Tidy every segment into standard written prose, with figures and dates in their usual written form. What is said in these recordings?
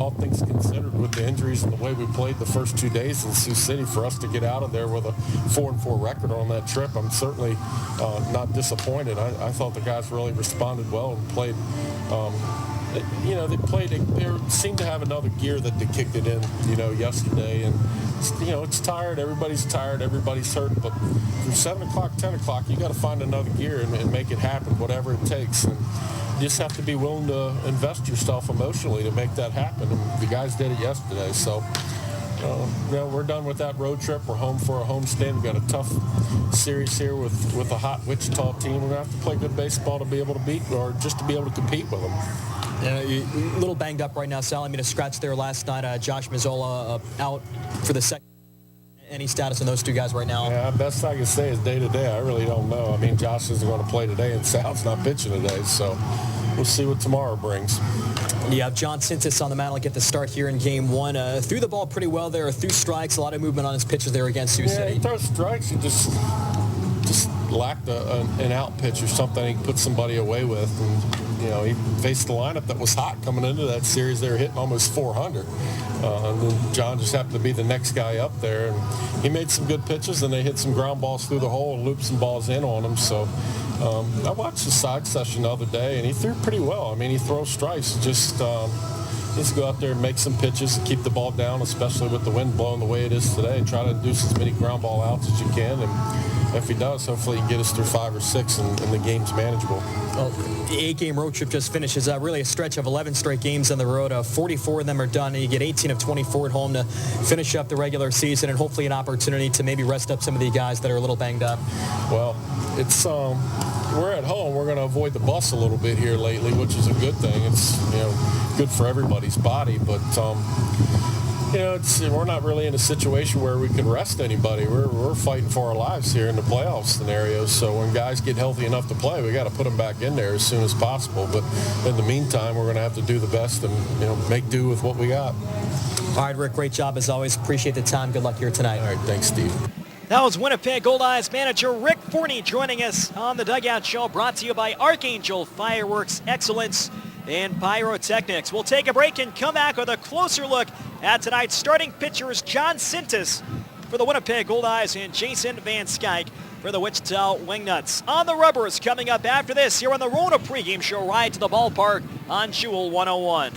all things considered, with the injuries and the way we played the first 2 days in Sioux City, for us to get out of there with a 4-4 record on that trip, I'm certainly not disappointed. I thought the guys really responded well and played. They seemed to have another gear that they kicked it in, yesterday. And, it's tired. Everybody's tired. Everybody's hurt. But from 7 o'clock, 10 o'clock, you got to find another gear and make it happen, whatever it takes. And you just have to be willing to invest yourself emotionally to make that happen. And the guys did it yesterday. So, we're done with that road trip. We're home for a homestand. We've got a tough series here with a hot Wichita team. We're going to have to play good baseball to be able to beat, or just to be able to compete with them. A little banged up right now, Sal. I mean, a scratch there last night. Josh Mazzola out for the second. Any status on those two guys right now? Yeah, best I can say is day to day. I really don't know. I mean, Josh isn't going to play today, and Sal's not pitching today, so we'll see what tomorrow brings. You have John Sintis on the mound. Will get the start here in Game 1. Threw the ball pretty well there. Threw strikes. A lot of movement on his pitches there against Sioux City. He throws strikes. He just lacked an out pitch or something he could put somebody away with. And, he faced the lineup that was hot coming into that series. They were hitting almost 400. And then John just happened to be the next guy up there. And he made some good pitches, and they hit some ground balls through the hole and looped some balls in on him. So I watched the side session the other day, and he threw pretty well. I mean, he throws strikes. Just needs to go out there and make some pitches, keep the ball down, especially with the wind blowing the way it is today, and try to induce as many ground ball outs as you can. And if he does, hopefully he can get us through 5 or 6 and the game's manageable. Well, the 8-game road trip just finishes really a stretch of 11 straight games on the road. 44 of them are done, and you get 18 of 24 at home to finish up the regular season, and hopefully an opportunity to maybe rest up some of the guys that are a little banged up. Well, it's we're at home. We're going to avoid the bus a little bit here lately, which is a good thing. It's good for everybody's body, but we're not really in a situation where we can rest anybody. We're fighting for our lives here in the playoff scenarios. So when guys get healthy enough to play, we got to put them back in there as soon as possible. But in the meantime, we're going to have to do the best and make do with what we got. All right, Rick, great job as always. Appreciate the time. Good luck here tonight. All right, thanks, Steve. That was Winnipeg Goldeyes manager Rick Forney joining us on the Dugout Show, brought to you by Archangel Fireworks Excellence in Pyrotechnics. We'll take a break and come back with a closer look at tonight's starting pitchers, John Sintis for the Winnipeg Goldeyes and Jason Van Skyke for the Wichita Wingnuts. On the Rubbers coming up after this here on the Rona pregame show, Ride to the Ballpark on Jewel 101.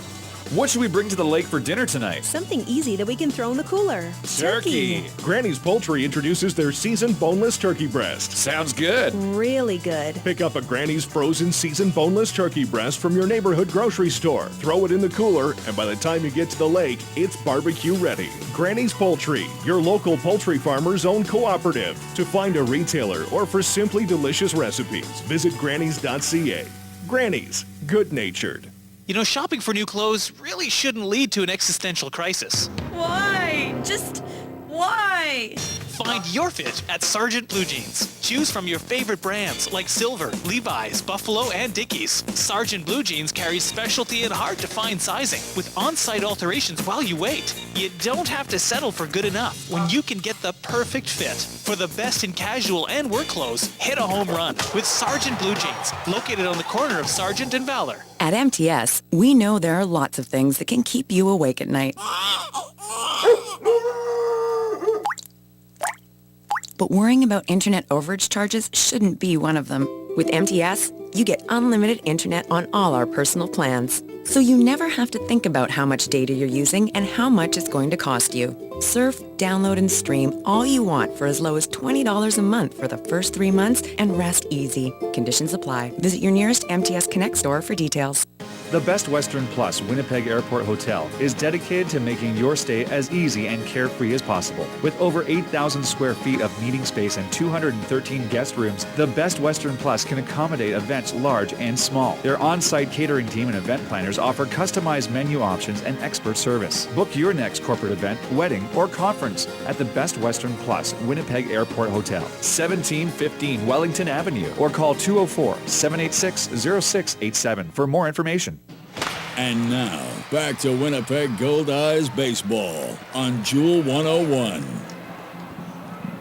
What should we bring to the lake for dinner tonight? Something easy that we can throw in the cooler. Turkey. Granny's Poultry introduces their seasoned boneless turkey breast. Sounds good. Really good. Pick up a Granny's frozen seasoned boneless turkey breast from your neighborhood grocery store. Throw it in the cooler, and by the time you get to the lake, it's barbecue ready. Granny's Poultry, your local poultry farmer's own cooperative. To find a retailer or for simply delicious recipes, visit grannys.ca. Granny's, good-natured. Shopping for new clothes really shouldn't lead to an existential crisis. Why? Just why? Find your fit at Sargent Blue Jeans. Choose from your favorite brands like Silver, Levi's, Buffalo, and Dickies. Sargent Blue Jeans carries specialty and hard-to-find sizing with on-site alterations while you wait. You don't have to settle for good enough when you can get the perfect fit. For the best in casual and work clothes, hit a home run with Sargent Blue Jeans, located on the corner of Sargent and Valor. At MTS, we know there are lots of things that can keep you awake at night. But worrying about internet overage charges shouldn't be one of them. With MTS, you get unlimited internet on all our personal plans. So you never have to think about how much data you're using and how much it's going to cost you. Surf, download, and stream all you want for as low as $20 a month for the first 3 months and rest easy. Conditions apply. Visit your nearest MTS Connect store for details. The Best Western Plus Winnipeg Airport Hotel is dedicated to making your stay as easy and carefree as possible. With over 8,000 square feet of meeting space and 213 guest rooms, the Best Western Plus can accommodate events large and small. Their on-site catering team and event planners offer customized menu options and expert service. Book your next corporate event, wedding, or conference at the Best Western Plus Winnipeg Airport Hotel, 1715 Wellington Avenue, or call 204-786-0687 for more information. And now, back to Winnipeg Goldeyes baseball on Jewel 101.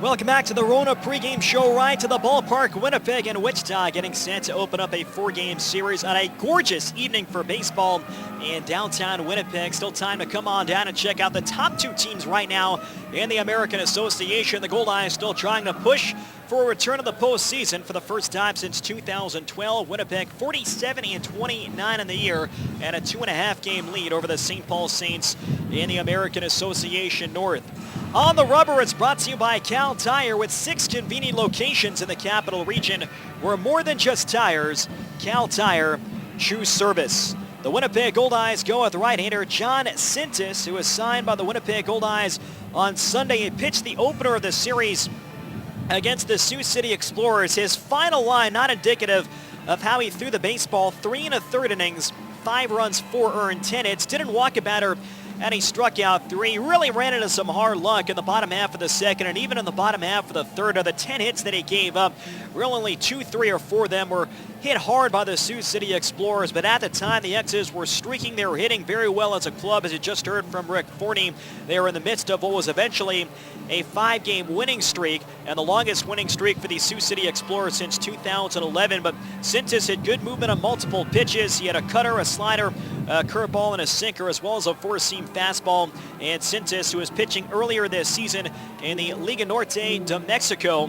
Welcome back to the Rona pregame show ride to the ballpark. Winnipeg and Wichita getting set to open up a 4-game series on a gorgeous evening for baseball in downtown Winnipeg. Still time to come on down and check out the top 2 teams right now in the American Association. The Goldeyes still trying to push for a return of the postseason for the first time since 2012. Winnipeg 47-29 in the year and a 2.5-game lead over the St. Paul Saints in the American Association North. On the Rubber, it's brought to you by Cal Tire with 6 convenient locations in the capital region. We're more than just tires. Cal Tire, true service. The Winnipeg Goldeyes go with right-hander John Sintis, who was signed by the Winnipeg Goldeyes on Sunday. He pitched the opener of the series against the Sioux City Explorers. His final line, not indicative of how he threw the baseball. 3 1/3 innings, 5 runs, 4 earned, 10 hits. Didn't walk a batter, and he struck out 3. Really ran into some hard luck in the bottom half of the second, and even in the bottom half of the third. Of the 10 hits that he gave up, really only 2, 3, or 4 of them were hit hard by the Sioux City Explorers. But at the time, the X's were streaking. They were hitting very well as a club, as you just heard from Rick Forney. They were in the midst of what was eventually a 5-game winning streak, and the longest winning streak for the Sioux City Explorers since 2011. But Sintis had good movement on multiple pitches. He had a cutter, a slider, a curveball, and a sinker, as well as a 4-seam fastball. And Sintis, who was pitching earlier this season in the Liga Norte de Mexico,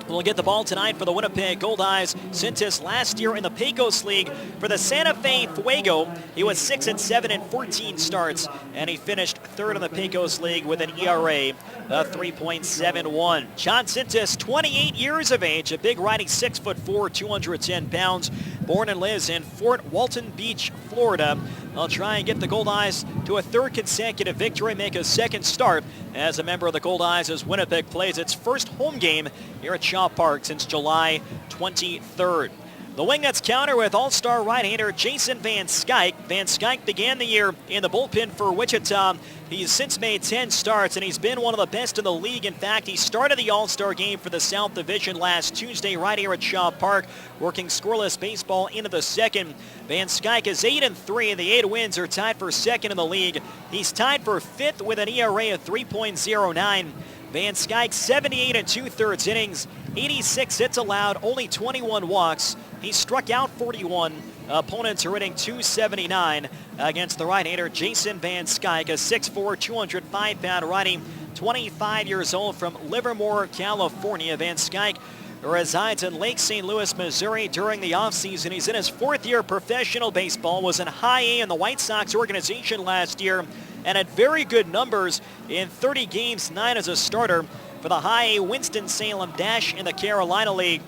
will get the ball tonight for the Winnipeg Goldeyes. Sintis last year in the Pecos League for the Santa Fe Fuego. He was 6-7 in 14 starts, and he finished 3rd in the Pecos League with an ERA of 3.71. John Sintis, 28 years of age, a big righty, 6'4", 210 pounds, born and lives in Fort Walton Beach, Florida. They'll try and get the Goldeyes to a 3rd consecutive victory, make a 2nd start as a member of the Goldeyes as Winnipeg plays its first home game here at Shaw Park since July 23rd. The Wingnuts counter with all-star right-hander Jason Van Skyke. Van Skyke began the year in the bullpen for Wichita. He's since made 10 starts, and he's been one of the best in the league. In fact, he started the All-Star game for the South Division last Tuesday right here at Shaw Park, working scoreless baseball into the second. Van Skyke is 8-3, and the 8 wins are tied for 2nd in the league. He's tied for 5th with an ERA of 3.09. Van Skyke, 78 2/3 innings, 86 hits allowed, only 21 walks. He struck out 41. Opponents are hitting .279 against the right-hander Jason Van Skyke, a 6'4", 205-pound righty, 25 years old from Livermore, California. Van Skyke resides in Lake St. Louis, Missouri during the offseason. He's in his 4th year of professional baseball, was in high A in the White Sox organization last year, and had very good numbers in 30 games, 9 as a starter for the high A Winston-Salem Dash in the Carolina League.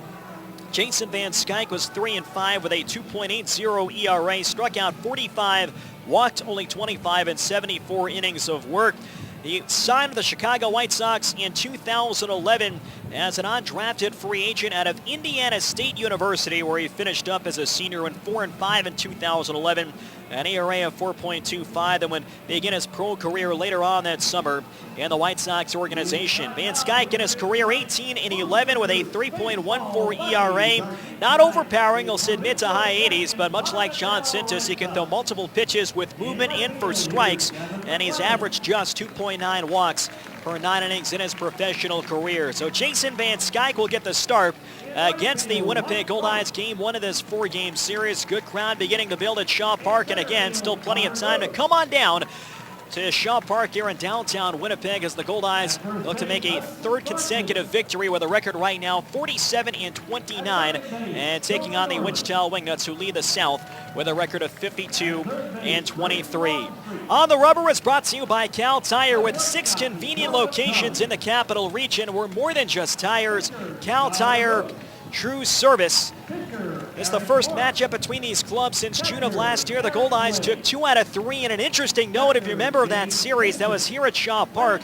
Jason Van Skyke was 3-5 with a 2.80 ERA, struck out 45, walked only 25 in 74 innings of work. He signed with the Chicago White Sox in 2011 as an undrafted free agent out of Indiana State University, where he finished up as a senior in 4-5 in 2011, an ERA of 4.25, and would begin his pro career later on that summer in the White Sox organization. Van Skyke in his career 18-11 with a 3.14 ERA. Not overpowering, he'll sit mid to high 80s, but much like John Sintis, he can throw multiple pitches with movement in for strikes, and he's averaged just 2.9 walks per 9 innings in his professional career. So Jason Van Skyke will get the start against the Winnipeg Goldeyes, game 1 of this 4-game series. Good crowd beginning to build at Shaw Park, and again, still plenty of time to come on down to Shaw Park here in downtown Winnipeg as the Goldeyes look to make a 3rd consecutive victory with a record right now 47-29, and taking on the Wichita Wingnuts, who lead the South with a record of 52-23. On the Rubber is brought to you by Cal Tire with 6 convenient locations in the capital region. We're more than just tires. Cal Tire, true service. It's the first matchup between these clubs since June of last year. The Goldeyes took 2 out of 3, and an interesting note, if you remember that series, that was here at Shaw Park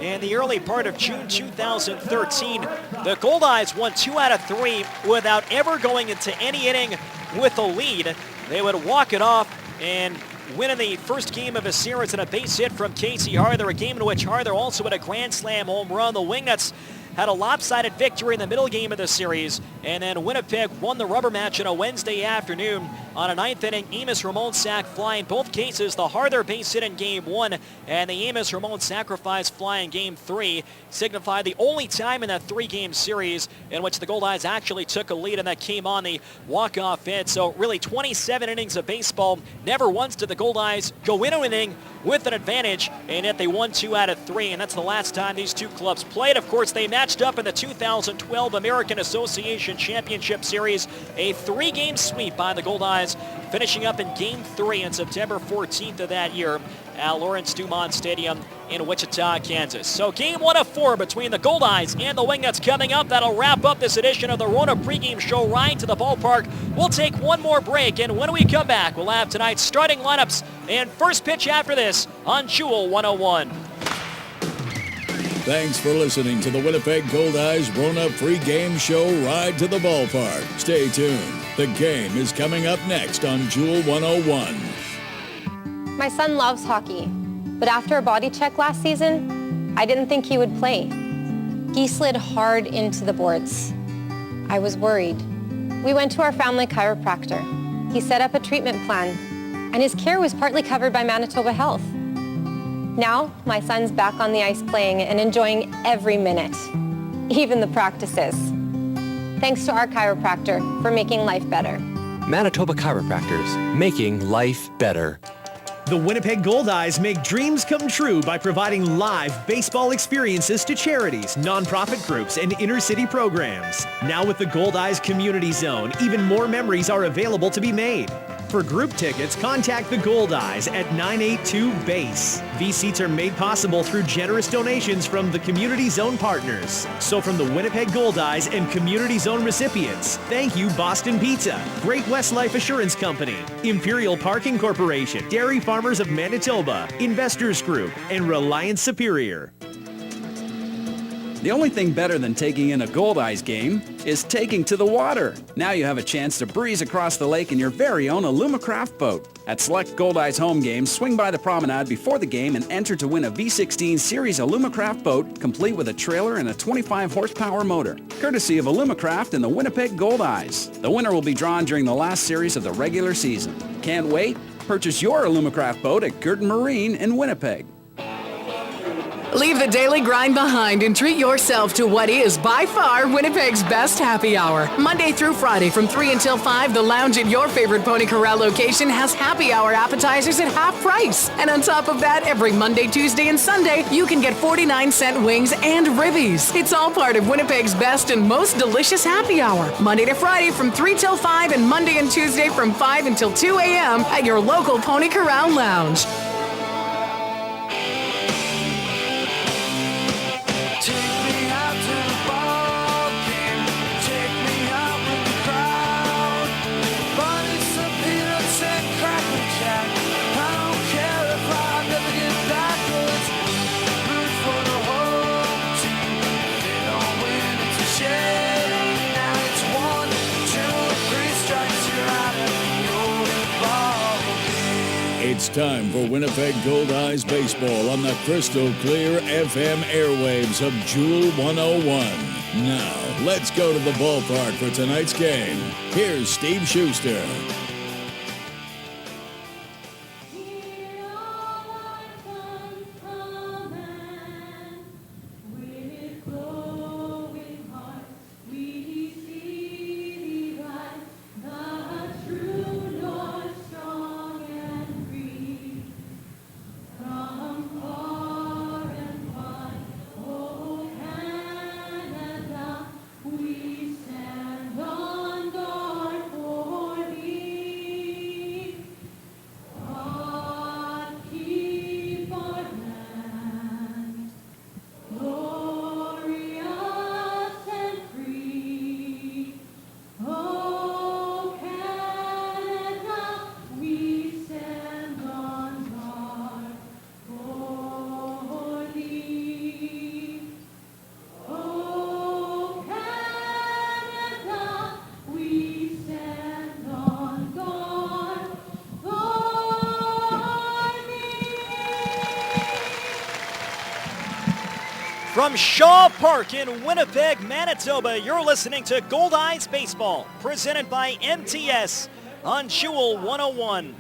in the early part of June 2013. The Goldeyes won 2 out of 3 without ever going into any inning with a lead. They would walk it off and win in the first game of a series, and a base hit from Casey Harther, a game in which Harther also had a grand slam home run. The Wingnuts had a lopsided victory in the middle game of the series, and then Winnipeg won the rubber match on a Wednesday afternoon on a 9th inning Amos Ramon sac fly. In both cases, the Harther base hit in Game 1 and the Amos Ramon sacrifice fly in Game 3 signified the only time in that 3-game series in which the Goldeyes actually took a lead, and that came on the walk-off hit. So really 27 innings of baseball. Never once did the Goldeyes go in an inning with an advantage, and yet they won 2 out of 3, and that's the last time these two clubs played. Of course, they matched up in the 2012 American Association Championship Series, a 3-game sweep by the Goldeyes, finishing up in Game 3 on September 14th of that year at Lawrence Dumont Stadium in Wichita, Kansas. So Game 1 of 4 between the Goldeyes and the Wingnuts coming up. That'll wrap up this edition of the Rona pregame show. Ride to the ballpark. We'll take one more break, and when we come back, we'll have tonight's starting lineups and first pitch after this on Jewel 101. Thanks for listening to the Winnipeg Goldeyes Rona pregame show Ride to the Ballpark. Stay tuned. The game is coming up next on Jewel 101. My son loves hockey, but after a body check last season, I didn't think he would play. He slid hard into the boards. I was worried. We went to our family chiropractor. He set up a treatment plan, and his care was partly covered by Manitoba Health. Now, my son's back on the ice playing and enjoying every minute, even the practices. Thanks to our chiropractor for making life better. Manitoba Chiropractors, making life better. The Winnipeg Goldeyes make dreams come true by providing live baseball experiences to charities, nonprofit groups, and inner-city programs. Now with the Goldeyes Community Zone, even more memories are available to be made. For group tickets, contact the Goldeyes at 982-BASE. These seats are made possible through generous donations from the Community Zone partners. So from the Winnipeg Goldeyes and Community Zone recipients, thank you Boston Pizza, Great West Life Assurance Company, Imperial Parking Corporation, Dairy Farmers of Manitoba, Investors Group, and Reliance Superior. The only thing better than taking in a Goldeyes game is taking to the water. Now you have a chance to breeze across the lake in your very own Alumacraft boat. At select Goldeyes home games, swing by the promenade before the game and enter to win a V16 Series Alumacraft boat complete with a trailer and a 25 horsepower motor, courtesy of Alumacraft and the Winnipeg Goldeyes. The winner will be drawn during the last series of the regular season. Can't wait? Purchase your Alumacraft boat at Girton Marine in Winnipeg. Leave the daily grind behind and treat yourself to what is by far Winnipeg's best happy hour. Monday through Friday from 3 until 5, the lounge at your favorite Pony Corral location has happy hour appetizers at half price. And on top of that, every Monday, Tuesday, and Sunday, you can get 49-cent wings and ribbies. It's all part of Winnipeg's best and most delicious happy hour. Monday to Friday from 3 till 5 and Monday and Tuesday from 5 until 2 a.m. at your local Pony Corral lounge. It's time for Winnipeg Goldeyes baseball on the crystal clear FM airwaves of Jewel 101. Now, let's go to the ballpark for tonight's game. Here's Steve Schuster. From Shaw Park in Winnipeg, Manitoba, you're listening to Goldeyes Baseball, presented by MTS. on Jewel 101.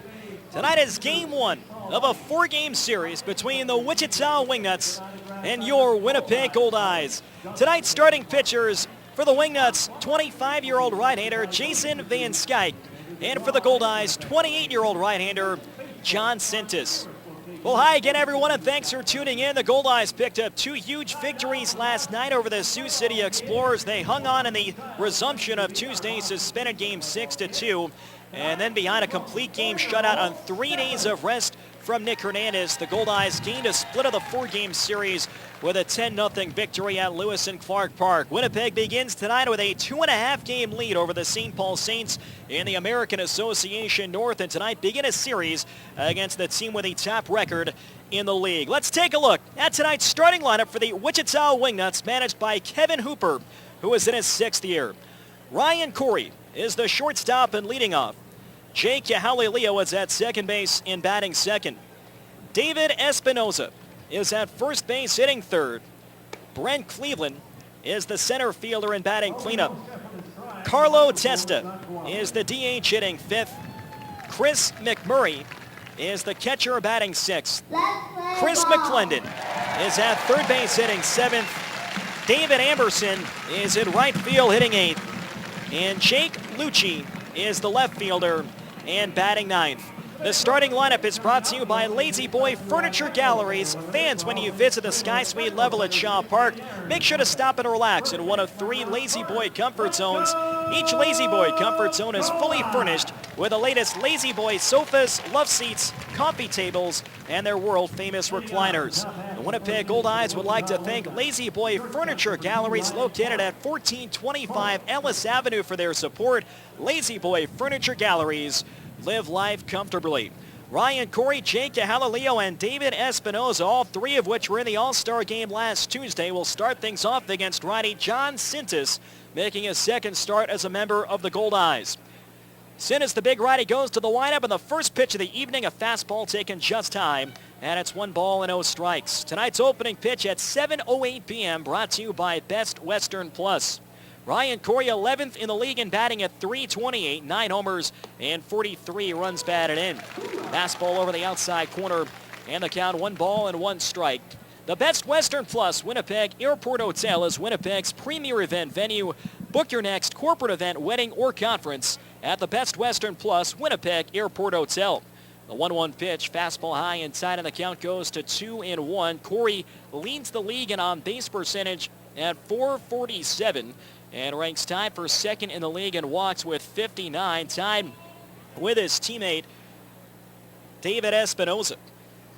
Tonight is game one of a 4-game series between the Wichita Wingnuts and your Winnipeg Goldeyes. Tonight's starting pitchers for the Wingnuts, 25-year-old right-hander Jason Van Skyke, and for the Goldeyes, 28-year-old right-hander John Sintis. Well, hi again, everyone, and thanks for tuning in. The Goldeyes picked up 2 huge victories last night over the Sioux City Explorers. They hung on in the resumption of Tuesday's suspended game 6-2, and then behind a complete game shutout on 3 days of rest from Nick Hernandez, the Goldeyes gained a split of the 4-game series with a 10-0 victory at Lewis and Clark Park. Winnipeg begins tonight with a 2.5-game lead over the St. Paul Saints in the American Association North, and tonight begin a series against the team with a top record in the league. Let's take a look at tonight's starting lineup for the Wichita Wingnuts, managed by Kevin Hooper, who is in his 6th year. Ryan Corey is the shortstop and leading off. Jake Yahauli-Leo is at second base in batting second. David Espinoza is at first base hitting third. Brent Cleveland is the center fielder in batting cleanup. Carlo Testa is the DH hitting fifth. Chris McMurray is the catcher batting sixth. Chris McClendon is at third base hitting seventh. David Amberson is in right field hitting eighth. And Jake Lucci is the left fielder and batting ninth. The starting lineup is brought to you by Lazy Boy Furniture Galleries. Fans, when you visit the Sky Suite level at Shaw Park, make sure to stop and relax in one of 3 Lazy Boy comfort zones. Each Lazy Boy comfort zone is fully furnished with the latest Lazy Boy sofas, love seats, coffee tables, and their world-famous recliners. The Winnipeg Goldeyes would like to thank Lazy Boy Furniture Galleries, located at 1425 Ellis Avenue, for their support. Lazy Boy Furniture Galleries. Live life comfortably. Ryan Corey, Jake Yahauli-Leo, and David Espinoza, all 3 of which were in the All-Star game last Tuesday, will start things off against righty John Sintis, making his 2nd start as a member of the Goldeyes. Sintis, the big righty, goes to the windup, and the first pitch of the evening, a fastball taken just high, and it's 1 ball and 0 strikes. Tonight's opening pitch at 7:08 p.m. brought to you by Best Western Plus. Ryan Corey, 11th in the league in batting at .328, 9 homers and 43 runs batted in. Fastball over the outside corner, and the count 1 ball and 1 strike. The Best Western Plus Winnipeg Airport Hotel is Winnipeg's premier event venue. Book your next corporate event, wedding, or conference at the Best Western Plus Winnipeg Airport Hotel. The 1-1 pitch, fastball high inside, and the count goes to 2-1. Corey leads the league in on-base percentage at .447. And ranks tied for 2nd in the league in walks with 59, tied with his teammate David Espinoza.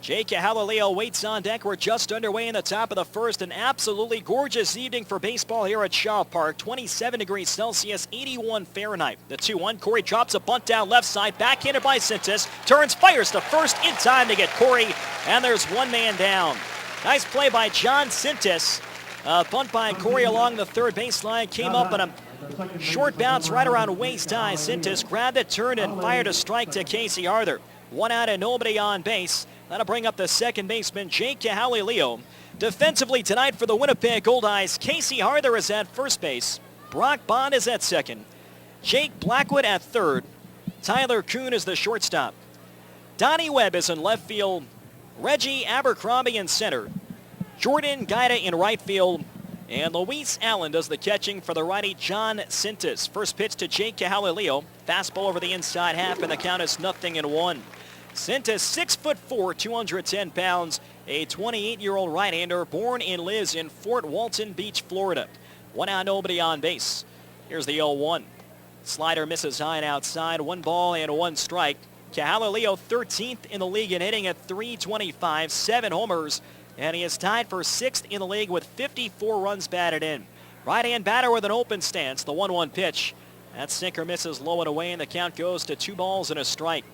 Jake Yahauli-Leo waits on deck. We're just underway in the top of the first. An absolutely gorgeous evening for baseball here at Shaw Park. 27 degrees Celsius, 81 Fahrenheit. The 2-1, Corey drops a bunt down left side, backhanded by Sintis. Turns, fires to first in time to get Corey, and there's 1 man down. Nice play by John Sintis. Bunt by Corey along the third baseline, came up on a short bounce right around waist high. Sintis grabbed it, turned, and fired a strike to Casey Arthur. 1 out and nobody on base. That'll bring up the second baseman, Jake Yahauli-Leo. Defensively tonight for the Winnipeg Goldeyes, Casey Arthur is at first base. Brock Bond is at second. Jake Blackwood at third. Tyler Kuhn is the shortstop. Donnie Webb is in left field. Reggie Abercrombie in center. Jordan Gaida in right field, and Luis Allen does the catching for the righty John Sintis. First pitch to Jake Yahauli-Leo. Fastball over the inside half, and the count is 0-1. Sintis, 6'4", 210 pounds, a 28-year-old right-hander born and lives in Fort Walton Beach, Florida. 1 out, nobody on base. Here's the 0-1. Slider misses high and outside. 1 ball and 1 strike. Yahauli-Leo, 13th in the league in hitting at .325, 7 homers. And he is tied for 6th in the league with 54 runs batted in. Right-hand batter with an open stance. The 1-1 pitch. That sinker misses low and away, and the count goes to 2 balls and a strike.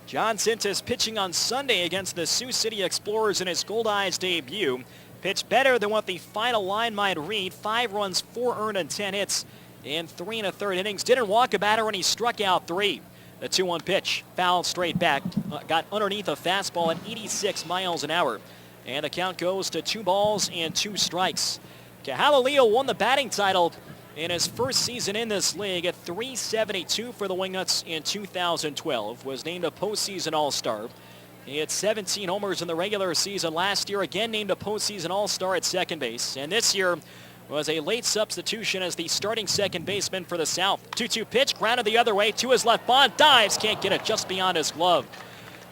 John Sintis pitching on Sunday against the Sioux City Explorers in his Goldeyes debut. Pitched better than what the final line might read. 5 runs, 4 earned, and 10 hits in 3 1/3 innings. Didn't walk a batter, and he struck out 3. The 2-1 pitch, fouled straight back. Got underneath a fastball at 86 miles an hour. And the count goes to 2 balls and 2 strikes. Yahauli-Leo won the batting title in his first season in this league at .372 for the Wingnuts in 2012. Was named a postseason All-Star. He had 17 homers in the regular season last year, again named a postseason All-Star at second base. And this year was a late substitution as the starting second baseman for the South. 2-2 pitch, grounded the other way to his left. Bond dives, can't get it, just beyond his glove.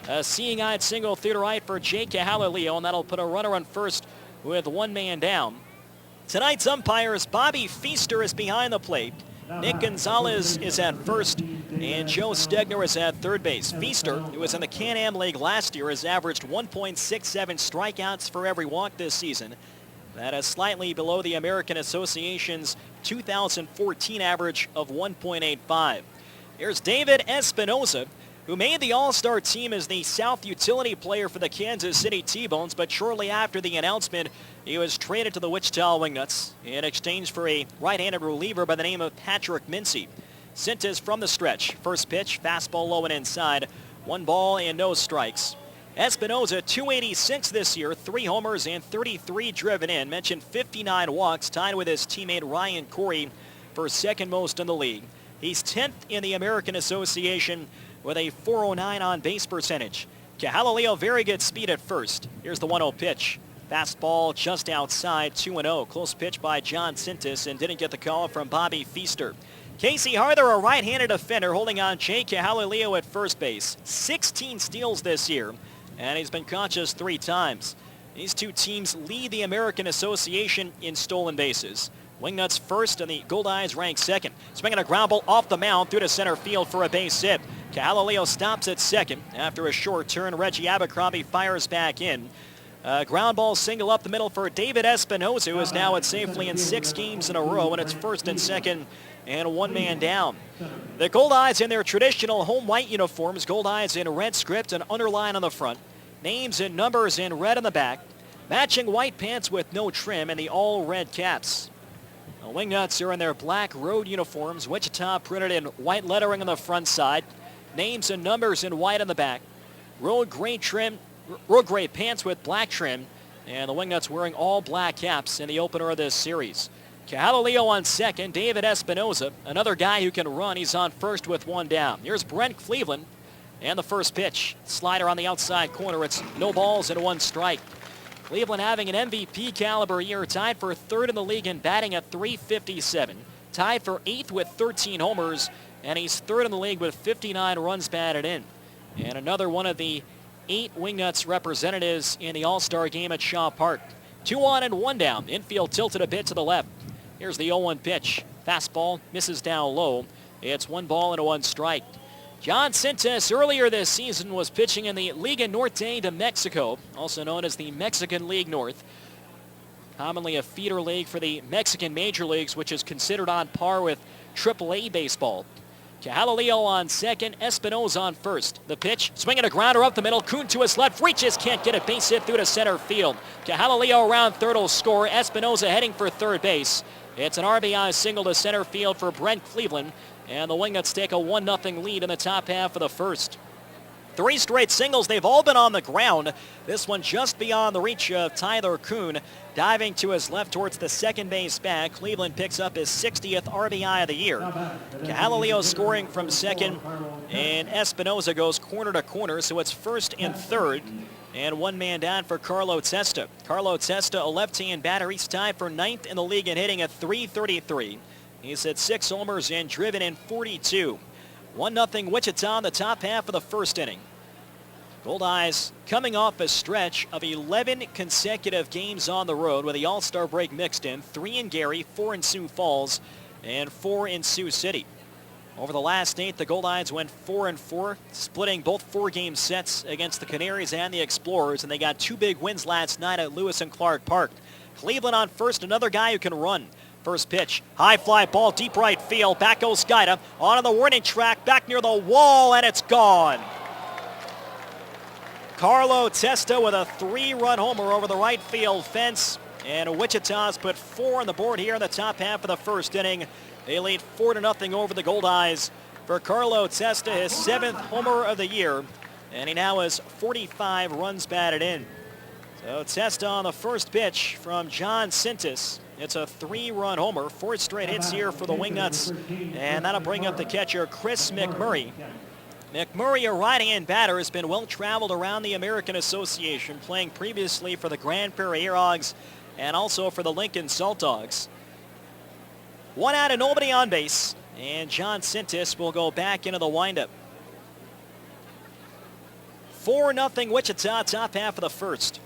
A seeing-eyed single through to right for Jake Cahalileo, and that'll put a runner on first with one man down. Tonight's umpires, Bobby Feaster is behind the plate. Nick Gonzalez is at first, and Joe Stegner is at third base. Feaster, who was in the Can-Am League last year, has averaged 1.67 strikeouts for every walk this season. That is slightly below the American Association's 2014 average of 1.85. Here's David Espinoza, who made the All-Star team as the South utility player for the Kansas City T-Bones, but shortly after the announcement, he was traded to the Wichita Wingnuts in exchange for a right-handed reliever by the name of Patrick Mincy. Sintes from the stretch. First pitch, fastball low and inside. 1 ball and no strikes. Espinoza, .286 this year, 3 homers and 33 driven in. Mentioned 59 walks, tied with his teammate Ryan Corey for second most in the league. He's 10th in the American Association with a .409 on base percentage. Cahalileo, very good speed at first. Here's the 1-0 pitch. Fastball just outside, 2-0. Close pitch by John Sintes and didn't get the call from Bobby Feaster. Casey Harther, a right-handed defender, holding on Jake Cahalileo at first base. 16 steals this year, and he's been conscious 3 times. These two teams lead the American Association in stolen bases. Wingnuts first and the Goldeyes rank second. Swinging a ground ball off the mound through to center field for a base hit. Cahalileo stops at second. After a short turn, Reggie Abercrombie fires back in. Ground ball single up the middle for David Espinoza, who is now at safely in 6 games in a row, and it's first and second and 1 man down. The Goldeyes in their traditional home white uniforms, Goldeyes in red script and underline on the front. Names and numbers in red on the back. Matching white pants with no trim and the all red caps. The Wingnuts are in their black road uniforms, Wichita printed in white lettering on the front side. Names and numbers in white on the back. Road gray pants with black trim, and the Wingnuts wearing all black caps in the opener of this series. Cahalileo on second, David Espinoza, another guy who can run. He's on first with 1 down. Here's Brent Cleveland, and the first pitch. Slider on the outside corner. It's no balls and 1 strike. Cleveland having an MVP caliber year, tied for 3rd in the league in batting at .357. Tied for 8th with 13 homers, and he's 3rd in the league with 59 runs batted in. And another one of the 8 Wingnuts representatives in the All-Star game at Shaw Park. 2 on and 1 down. Infield tilted a bit to the left. Here's the 0-1 pitch. Fastball misses down low. It's 1 ball and 1 strike. John Sintes earlier this season was pitching in the Liga Norte de Mexico, also known as the Mexican League North. Commonly a feeder league for the Mexican major leagues, which is considered on par with AAA baseball. Cahalileo on second, Espinoza on first. The pitch, swinging a grounder up the middle. Kuhn to his left, reaches, can't get it. Base hit through to center field. Cahalileo around third will score. Espinoza heading for third base. It's an RBI single to center field for Brent Cleveland, and the Wingnuts take a 1-0 lead in the top half of the first. 3 straight singles. They've all been on the ground. This one just beyond the reach of Tyler Kuhn. Diving to his left towards the second base bag. Cleveland picks up his 60th RBI of the year. Cahalileo scoring from second, and Espinoza goes corner to corner, so it's first and third. And 1 man down for Carlo Testa. Carlo Testa, a left-hand batter. He's tied for 9th in the league and hitting at .333. He's hit 6 homers and driven in 42. 1-0 Wichita in the top half of the first inning. Goldeyes coming off a stretch of 11 consecutive games on the road with the All-Star break mixed in. 3 in Gary, 4 in Sioux Falls, and 4 in Sioux City. Over the last 8, the Goldeyes went 4-4, splitting both 4-game sets against the Canaries and the Explorers, and they got 2 big wins last night at Lewis and Clark Park. Cleveland on first, another guy who can run. First pitch, high fly ball, deep right field. Back goes Skaida, on the warning track, back near the wall, and it's gone. Carlo Testa with a 3-run homer over the right field fence, and Wichita's put 4 on the board here in the top half of the first inning. They lead 4-0 over the Goldeyes. For Carlo Testa, his 7th homer of the year, and he now has 45 runs batted in. So test on the first pitch from John Sintis. It's a 3-run homer, 4 straight hits here for the Wingnuts, and that'll bring up the catcher, Chris McMurray. McMurray, a right-hand batter, has been well-traveled around the American Association, playing previously for the Grand Prairie Airhogs and also for the Lincoln Salt Dogs. 1 out and nobody on base, and John Sintis will go back into the windup. 4-0 Wichita, top half of the first.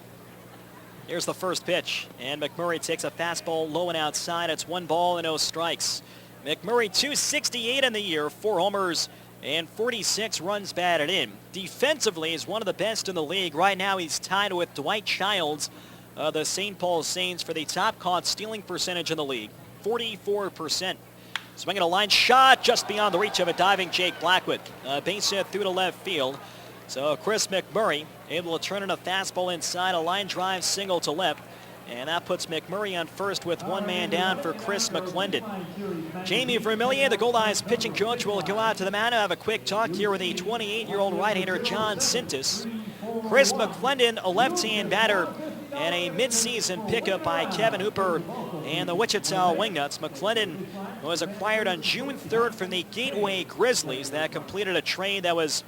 Here's the first pitch, and McMurray takes a fastball low and outside. It's 1 ball and no strikes. McMurray, 268 in the year, 4 homers and 46 runs batted in. Defensively, he's one of the best in the league. Right now, he's tied with Dwight Childs, the St. Paul Saints, for the top caught stealing percentage in the league, 44%. Swinging a line shot just beyond the reach of a diving Jake Blackwood. Base hit through to left field. So Chris McMurray able to turn in a fastball inside, a line drive single to left. And that puts McMurray on first with 1 man down for Chris McClendon. Jamie Vermillion, the Goldeyes pitching coach, will go out to the mound to have a quick talk here with the 28-year-old right-hander John Sintis. Chris McClendon, a left-hand batter, and a mid-season pickup by Kevin Hooper and the Wichita Wingnuts. McClendon was acquired on June 3rd from the Gateway Grizzlies that completed a trade that was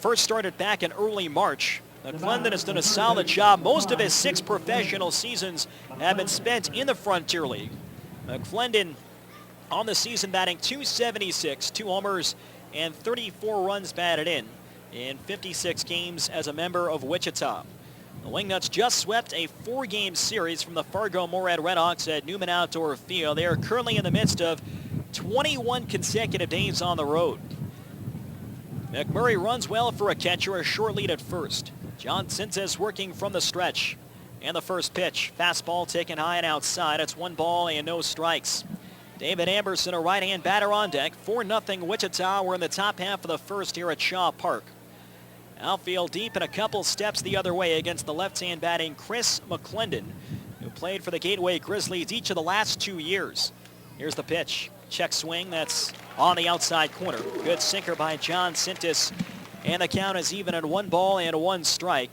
first started back in early March. McClendon has done a solid job. Most of his 6 professional seasons have been spent in the Frontier League. McClendon on the season batting .276, 2 homers and 34 runs batted in 56 games as a member of Wichita. The Wingnuts just swept a 4-game series from the Fargo-Moorhead Redhawks at Newman Outdoor Field. They are currently in the midst of 21 consecutive days on the road. McMurray runs well for a catcher, a short lead at first. John Sintis working from the stretch. And the first pitch, fastball taken high and outside. It's 1 ball and no strikes. David Amberson, a right-hand batter on deck. 4-0 Wichita. We're in the top half of the first here at Shaw Park. Outfield deep and a couple steps the other way against the left-hand batting Chris McClendon, who played for the Gateway Grizzlies each of the last 2 years. Here's the pitch. Check swing, that's on the outside corner. Good sinker by John Sintis, and the count is even at 1 ball and 1 strike.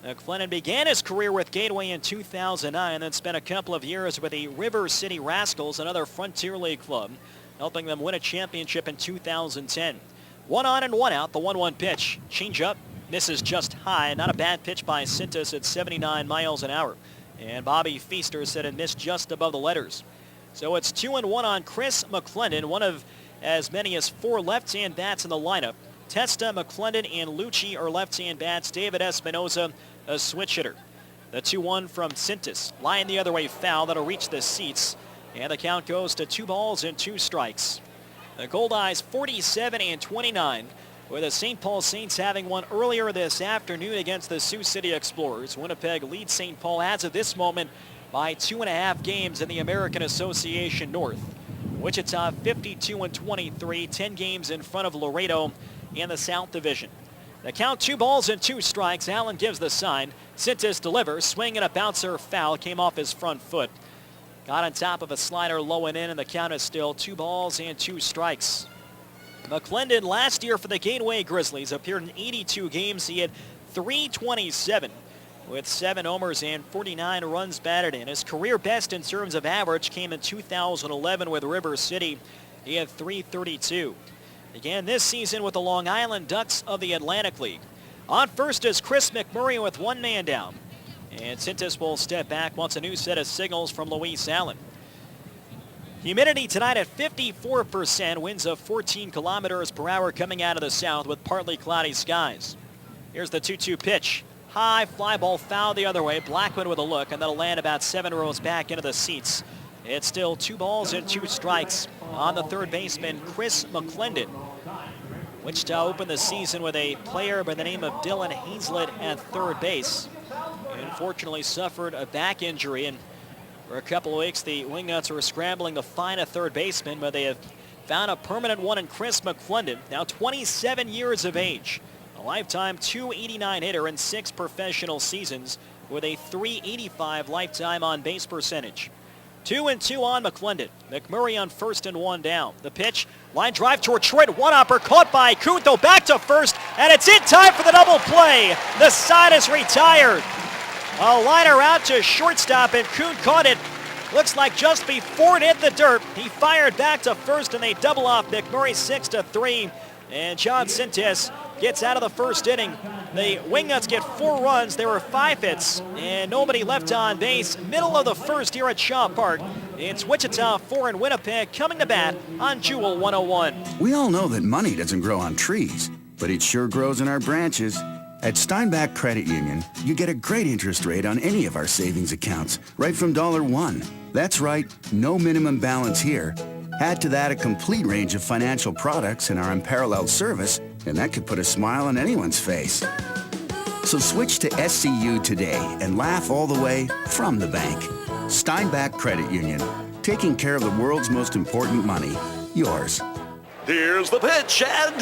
McClendon began his career with Gateway in 2009, then spent a couple of years with the River City Rascals, another Frontier League club, helping them win a championship in 2010. 1 on and 1 out, the 1-1 pitch. Change up, misses just high. Not a bad pitch by Sintis at 79 miles an hour. And Bobby Feaster said it missed just above the letters. So it's 2-1 on Chris McClendon, one of as many as 4 left-hand bats in the lineup. Testa, McClendon, and Lucci are left-hand bats. David Espinoza, a switch hitter. The 2-1 from Sintis. Line the other way foul. That'll reach the seats. And the count goes to 2 balls and 2 strikes. The Goldeyes 47-29, with the St. Paul Saints having won earlier this afternoon against the Sioux City Explorers. Winnipeg leads St. Paul as of this moment by 2.5 games in the American Association North. Wichita 52-23, 10 games in front of Laredo in the South Division. The count 2 balls and 2 strikes. Allen gives the sign. Sintis delivers. Swing and a bouncer foul. Came off his front foot. Got on top of a slider low and in, and the count is still 2 balls and 2 strikes. McClendon last year for the Gateway Grizzlies appeared in 82 games. He had .327 with 7 homers and 49 runs batted in. His career best in terms of average came in 2011 with River City. He had .332. Again this season with the Long Island Ducks of the Atlantic League. On first is Chris McMurray with 1 man down. And Sintis will step back once a new set of signals from Luis Allen. Humidity tonight at 54%, winds of 14 kilometers per hour coming out of the south with partly cloudy skies. Here's the 2-2 pitch. High fly ball foul the other way. Blackwood with a look, and that'll land about 7 rows back into the seats. It's still 2 balls and 2 strikes on the third baseman, Chris McClendon. Wichita opened the season with a player by the name of Dylan Hazlett at third base. Unfortunately suffered a back injury, and for a couple of weeks the Wingnuts were scrambling to find a third baseman, but they have found a permanent one in Chris McClendon, now 27 years of age. A lifetime .289 hitter in 6 professional seasons with a .385 lifetime on base percentage. 2-2 on McClendon. McMurray on first and 1 down. The pitch, line drive toward short, 1-hopper caught by Kuntho, back to first, and it's in time for the double play. The side is retired. A liner out to shortstop, and Kuhn caught it. Looks like just before it hit the dirt. He fired back to first, and they double off McMurray 6-3. And John Sintes gets out of the first inning. The Wingnuts get 4 runs. There were 5 hits, and nobody left on base. Middle of the first here at Shaw Park. It's Wichita 4 and Winnipeg coming to bat on Jewel 101. We all know that money doesn't grow on trees, but it sure grows in our branches. At Steinbach Credit Union, you get a great interest rate on any of our savings accounts, right from $1. That's right, no minimum balance here. Add to that a complete range of financial products and our unparalleled service, and that could put a smile on anyone's face. So switch to SCU today and laugh all the way from the bank. Steinbach Credit Union, taking care of the world's most important money, yours. Here's the pitch, and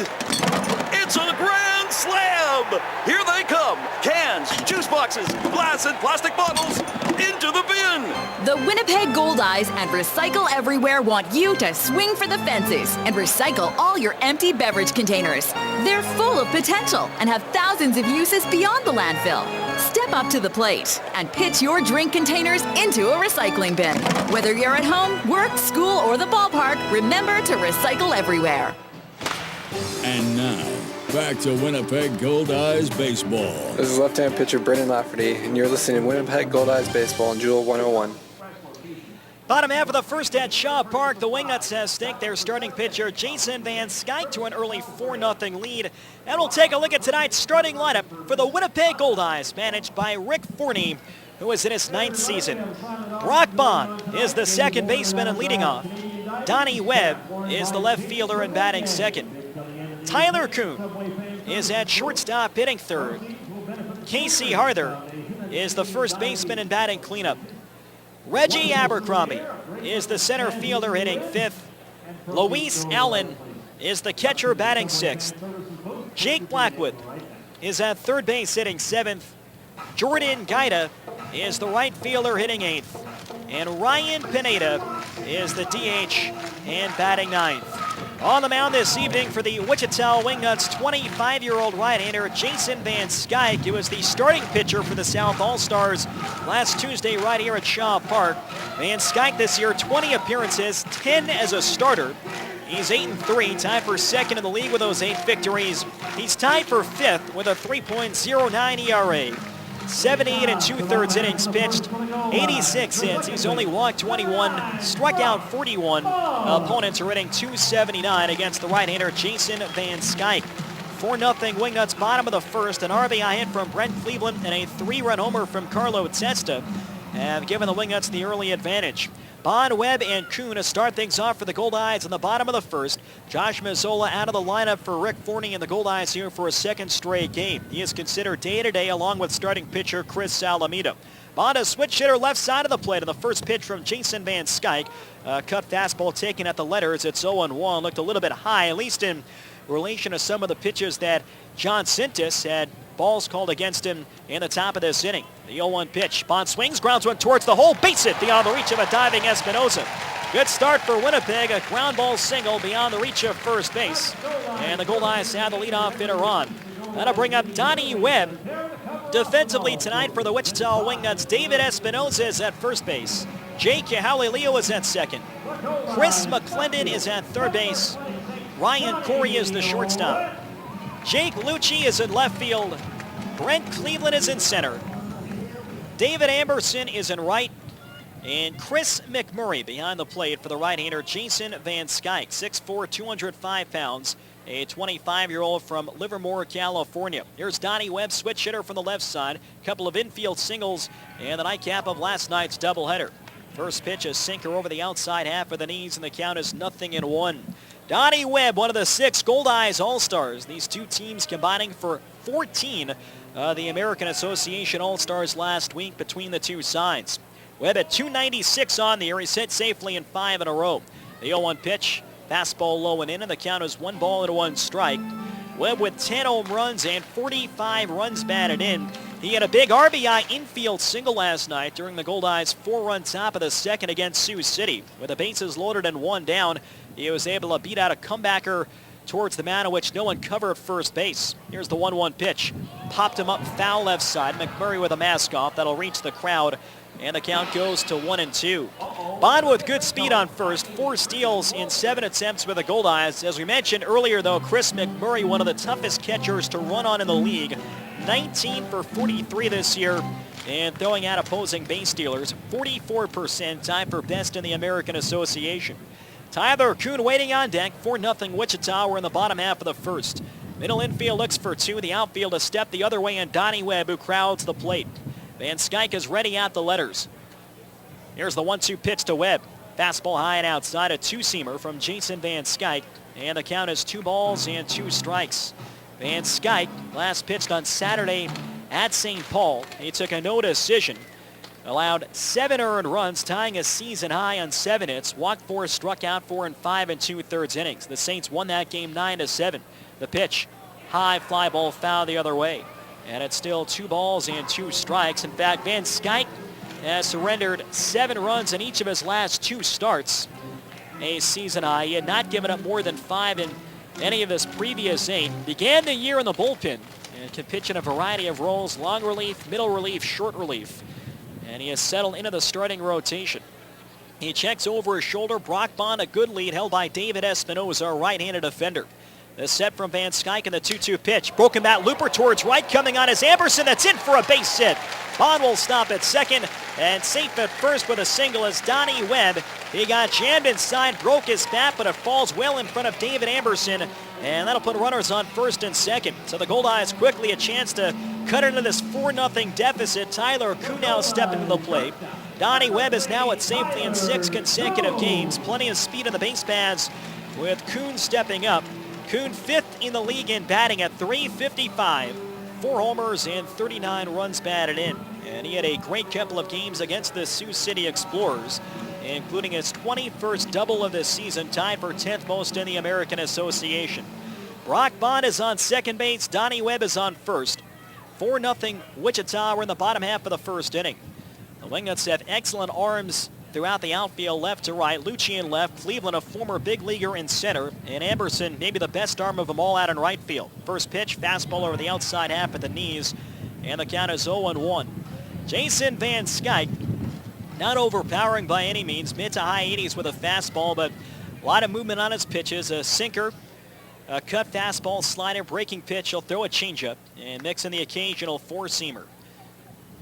it's a grand slam! Here they come! Cans, juice boxes, glass and plastic bottles, into the bin! The Winnipeg Goldeyes and Recycle Everywhere want you to swing for the fences and recycle all your empty beverage containers. They're full of potential and have thousands of uses beyond the landfill. Step up to the plate and pitch your drink containers into a recycling bin. Whether you're at home, work, school, or the ballpark, remember to recycle everywhere. And now, back to Winnipeg Goldeyes Baseball. This is left-hand pitcher Brendan Lafferty, and you're listening to Winnipeg Goldeyes Baseball on Jewel 101. Bottom half of the first at Shaw Park, the Wingnuts have staked their starting pitcher Jason Van Skyke to an early 4-0 lead. And we'll take a look at tonight's starting lineup for the Winnipeg Goldeyes, managed by Rick Forney, who is in his 9th season. Brock Bond is the second baseman and leading off. Donnie Webb is the left fielder and batting second. Tyler Kuhn is at shortstop hitting third. Casey Harther is the first baseman and batting cleanup. Reggie Abercrombie is the center fielder hitting fifth. Luis Allen is the catcher batting sixth. Jake Blackwood is at third base hitting seventh. Jordan Gaida is the right fielder hitting eighth. And Ryan Pineda is the DH and batting ninth. On the mound this evening for the Wichita Wingnuts, 25-year-old right-hander Jason Van Skyke, who was the starting pitcher for the South All-Stars last Tuesday right here at Shaw Park. Van Skyke this year, 20 appearances, 10 as a starter. He's 8-3, tied for second in the league with those 8 victories. He's tied for fifth with a 3.09 ERA. 78 2/3 innings pitched, 86 hits. He's only walked 21, struck out 41. Opponents are hitting .279 against the right-hander Jason Van Skyke. 4-0 Wingnuts bottom of the first. An RBI hit from Brent Cleveland and a 3-run homer from Carlo Testa have given the Wingnuts the early advantage. Bond, Webb, and Kuhn to start things off for the Goldeyes in the bottom of the first. Josh Mazzola out of the lineup for Rick Forney and the Goldeyes here for a second straight game. He is considered day-to-day along with starting pitcher Chris Salamito. Bond, a switch hitter left side of the plate on the first pitch from Jason Van Skyke. Cut fastball taken at the letters. It's 0-1. Looked a little bit high, at least in relation to some of the pitches that John Sintes had balls called against him in the top of this inning. The 0-1 pitch. Bond swings, grounds one towards the hole, beats it beyond the reach of a diving Espinosa. Good start for Winnipeg, a ground ball single beyond the reach of first base. And the Goldeyes have the leadoff hitter on. That'll bring up Donnie Webb. Defensively tonight for the Wichita Wingnuts, David Espinosa is at first base. Jake Yahauli-Leo is at second. Chris McClendon is at third base. Ryan Corey is the shortstop. Jake Lucci is in left field. Brent Cleveland is in center. David Amberson is in right. And Chris McMurray behind the plate for the right-hander Jason Van Skyke, 6'4", 205 pounds, a 25-year-old from Livermore, California. Here's Donnie Webb, switch hitter from the left side. Couple of infield singles and the nightcap of last night's doubleheader. First pitch, a sinker over the outside half of the knees, and the count is 0-1. Donnie Webb, one of the 6 Goldeyes All-Stars. These two teams combining for 14 the American Association All-Stars last week between the two sides. Webb at 296 on the year. He's hit safely in 5 in a row. The 0-1 pitch, fastball low and in, and the count is 1 ball and 1 strike. Webb with 10 home runs and 45 runs batted in. He had a big RBI infield single last night during the Goldeyes' 4-run top of the second against Sioux City. With the bases loaded and 1 down, he was able to beat out a comebacker towards the mound, in which no one covered first base. Here's the 1-1 pitch. Popped him up foul left side. McMurray with a mask off. That'll reach the crowd, and the count goes to 1-2. Bond with good speed on first. 4 steals in 7 attempts with the Goldeyes. As we mentioned earlier, though, Chris McMurray, one of the toughest catchers to run on in the league. 19 for 43 this year, and throwing out opposing base stealers. 44%, tied for best in the American Association. Tyler Kuhn waiting on deck. 4-0 Wichita. We're in the bottom half of the first. Middle infield looks for 2. The outfield a step the other way, and Donnie Webb, who crowds the plate. Van Skyke is ready at the letters. Here's the 1-2 pitch to Webb. Fastball high and outside, a 2-seamer from Jason Van Skyke. And the count is 2 balls and 2 strikes. Van Skyke last pitched on Saturday at St. Paul. He took a no decision. Allowed 7 earned runs, tying a season high on 7 hits. Walked 4, struck out 4 in 5 2/3 innings. The Saints won that game 9-7. The pitch, high fly ball foul the other way. And it's still 2 balls and 2 strikes. In fact, Van Skyke has surrendered 7 runs in each of his last 2 starts. A season high. He had not given up more than 5 in any of his previous 8. Began the year in the bullpen and can pitch in a variety of roles: long relief, middle relief, short relief. And he has settled into the starting rotation. He checks over his shoulder. Brock Bond, a good lead held by David Espinoza, a right-handed defender. The set from Van Skyke and the 2-2 pitch. Broken bat looper towards right. Coming on is Amberson. That's in for a base hit. Bond will stop at second, and safe at first with a single is Donnie Webb. He got jammed inside, broke his bat, but it falls well in front of David Amberson, and that'll put runners on first and second. So the Goldeyes quickly a chance to cut into this 4-0 deficit. Tyler Kuhn now stepping to the plate. Donnie Webb is now at safely in 6 consecutive games. Plenty of speed in the base paths with Kuhn stepping up. Kuhn 5th in the league in batting at .355. 4 homers and 39 runs batted in. And he had a great couple of games against the Sioux City Explorers, including his 21st double of this season, tied for 10th most in the American Association. Brock Bond is on second base. Donnie Webb is on first. 4-0 Wichita. We're in the bottom half of the first inning. The Wingnuts have excellent arms throughout the outfield, left to right. Lucian left, Cleveland a former big leaguer in center, and Amberson maybe the best arm of them all out in right field. First pitch, fastball over the outside half at the knees, and the count is 0-1. Jason Van Skyke, not overpowering by any means, mid to high 80s with a fastball, but a lot of movement on his pitches. A sinker, a cut fastball, slider, breaking pitch. He'll throw a changeup and mix in the occasional 4-seamer.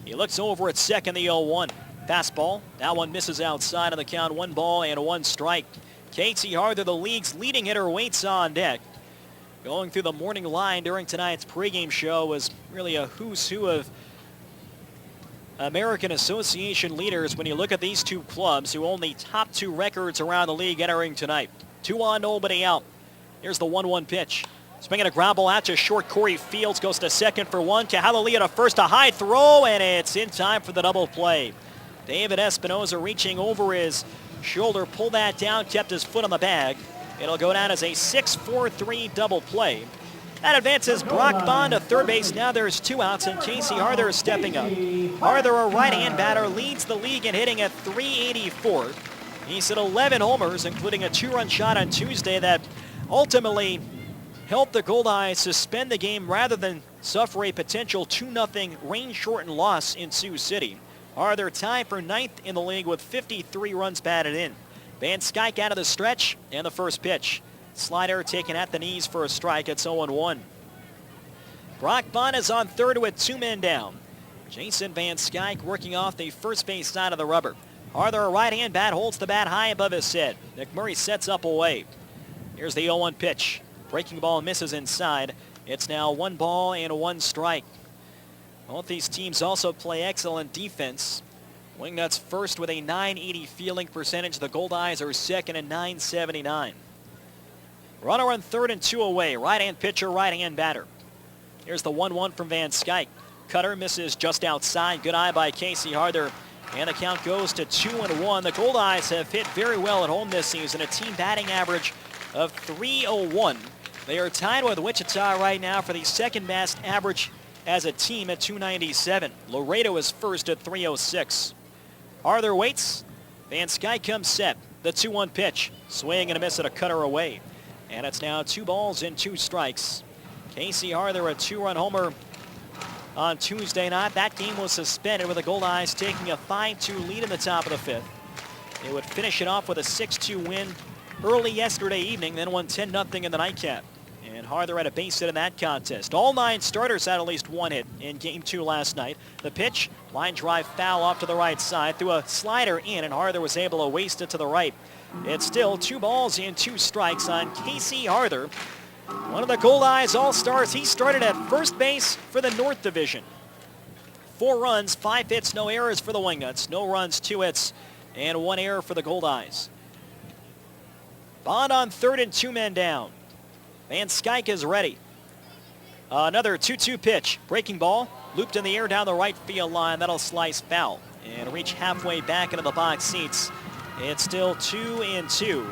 He looks over at second, the 0-1. Fastball, that one misses outside on the count. 1 ball and 1 strike. Casey Harder, the league's leading hitter, waits on deck. Going through the morning line during tonight's pregame show was really a who's who of American Association leaders when you look at these 2 clubs who own the top 2 records around the league entering tonight. 2 on, nobody out. Here's the 1-1 pitch. Swinging a ground ball out to short. Corey Fields goes to second for 1. Kahalalea to first, a high throw, and it's in time for the double play. David Espinoza reaching over his shoulder, pulled that down, kept his foot on the bag. It'll go down as a 6-4-3 double play. That advances Brock Bond to third base. Now there's 2 outs, and Casey Harder is stepping up. Harder, a right-hand batter, leads the league in hitting at .384. He's hit 11 homers, including a 2-run shot on Tuesday that ultimately helped the Goldeyes suspend the game rather than suffer a potential 2-0 rain-shortened loss in Sioux City. Harder tied for 9th in the league with 53 runs batted in. Van Skyke out of the stretch, and the first pitch. Slider taken at the knees for a strike. It's 0-1. Brock Bond is on third with 2 men down. Jason Van Skyke working off the first base side of the rubber. Harder, a right-hand bat, holds the bat high above his head. McMurray sets up away. Here's the 0-1 pitch. Breaking ball misses inside. It's now 1 ball and 1 strike. Both these teams also play excellent defense. Wingnuts first with a .980 fielding percentage. The Goldeyes are second at .979. Runner on third and 2 away. Right-hand pitcher, right-hand batter. Here's the 1-1 from Van Skyke. Cutter misses just outside. Good eye by Casey Harder. And the count goes to 2-1. The Goldeyes have hit very well at home this season. A team batting average of .301. They are tied with Wichita right now for the second best average as a team at .297. Laredo is first at .306. Harder waits. Van Skyke comes set. The 2-1 pitch. Swing and a miss at a cutter away. And it's now 2 balls and 2 strikes. Casey Harther, a 2-run homer on Tuesday night. That game was suspended with the Goldeyes taking a 5-2 lead in the top of the 5th. They would finish it off with a 6-2 win early yesterday evening, then won 10-0 in the nightcap. And Harther had a base hit in that contest. All 9 starters had at least 1 hit in Game 2 last night. The pitch, line drive foul off to the right side, threw a slider in, and Harther was able to waste it to the right. It's still 2 balls and 2 strikes on Casey Harther, one of the Goldeyes All-Stars. He started at first base for the North Division. 4 runs, 5 hits, no errors for the Wingnuts. No runs, 2 hits, and 1 error for the Goldeyes. Bond on third and 2 men down. Van Skyke is ready. Another 2-2 pitch. Breaking ball, looped in the air down the right field line. That'll slice foul and reach halfway back into the box seats. It's still 2-2.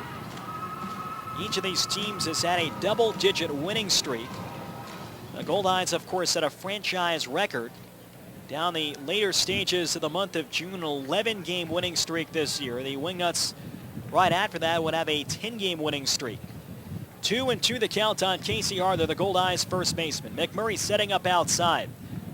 Each of these teams has had a double-digit winning streak. The Goldeyes, of course, set a franchise record down the later stages of the month of June, an 11-game winning streak this year. The Wingnuts, right after that, would have a 10-game winning streak. 2-2 the count on Casey Harther, the Goldeyes first baseman. McMurray setting up outside.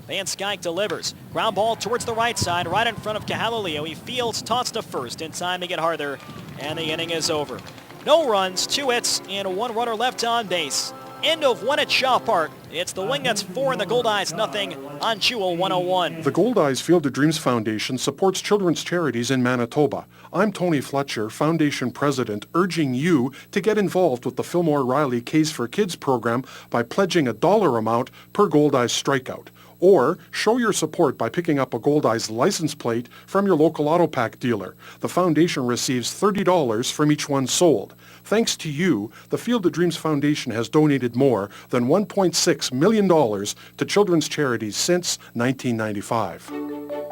Van Skyke delivers. Ground ball towards the right side, right in front of Cahalilio. He fields, tossed to first in time to get Harther, and the inning is over. No runs, 2 hits, and 1 runner left on base. End of 1 at Shaw Park. It's the Wingnuts 4 and the Goldeyes nothing on Jewel 101. The Goldeyes Field of Dreams Foundation supports children's charities in Manitoba. I'm Tony Fletcher, Foundation President, urging you to get involved with the Fillmore Riley Case for Kids program by pledging a dollar amount per Goldeyes strikeout. Or show your support by picking up a Goldeyes license plate from your local auto pack dealer. The foundation receives $30 from each one sold. Thanks to you, the Field of Dreams Foundation has donated more than $1.6 million to children's charities since 1995.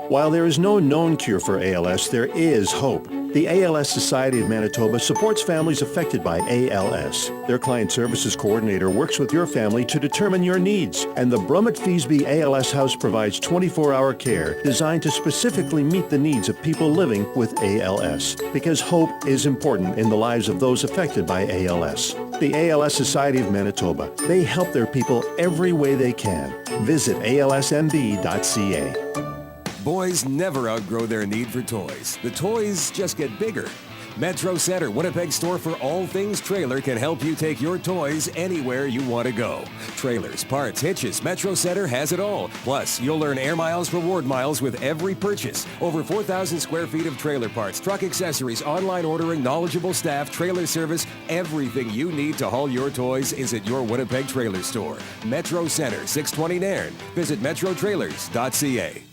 While there is no known cure for ALS, there is hope. The ALS Society of Manitoba supports families affected by ALS. Their client services coordinator works with your family to determine your needs, and the Brummett-Feasby ALS House provides 24-hour care designed to specifically meet the needs of people living with ALS, because hope is important in the lives of those affected by ALS. The ALS Society of Manitoba, they help their people every way they can. Visit alsmb.ca. Boys never outgrow their need for toys. The toys just get bigger. Metro Center, Winnipeg store for all things trailer, can help you take your toys anywhere you want to go. Trailers, parts, hitches, Metro Center has it all. Plus, you'll earn Air Miles reward miles with every purchase. Over 4,000 square feet of trailer parts, truck accessories, online ordering, knowledgeable staff, trailer service. Everything you need to haul your toys is at your Winnipeg trailer store. Metro Center, 620 Nairn. Visit metrotrailers.ca.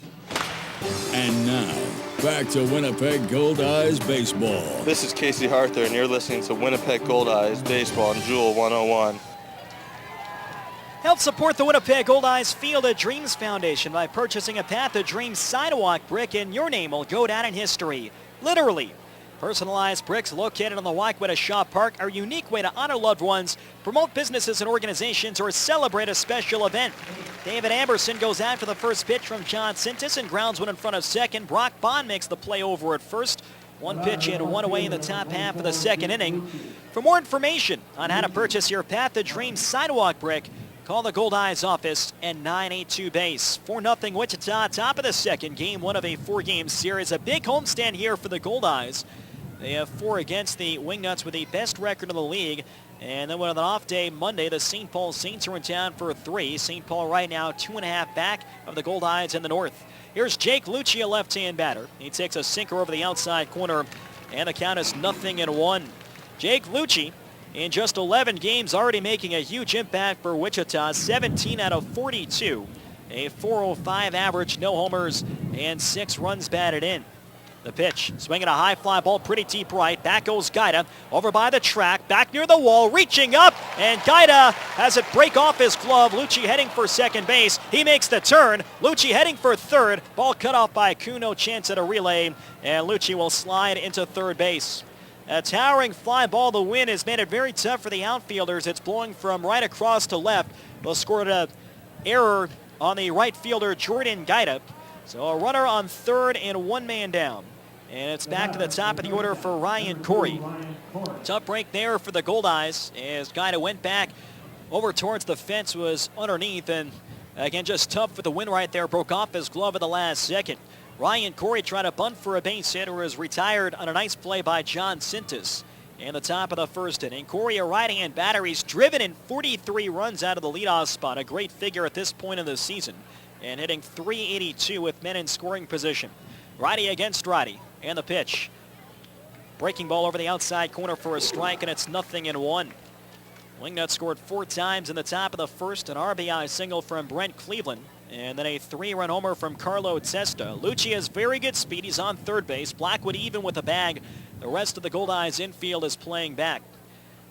And now, back to Winnipeg Goldeyes Baseball. This is Casey Harther, and you're listening to Winnipeg Goldeyes Baseball on Jewel 101. Help support the Winnipeg Goldeyes Field of Dreams Foundation by purchasing a Path of Dreams sidewalk brick, and your name will go down in history. Literally. Personalized bricks located on the walkway to Shaw Park are a unique way to honor loved ones, promote businesses and organizations, or celebrate a special event. David Amberson goes after the first pitch from John Sintis and grounds one in front of second. Brock Bond makes the play over at first. 1 pitch and 1 away in the top half of the second inning. For more information on how to purchase your Path of Dreams sidewalk brick, call the Goldeyes office at 982-BASE. 4-0 Wichita, top of the second, game 1 of a 4-game series. A big homestand here for the Goldeyes. They have 4 against the Wingnuts with the best record in the league. And then with an off day Monday, the St. Paul Saints are in town for 3. St. Paul right now 2.5 back of the Goldeyes in the north. Here's Jake Lucci, a left-hand batter. He takes a sinker over the outside corner, and the count is 0-1. Jake Lucci, in just 11 games, already making a huge impact for Wichita. 17 out of 42. A .405 average, no homers, and 6 runs batted in. The pitch, swinging a high fly ball pretty deep right. Back goes Gaida, over by the track, back near the wall, reaching up, and Gaida has it break off his glove. Lucci heading for second base. He makes the turn. Lucci heading for third. Ball cut off by Kuhn, no chance at a relay, and Lucci will slide into third base. A towering fly ball. The wind has made it very tough for the outfielders. It's blowing from right across to left. They'll score an error on the right fielder, Jordan Gaida. So a runner on third and 1 man down. And it's back to the top of the order for Ryan Corey. Tough break there for the Goldeyes as guy that went back over towards the fence was underneath, and again just tough for the win right there. Broke off his glove at the last second. Ryan Corey tried to bunt for a base hit, who was retired on a nice play by John Sintas in the top of the first inning. Corey, a right-hand batter, he's driven in 43 runs out of the leadoff spot, a great figure at this point of the season, and hitting .382 with men in scoring position. Righty against righty, and the pitch. Breaking ball over the outside corner for a strike, and it's 0-1. Wingnuts scored 4 times in the top of the first, an RBI single from Brent Cleveland, and then a 3-run homer from Carlo Testa. Lucci has very good speed. He's on third base. Blackwood even with a bag. The rest of the Goldeyes infield is playing back.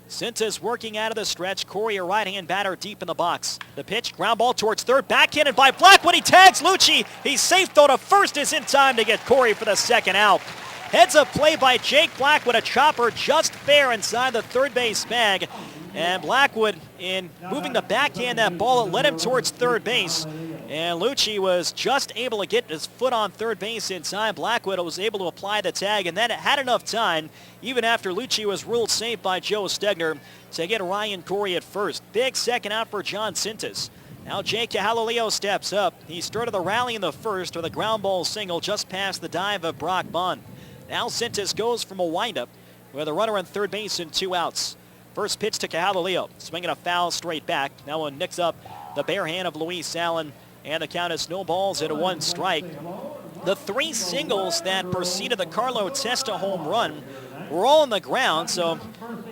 Sintas working out of the stretch. Corey, a right-hand batter, deep in the box. The pitch, ground ball towards third, backhanded by Blackwood. He tags Lucci. He's safe, though. To first is in time to get Corey for the second out. Heads up play by Jake Blackwood, a chopper just fair inside the third base bag. And Blackwood, in moving the backhand that ball, it led him towards third base. And Lucci was just able to get his foot on third base in time. Blackwood was able to apply the tag, and then it had enough time, even after Lucci was ruled safe by Joe Stegner, to get Ryan Corey at first. Big second out for John Sintas. Now Jake Cahalileo steps up. He started the rally in the first with a ground ball single just past the dive of Brock Bond. Now Sintas goes from a windup with a runner on third base and 2 outs. First pitch to Cahalileo, swinging a foul straight back. Now one nicks up the bare hand of Luis Allen, and the count is no balls and 1 strike. The 3 singles that preceded the Carlo Testa home run were all on the ground, so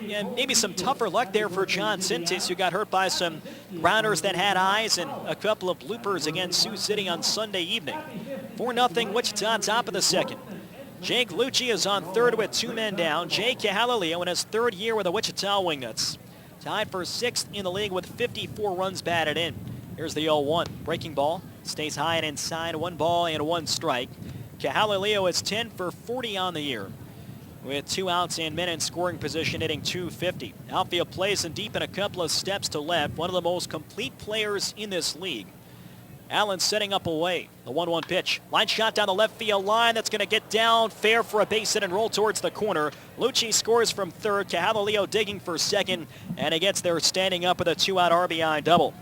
yeah, maybe some tougher luck there for John Sintas, who got hurt by some grounders that had eyes and a couple of bloopers against Sioux City on Sunday evening. 4-0 Wichita, top of the second. Jake Lucci is on third with 2 men down. Jake Cahalileo in his 3rd year with the Wichita Wingnuts. Tied for 6th in the league with 54 runs batted in. Here's the 0-1. Breaking ball. Stays high and inside. 1 ball and 1 strike. Cahalileo is 10 for 40 on the year, with 2 outs and men in scoring position, hitting .250. Outfield plays him deep in a couple of steps to left. One of the most complete players in this league. Allen setting up away. The 1-1 pitch. Line shot down the left field line. That's going to get down fair for a base hit and roll towards the corner. Lucci scores from third. Cahalileo digging for second. And he gets there standing up with a 2-out RBI double.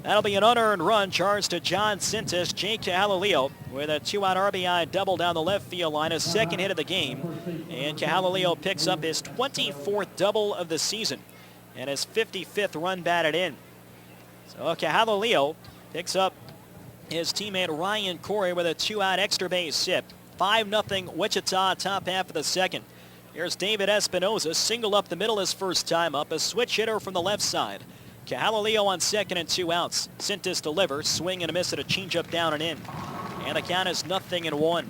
That'll be an unearned run charged to John Sintas. Jake Cahalileo with a 2-out RBI double down the left field line. His 2nd hit of the game. And Cahalileo picks up his 24th double of the season and his 55th run batted in. So Cahalileo picks up his teammate Ryan Corey with a 2-out extra base hit. 5-0 Wichita, top half of the second. Here's David Espinoza, single up the middle his first time up, a switch hitter from the left side. Cahalileo on second and 2 outs. Sintas delivers, swing and a miss at a changeup down and in. And the count is 0-1.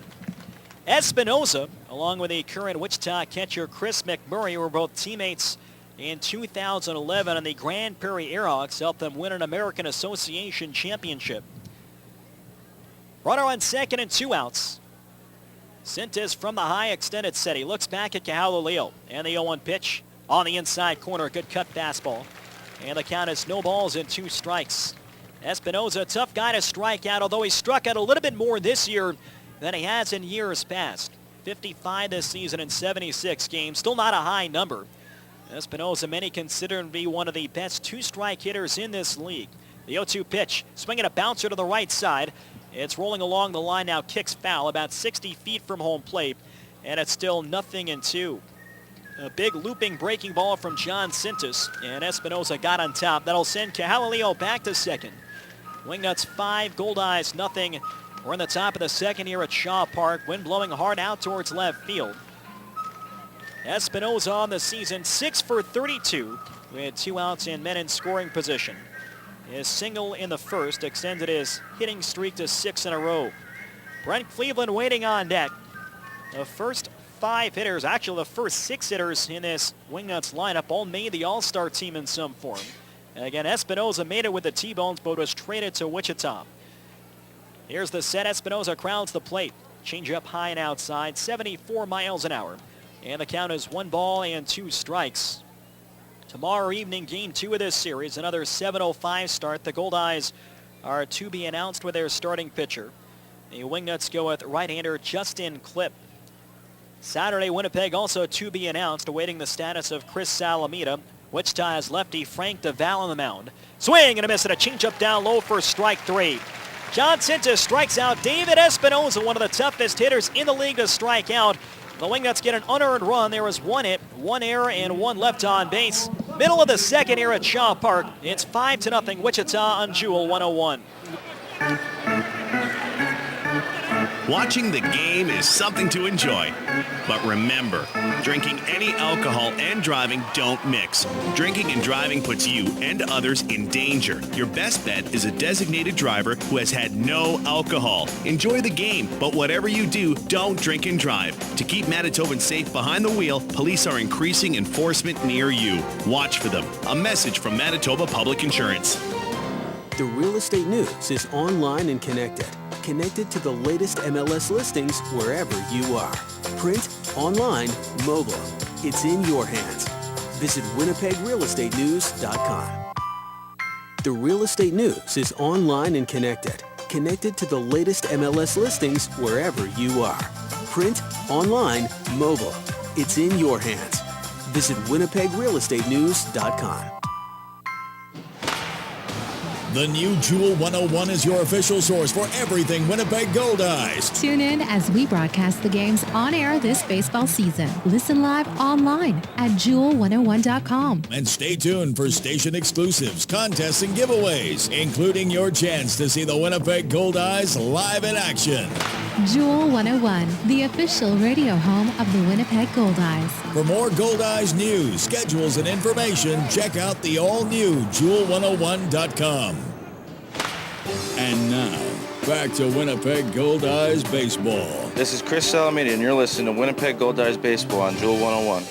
Espinoza, along with the current Wichita catcher Chris McMurray, were both teammates in 2011, and the Grand Prairie Airhawks helped them win an American Association championship. Runner on second and 2 outs. Sintas from the high extended set. He looks back at Cahalileo, and the 0-1 pitch on the inside corner. Good cut fastball. And the count is no balls and 2 strikes. Espinoza, a tough guy to strike out, although he struck out a little bit more this year than he has in years past. 55 this season in 76 games. Still not a high number. Espinoza, many consider him to be one of the best 2-strike hitters in this league. The 0-2 pitch, swinging a bouncer to the right side. It's rolling along the line now, kicks foul about 60 feet from home plate, and it's still 0-2. A big looping breaking ball from John Sintas, and Espinoza got on top. That'll send Cahalileo back to second. Wingnuts 5, Goldeyes 0. We're in the top of the second here at Shaw Park. Wind blowing hard out towards left field. Espinoza on the season 6 for 32 with 2 outs and men in scoring position. His single in the first extended his hitting streak to 6 in a row. Brent Cleveland waiting on deck. The first 5 hitters, actually the first 6 hitters in this Wingnuts lineup all made the All-Star team in some form. And again, Espinoza made it with the T-Bones, but was traded to Wichita. Here's the set. Espinoza crowds the plate. Change up high and outside, 74 miles an hour. And the count is 1 ball and 2 strikes. Tomorrow evening, game 2 of this series, another 7:05 start. The Goldeyes are to be announced with their starting pitcher. The Wingnuts go with right-hander Justin Klipp. Saturday, Winnipeg also to be announced, awaiting the status of Chris Salamita. Wichita has lefty Frank DeVal on the mound. Swing and a miss and a change-up down low for strike 3. John Cintas strikes out David Espinoza, one of the toughest hitters in the league to strike out. The Wingnuts get an unearned run. There was 1 hit, 1 error, and 1 left on base. Middle of the second here at Shaw Park. It's 5-0 Wichita on Jewel 101. Watching the game is something to enjoy. But remember, drinking any alcohol and driving don't mix. Drinking and driving puts you and others in danger. Your best bet is a designated driver who has had no alcohol. Enjoy the game, but whatever you do, don't drink and drive. To keep Manitobans safe behind the wheel, police are increasing enforcement near you. Watch for them. A message from Manitoba Public Insurance. The Real Estate News is online and connected. Connected to the latest MLS listings wherever you are. Print, online, mobile. It's in your hands. Visit WinnipegRealEstateNews.com. The Real Estate News is online and connected. Connected to the latest MLS listings wherever you are. Print, online, mobile. It's in your hands. Visit WinnipegRealEstateNews.com. The new Jewel 101 is your official source for everything Winnipeg Goldeyes. Tune in as we broadcast the games on air this baseball season. Listen live online at jewel101.com. And stay tuned for station exclusives, contests, and giveaways, including your chance to see the Winnipeg Goldeyes live in action. Jewel 101, the official radio home of the Winnipeg Goldeyes. For more Goldeyes news, schedules, and information, check out the all-new jewel101.com. And now, back to Winnipeg Goldeyes Baseball. This is Chris Salamita, and you're listening to Winnipeg Goldeyes Baseball on Jewel 101.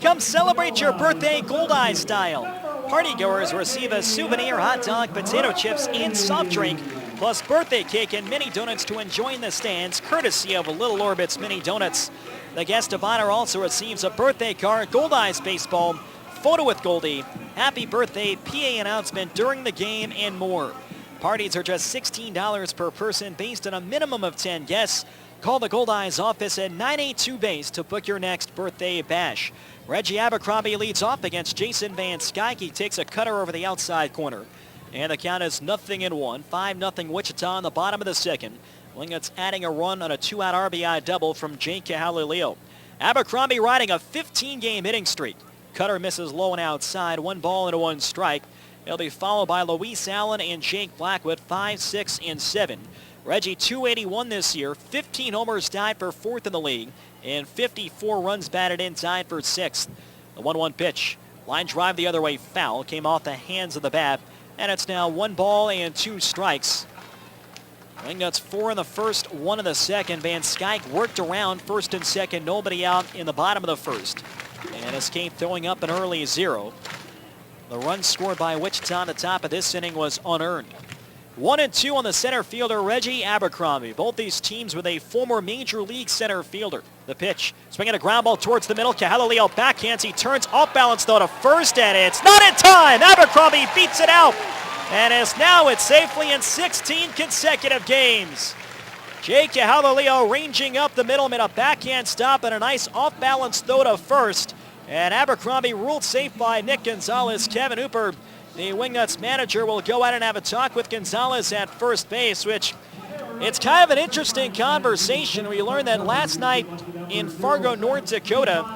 Come celebrate your birthday Goldeyes style. Partygoers receive a souvenir hot dog, potato chips, and soft drink, plus birthday cake and mini donuts to enjoy in the stands, courtesy of Little Orbit's Mini Donuts. The guest of honor also receives a birthday card, Goldeyes Baseball, photo with Goldie, happy birthday, PA announcement during the game, and more. Parties are just $16 per person based on a minimum of 10 guests. Call the Goldeyes office at 982 Base to book your next birthday bash. Reggie Abercrombie leads off against Jason Van Skyke. He takes a cutter over the outside corner. And the count is 0-1, 5-0 Wichita in the bottom of the second. Wingnuts adding a run on a 2-out RBI double from Jake Cahalileo. Abercrombie riding a 15-game hitting streak. Cutter misses low and outside, 1 ball and 1 strike. He'll be followed by Luis Allen and Jake Blackwood, 5, 6, and 7. Reggie, 281 this year, 15 homers, tied for 4th in the league, and 54 runs batted in, tied for 6th. The 1-1 pitch. Line drive the other way, foul, came off the hands of the bat, and it's now 1 ball and 2 strikes. Wingnuts 4 in the first, 1 in the second. Van Skyke worked around first and second, nobody out in the bottom of the first. And escaped throwing up an early 0. The run scored by Wichita on the top of this inning was unearned. 1-2 on the center fielder, Reggie Abercrombie. Both these teams with a former Major League center fielder. The pitch, swinging a ground ball towards the middle. Cahalileo backhands. He turns off balance though to first, and it's not in time. Abercrombie beats it out. And is now it's safely in 16 consecutive games. Jake Cahalileo ranging up the middle, made a backhand stop and a nice off-balance throw to first. And Abercrombie ruled safe by Nick Gonzalez. Kevin Hooper, the Wingnuts manager, will go out and have a talk with Gonzalez at first base, which it's kind of an interesting conversation. We learned that last night in Fargo, North Dakota,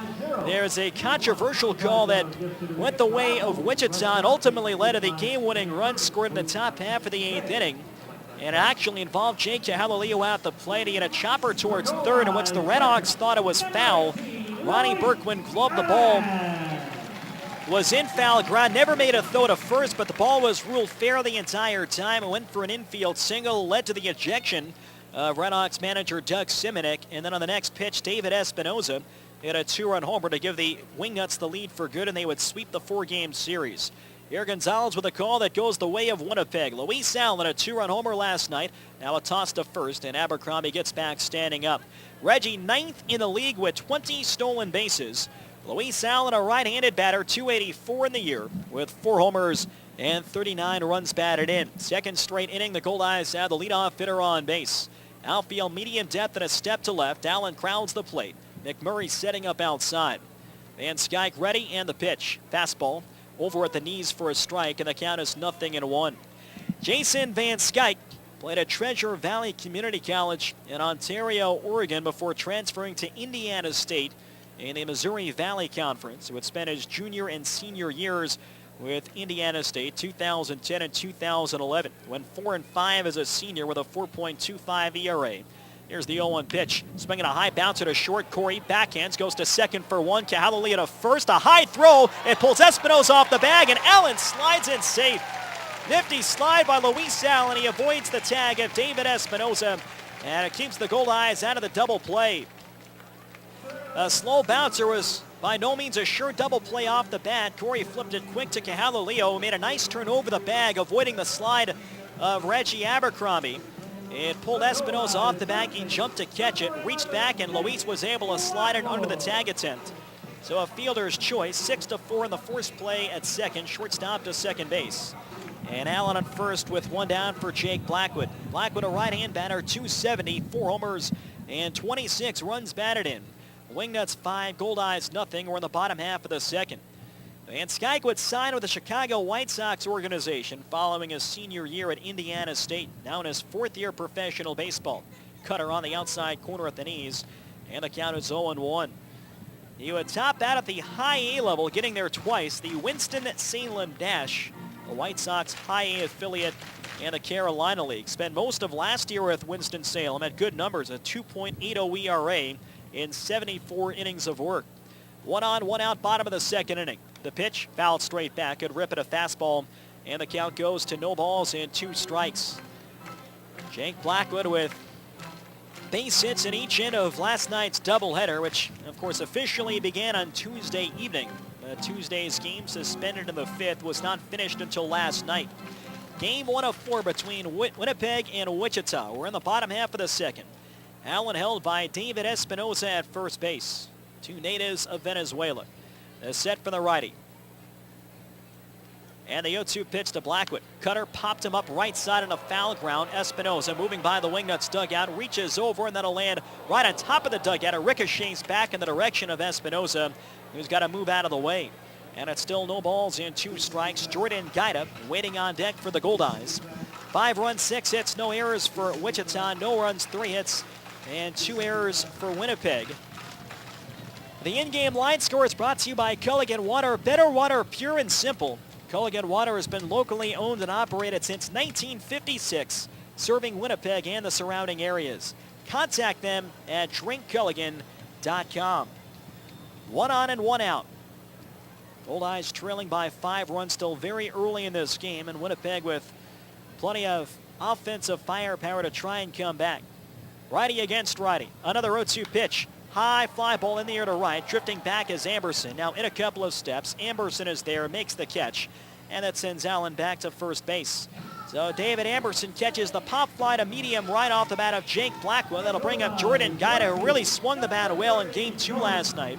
there's a controversial call that went the way of Wichita and ultimately led to the game-winning run scored in the top half of the 8th inning. And it actually involved Jake Cahalileo at the plate. He had a chopper towards third, in which the Redhawks thought it was foul. Ronnie Berkwin gloved the ball. Was in foul ground, never made a throw to first, but the ball was ruled fair the entire time. It went for an infield single, led to the ejection of Redhawks manager Doug Simonek. And then on the next pitch, David Espinoza hit a 2-run homer to give the Wingnuts the lead for good, and they would sweep the 4-game series. Here Gonzalez with a call that goes the way of Winnipeg. Luis Allen, a 2-run homer last night. Now a toss to first, and Abercrombie gets back standing up. Reggie 9th in the league with 20 stolen bases. Luis Allen, a right-handed batter, 284 in the year with 4 homers and 39 runs batted in. Second straight inning, the Goldeyes have the leadoff hitter on base. Outfield medium depth and a step to left. Allen crowds the plate. McMurray setting up outside. Van Skyke ready and the pitch. Fastball over at the knees for a strike, and the count is 0-1. Jason Van Skyke played at Treasure Valley Community College in Ontario, Oregon before transferring to Indiana State in the Missouri Valley Conference. He would spend his junior and senior years with Indiana State, 2010 and 2011. Went 4-5 as a senior with a 4.25 ERA. Here's the 0-1 pitch. Swinging a high bouncer to short. Corey backhands, goes to second for one. Cahalalea to first. A high throw. It pulls Espinosa off the bag, and Allen slides in safe. Nifty slide by Luis Allen. He avoids the tag of David Espinosa, and it keeps the Goldeyes out of the double play. A slow bouncer was by no means a sure double play off the bat. Corey flipped it quick to Cahalalea, who made a nice turn over the bag, avoiding the slide of Reggie Abercrombie. It pulled Espinosa off the bag. He jumped to catch it, reached back, and Luis was able to slide it under the tag attempt. So a fielder's choice, 6-4 in the forced play at second, shortstop to second base. And Allen on first with one down for Jake Blackwood. Blackwood, a right-hand batter, 270, 4 homers, and 26 runs batted in. Wingnuts 5, Goldeyes nothing. We're in the bottom half of the second. Van Skyke would sign with the Chicago White Sox organization following his senior year at Indiana State, now in his 4th year professional baseball. Cutter on the outside corner at the knees, and the count is 0-1. He would top out at the high A level, getting there twice, the Winston-Salem Dash, the White Sox high A affiliate in the Carolina League. Spent most of last year with Winston-Salem, had good numbers, a 2.80 ERA in 74 innings of work. 1 on, 1 out, bottom of the second inning. The pitch, fouled straight back, could rip at a fastball, and the count goes to no balls and 2 strikes. Jake Blackwood with base hits in each end of last night's doubleheader, which of course officially began on Tuesday evening. Tuesday's game, suspended in the 5th, was not finished until last night. Game 1 of 4 between Winnipeg and Wichita. We're in the bottom half of the second. Allen held by David Espinosa at first base. 2 natives of Venezuela. A set for the righty. And the 0-2 pitch to Blackwood. Cutter popped him up right side on a foul ground. Espinosa moving by the Wingnuts dugout, reaches over, and that'll land right on top of the dugout. It ricochets back in the direction of Espinosa, who's got to move out of the way. And it's still no balls and 2 strikes. Jordan Gaida waiting on deck for the Goldeyes. 5 runs, 6 hits, no errors for Wichita. No runs, 3 hits, and 2 errors for Winnipeg. The in-game line score is brought to you by Culligan Water. Better water, pure and simple. Culligan Water has been locally owned and operated since 1956, serving Winnipeg and the surrounding areas. Contact them at drinkculligan.com. 1 on and 1 out. Goldeyes trailing by 5 runs still very early in this game, and Winnipeg with plenty of offensive firepower to try and come back. Righty against righty. Another 0-2 pitch. High fly ball in the air to right. Drifting back is Amberson. Now in a couple of steps. Amberson is there, makes the catch, and that sends Allen back to first base. So David Amberson catches the pop fly to medium right off the bat of Jake Blackwood. That'll bring up Jordan Gaida, who really swung the bat well in Game 2 last night.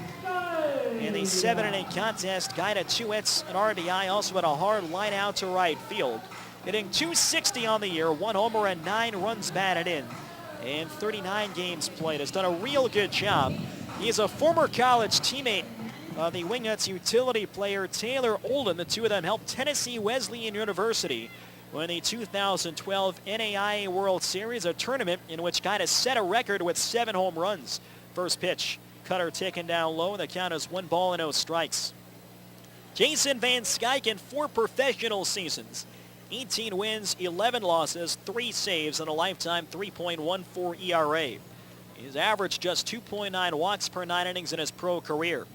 In the 7-inning contest, Gaida 2 hits, an RBI, also had a hard line out to right field. Hitting .260 on the year, 1 homer and 9 runs batted in. And 39 games played. Has done a real good job. He is a former college teammate of the Wingnuts utility player Taylor Olden. The two of them helped Tennessee Wesleyan University win the 2012 NAIA World Series, a tournament in which Gaida set a record with 7 home runs. First pitch, cutter taken down low, and the count is 1 ball and no strikes. Jason Van Skyke in 4 professional seasons. 18 wins, 11 losses, 3 saves, and a lifetime 3.14 ERA. He's averaged just 2.9 walks per 9 innings in his pro career.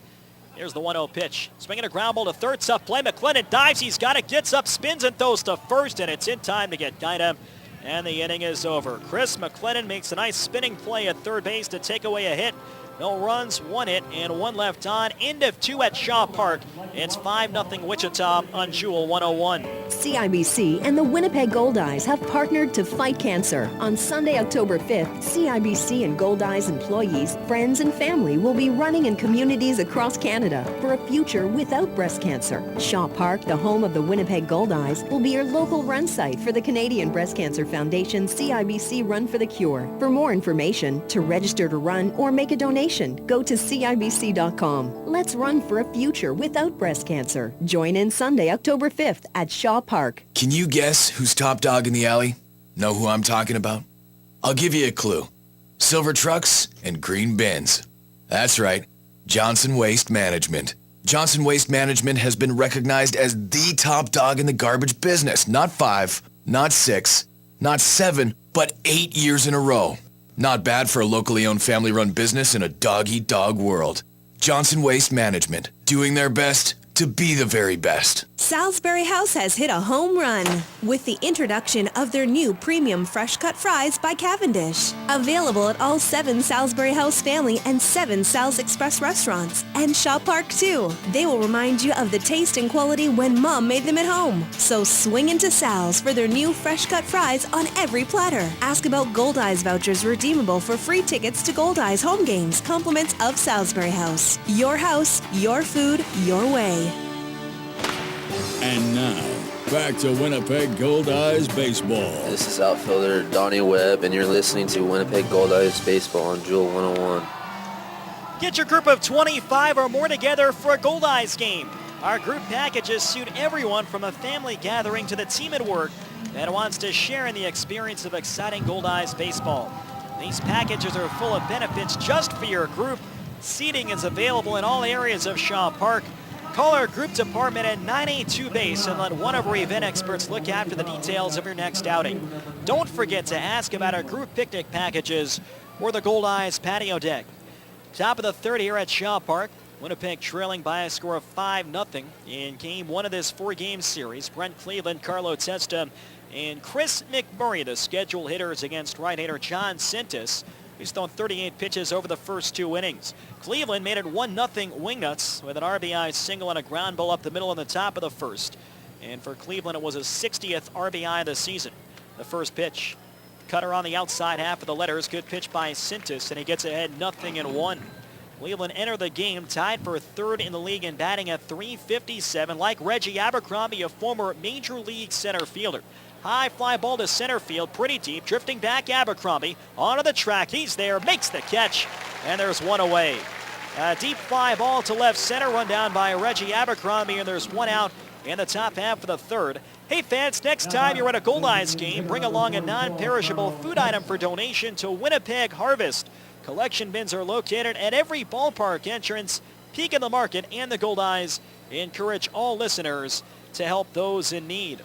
Here's the 1-0 pitch. Swinging a ground ball to third, tough play. McLennan dives, he's got it, gets up, spins and throws to first, and it's in time to get Gaida, and the inning is over. Chris McLennan makes a nice spinning play at third base to take away a hit No runs, 1 hit, and 1 left on. End of 2 at Shaw Park. It's 5-0 Wichita on Jewel 101. CIBC and the Winnipeg Goldeyes have partnered to fight cancer. On Sunday, October 5th, CIBC and Goldeyes employees, friends, and family will be running in communities across Canada for a future without breast cancer. Shaw Park, the home of the Winnipeg Goldeyes, will be your local run site for the Canadian Breast Cancer Foundation CIBC Run for the Cure. For more information, to register to run or make a donation, go to CIBC.com. Let's run for a future without breast cancer. Join in Sunday, October 5th at Shaw Park. Can you guess who's top dog in the alley? Know who I'm talking about? I'll give you a clue. Silver trucks and green bins. That's right, Johnson Waste Management. Johnson Waste Management has been recognized as the top dog in the garbage business. Not 5, not 6, not 7, but 8 years in a row. Not bad for a locally owned family-run business in a dog-eat-dog world. Johnson Waste Management, doing their best to be the very best. Salisbury House has hit a home run with the introduction of their new premium fresh cut fries by Cavendish. Available at all 7 Salisbury House family and 7 Sal's Express restaurants and Shaw Park too. They will remind you of the taste and quality when Mom made them at home. So swing into Sal's for their new fresh cut fries on every platter. Ask about Goldeyes vouchers redeemable for free tickets to Goldeyes home games, compliments of Salisbury House. Your house, your food, your way. And now, back to Winnipeg Goldeyes Baseball. This is outfielder Donnie Webb, and you're listening to Winnipeg Goldeyes Baseball on Jewel 101. Get your group of 25 or more together for a Goldeyes game. Our group packages suit everyone from a family gathering to the team at work that wants to share in the experience of exciting Goldeyes baseball. These packages are full of benefits just for your group. Seating is available in all areas of Shaw Park. Call our group department at 982 base and let one of our event experts look after the details of your next outing. Don't forget to ask about our group picnic packages or the Goldeyes patio deck. Top of the third here at Shaw Park. Winnipeg trailing by a score of 5-0 in game 1 of this 4-game series. Brent Cleveland, Carlo Testa, and Chris McMurray, the scheduled hitters against right-hander John Sintis. He's thrown 38 pitches over the first 2 innings. Cleveland made it 1-0 Wingnuts with an RBI single and a ground ball up the middle in the top of the first. And for Cleveland, it was his 60th RBI of the season. The first pitch, cutter on the outside half of the letters. Good pitch by Sintis, and he gets ahead 0-1. Cleveland entered the game tied for 3rd in the league in batting at .357. Like Reggie Abercrombie, a former Major League center fielder. High fly ball to center field, pretty deep, drifting back Abercrombie, onto the track, he's there, makes the catch, and there's one away. A deep fly ball to left center, run down by Reggie Abercrombie, and there's one out in the top half of the third. Hey fans, next time you're at a Goldeyes game, bring along a non-perishable food item for donation to Winnipeg Harvest. Collection bins are located at every ballpark entrance. Peek in the Market and the Goldeyes encourage all listeners to help those in need.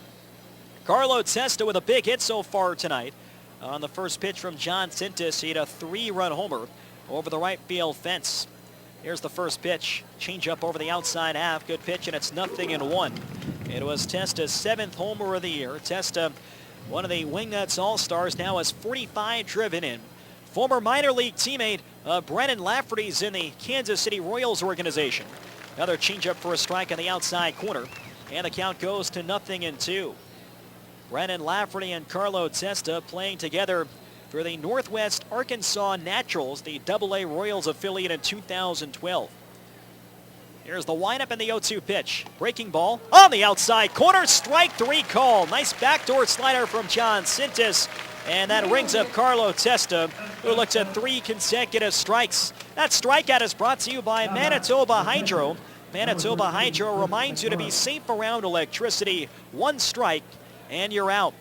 Carlo Testa with a big hit so far tonight. On the first pitch from John Sintis, he had a 3-run homer over the right field fence. Here's the first pitch. Change up over the outside half. Good pitch, and it's 0-1. It was Testa's 7th homer of the year. Testa, one of the Wingnuts All-Stars, now has 45 driven in. Former minor league teammate Brennan Lafferty's in the Kansas City Royals organization. Another changeup for a strike on the outside corner. And the count goes to 0-2. Brennan Lafferty and Carlo Testa playing together for the Northwest Arkansas Naturals, the AA Royals affiliate in 2012. Here's the windup and the 0-2 pitch. Breaking ball on the outside corner, strike 3 call. Nice backdoor slider from John Sintis, and that rings up Carlo Testa, who looks at 3 consecutive strikes. That strikeout is brought to you by Manitoba Hydro. Manitoba Hydro reminds you to be safe around electricity. 1 strike and you're out.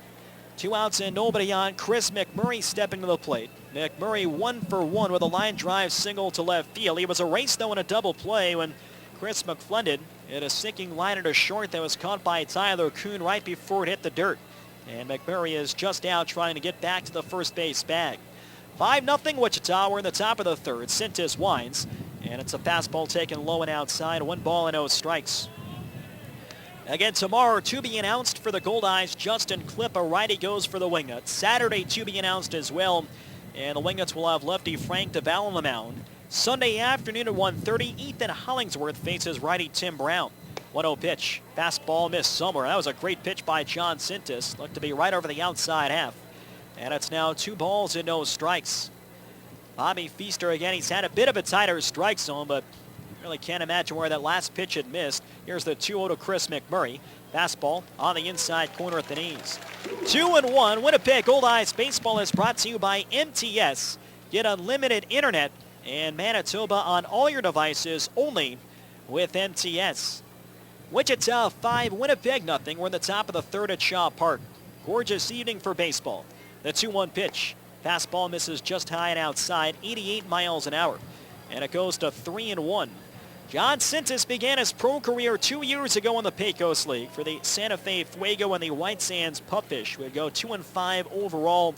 2 outs and nobody on. Chris McMurray stepping to the plate. McMurray 1 for 1 with a line drive single to left field. He was erased though in a double play when Chris McFlendon hit a sinking liner to short that was caught by Tyler Kuhn right before it hit the dirt. And McMurray is just out trying to get back to the first base bag. 5-0 Wichita. We're in the top of the third. Sintis winds, and it's a fastball taken low and outside. 1 ball and 0 strikes. Again, tomorrow, to be announced for the Goldeyes, Justin Klipp, a righty, goes for the Wingnuts. Saturday, to be announced as well, and the Wingnuts will have lefty Frank DeVal on the mound. Sunday afternoon at 1:30, Ethan Hollingsworth faces righty Tim Brown. 1-0 pitch. Fastball missed somewhere. That was a great pitch by John Sintis. Looked to be right over the outside half. And it's now 2 balls and no strikes. Bobby Feaster again. He's had a bit of a tighter strike zone, but really can't imagine where that last pitch had missed. Here's the 2-0 to Chris McMurray. Fastball on the inside corner at the knees. 2-1. Winnipeg Goldeyes baseball is brought to you by MTS. Get unlimited internet and Manitoba on all your devices only with MTS. Wichita 5, Winnipeg nothing. We're in the top of the third at Shaw Park. Gorgeous evening for baseball. The 2-1 pitch. Fastball misses just high and outside, 88 miles an hour. And it goes to 3-1. John Sintis began his pro career 2 years ago in the Pecos League for the Santa Fe Fuego and the White Sands Pupfish. Would go 2-5 overall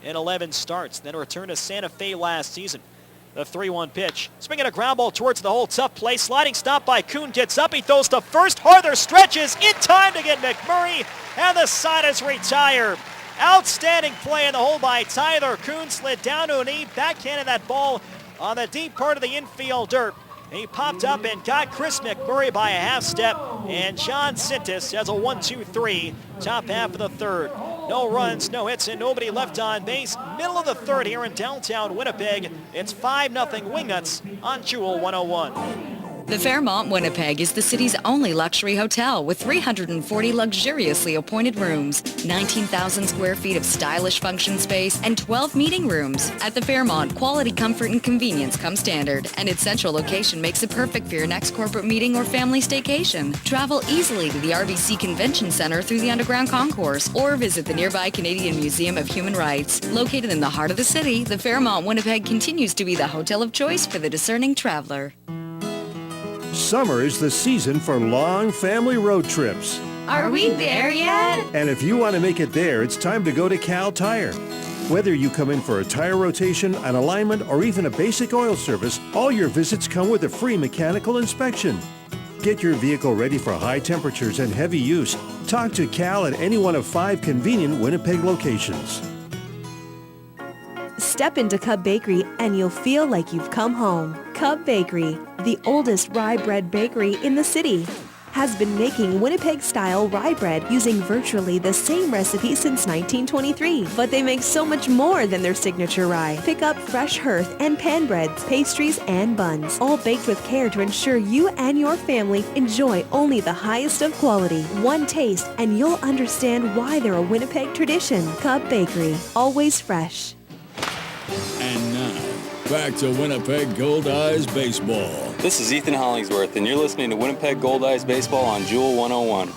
in 11 starts. Then returned to Santa Fe last season. The 3-1 pitch. Swinging a ground ball towards the hole. Tough play. Sliding stop by Kuhn. Gets up. He throws to first. Harther stretches in time to get McMurray. And the side is retired. Outstanding play in the hole by Tyler Kuhn. Slid down to a knee. Backhanded that ball on the deep part of the infield dirt. He popped up and got Chris McMurray by a half step. And John Sintis has a 1-2-3. Top half of the third. No runs, no hits, and nobody left on base. Middle of the third here in downtown Winnipeg. It's 5-0 Wingnuts on Jewel 101. The Fairmont Winnipeg is the city's only luxury hotel with 340 luxuriously appointed rooms, 19,000 square feet of stylish function space, and 12 meeting rooms. At the Fairmont, quality, comfort, and convenience come standard, and its central location makes it perfect for your next corporate meeting or family staycation. Travel easily to the RBC Convention Center through the Underground Concourse, or visit the nearby Canadian Museum of Human Rights. Located in the heart of the city, the Fairmont Winnipeg continues to be the hotel of choice for the discerning traveler. Summer is the season for long family road trips. Are we there yet? And if you want to make it there, it's time to go to Cal Tire. Whether you come in for a tire rotation, an alignment, or even a basic oil service, all your visits come with a free mechanical inspection. Get your vehicle ready for high temperatures and heavy use. Talk to Cal at any one of 5 convenient Winnipeg locations. Step into Cub Bakery and you'll feel like you've come home. Cub Bakery, the oldest rye bread bakery in the city, has been making Winnipeg-style rye bread using virtually the same recipe since 1923. But they make so much more than their signature rye. Pick up fresh hearth and pan breads, pastries, and buns, all baked with care to ensure you and your family enjoy only the highest of quality. One taste and you'll understand why they're a Winnipeg tradition. Cub Bakery, always fresh. And now, back to Winnipeg Goldeyes baseball. This is Ethan Hollingsworth, and you're listening to Winnipeg Goldeyes baseball on Jewel 101.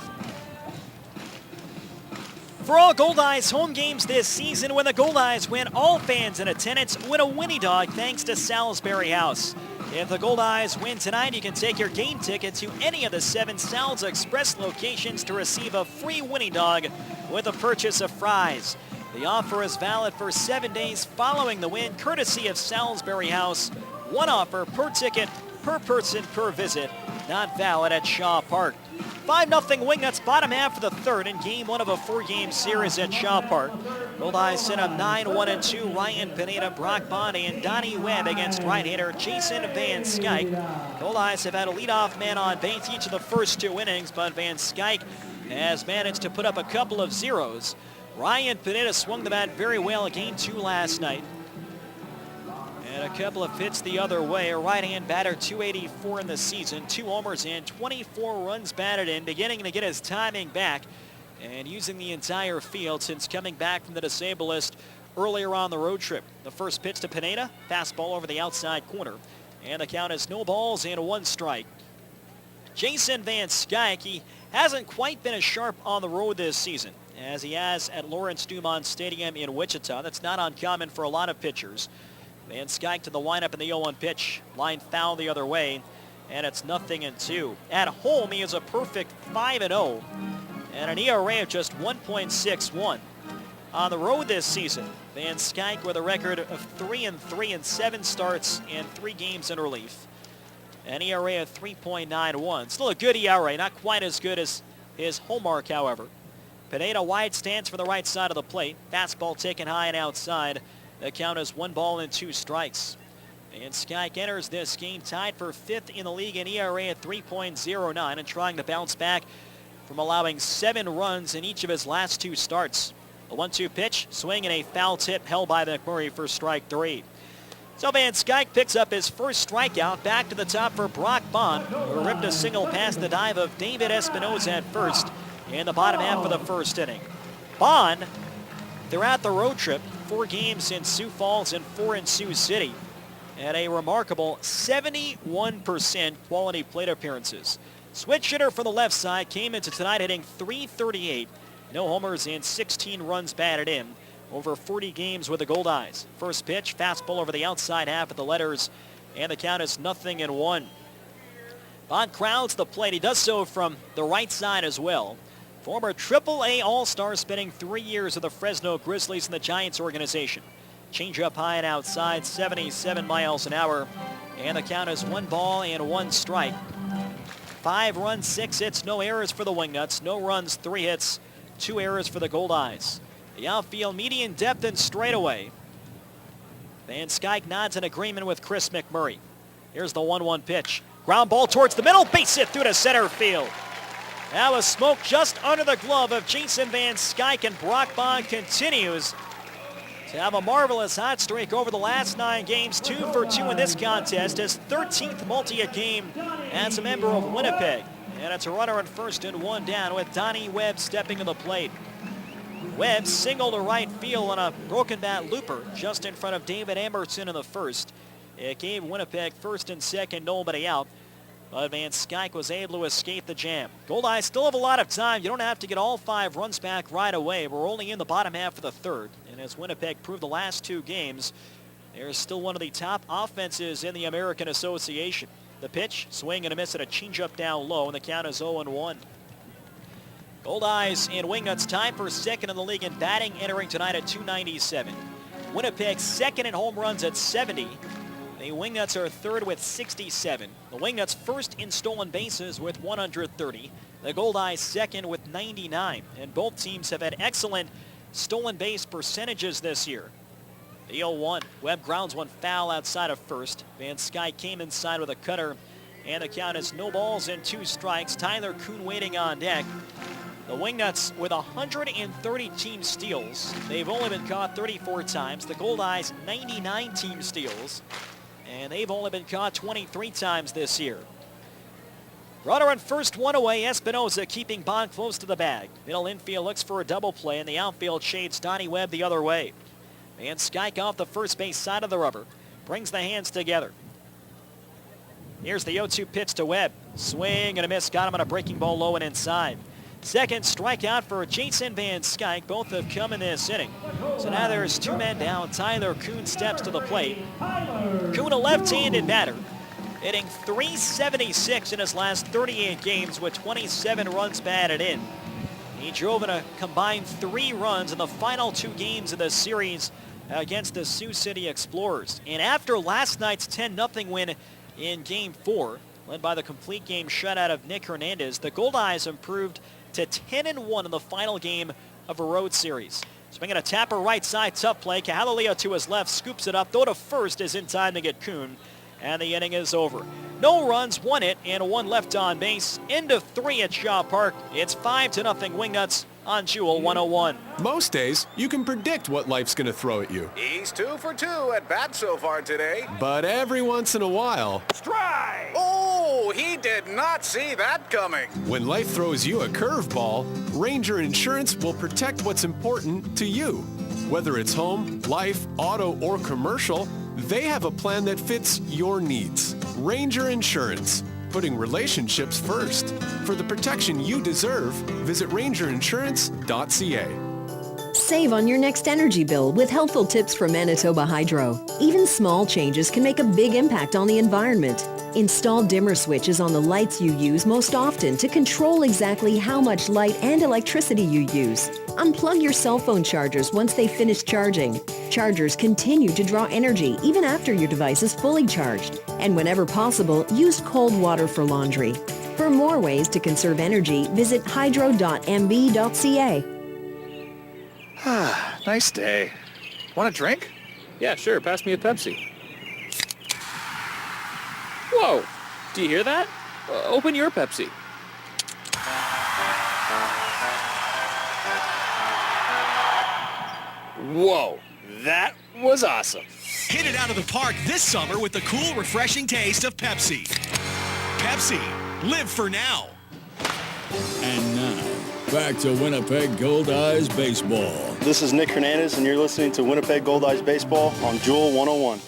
For all Goldeyes home games this season, when the Goldeyes win, all fans in attendance win a Winnie Dog thanks to Salisbury House. If the Goldeyes win tonight, you can take your game ticket to any of the 7 Sal's Express locations to receive a free Winnie Dog with a purchase of fries. The offer is valid for 7 days following the win, courtesy of Salisbury House. One offer per ticket, per person, per visit. Not valid at Shaw Park. 5-0 Wingnuts bottom half of the third in game 1 of a 4-game series at Shaw Park. Goldeyes sent up 9-1-2. Ryan Pineda, Brock Bondi, and Donnie Webb against right-hander Jason Van Skyke. Goldeyes have had a leadoff man on base each of the first 2 innings, but Van Skyke has managed to put up a couple of zeros. Ryan Pineda swung the bat very well in game 2 last night. And a couple of hits the other way. A right-hand batter, 284 in the season, 2 homers and 24 runs batted in, beginning to get his timing back and using the entire field since coming back from the disabled list earlier on the road trip. The first pitch to Pineda, fastball over the outside corner. And the count is no balls and 1 strike. Jason Van Skyke, he hasn't quite been as sharp on the road this season as he has at Lawrence Dumont Stadium in Wichita. That's not uncommon for a lot of pitchers. Van Skyke to the windup in the 0-1 pitch. Line foul the other way, and it's 0-2. At home, he is a perfect 5-0 and an ERA of just 1.61. On the road this season, Van Skyke with a record of 3-3 in 7 starts and 3 games in relief. An ERA of 3.91. Still a good ERA, not quite as good as his home mark, however. Pineda wide stance for the right side of the plate. Fastball taken high and outside. The count is 1 ball and 2 strikes. And Skyke enters this game tied for 5th in the league in ERA at 3.09 and trying to bounce back from allowing 7 runs in each of his last 2 starts. A 1-2 pitch, swing and a foul tip held by McMurray for strike 3. So Van Skyke picks up his first strikeout. Back to the top for Brock Bond, who ripped a single past the dive of David Espinoza at first in the bottom half of the first inning. Bond, throughout the road trip, 4 games in Sioux Falls and 4 in Sioux City, at a remarkable 71% quality plate appearances. Switch hitter for the left side, came into tonight hitting .338. No homers and 16 runs batted in over 40 games with the Goldeyes. First pitch, fastball over the outside half of the letters, and the count is 0-1. Bond crowds the plate. He does so from the right side as well. Former Triple-A All-Star, spending 3 years with the Fresno Grizzlies and the Giants organization. Change-up high and outside, 77 miles an hour, and the count is 1 ball and 1 strike. 5 runs, 6 hits, no errors for the Wingnuts. No runs, 3 hits, 2 errors for the Goldeyes. The outfield median depth and straightaway. Van Skyke nods in agreement with Chris McMurray. Here's the 1-1 pitch. Ground ball towards the middle, base hit through to center field. That was smoked just under the glove of Jason Van Skyke, and Brock Bond continues to have a marvelous hot streak over the last 9 games. 2 for 2 in this contest, his 13th multi-hit game as a member of Winnipeg. And it's a runner at first and 1 down with Donnie Webb stepping to the plate. Webb singled to right field on a broken bat looper just in front of David Emerson in the first. It gave Winnipeg first and second, nobody out. But Van Skyke was able to escape the jam. Goldeyes still have a lot of time. You don't have to get all 5 runs back right away. We're only in the bottom half of the third. And as Winnipeg proved the last 2 games, they're still one of the top offenses in the American Association. The pitch, swing and a miss at a changeup down low, and the count is 0-1. Goldeyes and Wingnuts tied for second in the league in batting, entering tonight at .297. Winnipeg second in home runs at 70. The Wingnuts are third with 67. The Wingnuts first in stolen bases with 130. The Goldeyes second with 99. And both teams have had excellent stolen base percentages this year. The 0-1. Webb grounds one foul outside of first. Van Skyke came inside with a cutter. And the count is no balls and 2 strikes. Tyler Kuhn waiting on deck. The Wingnuts with 130 team steals. They've only been caught 34 times. The Goldeyes 99 team steals. And they've only been caught 23 times this year. Runner on first, 1 away. Espinoza keeping Bond close to the bag. Middle infield looks for a double play, and the outfield shades Donnie Webb the other way. Van Skyke off the first base side of the rubber. Brings the hands together. Here's the 0-2 pitch to Webb. Swing and a miss. Got him on a breaking ball low and inside. Second strikeout for Jason Van Skyke. Both have come in this inning. So now there's 2 men down. Tyler Kuhn steps to the plate. Kuhn, a left-handed batter, hitting .376 in his last 38 games with 27 runs batted in. He drove in a combined 3 runs in the final 2 games of the series against the Sioux City Explorers. And after last night's 10-0 win in Game 4, led by the complete game shutout of Nick Hernandez, the Goldeyes improved to 10-1 in the final game of a road series. Swinging a tapper right side, tough play. Cahalaleo to his left, scoops it up. Throw to first is in time to get Kuhn. And the inning is over. No runs, 1 hit, and 1 left on base. End of 3 at Shaw Park. It's 5-0 Wingnuts on Jewel 101. Most days, you can predict what life's going to throw at you. He's 2 for 2 at bat so far today. But every once in a while... Strike! Oh, he did not see that coming. When life throws you a curveball, Ranger Insurance will protect what's important to you. Whether it's home, life, auto, or commercial, they have a plan that fits your needs. Ranger Insurance, putting relationships first. For the protection you deserve, visit rangerinsurance.ca. Save on your next energy bill with helpful tips from Manitoba Hydro. Even small changes can make a big impact on the environment. Install dimmer switches on the lights you use most often to control exactly how much light and electricity you use. Unplug your cell phone chargers once they finish charging. Chargers continue to draw energy even after your device is fully charged. And whenever possible, use cold water for laundry. For more ways to conserve energy, visit hydro.mb.ca. Nice day. Want a drink? Yeah, sure. Pass me a Pepsi. Whoa, do you hear that? Open your Pepsi. Whoa, that was awesome. Hit it out of the park this summer with the cool, refreshing taste of Pepsi. Pepsi, live for now. And now, back to Winnipeg Goldeyes Baseball. This is Nick Hernandez, and you're listening to Winnipeg Goldeyes Baseball on Jewel 101.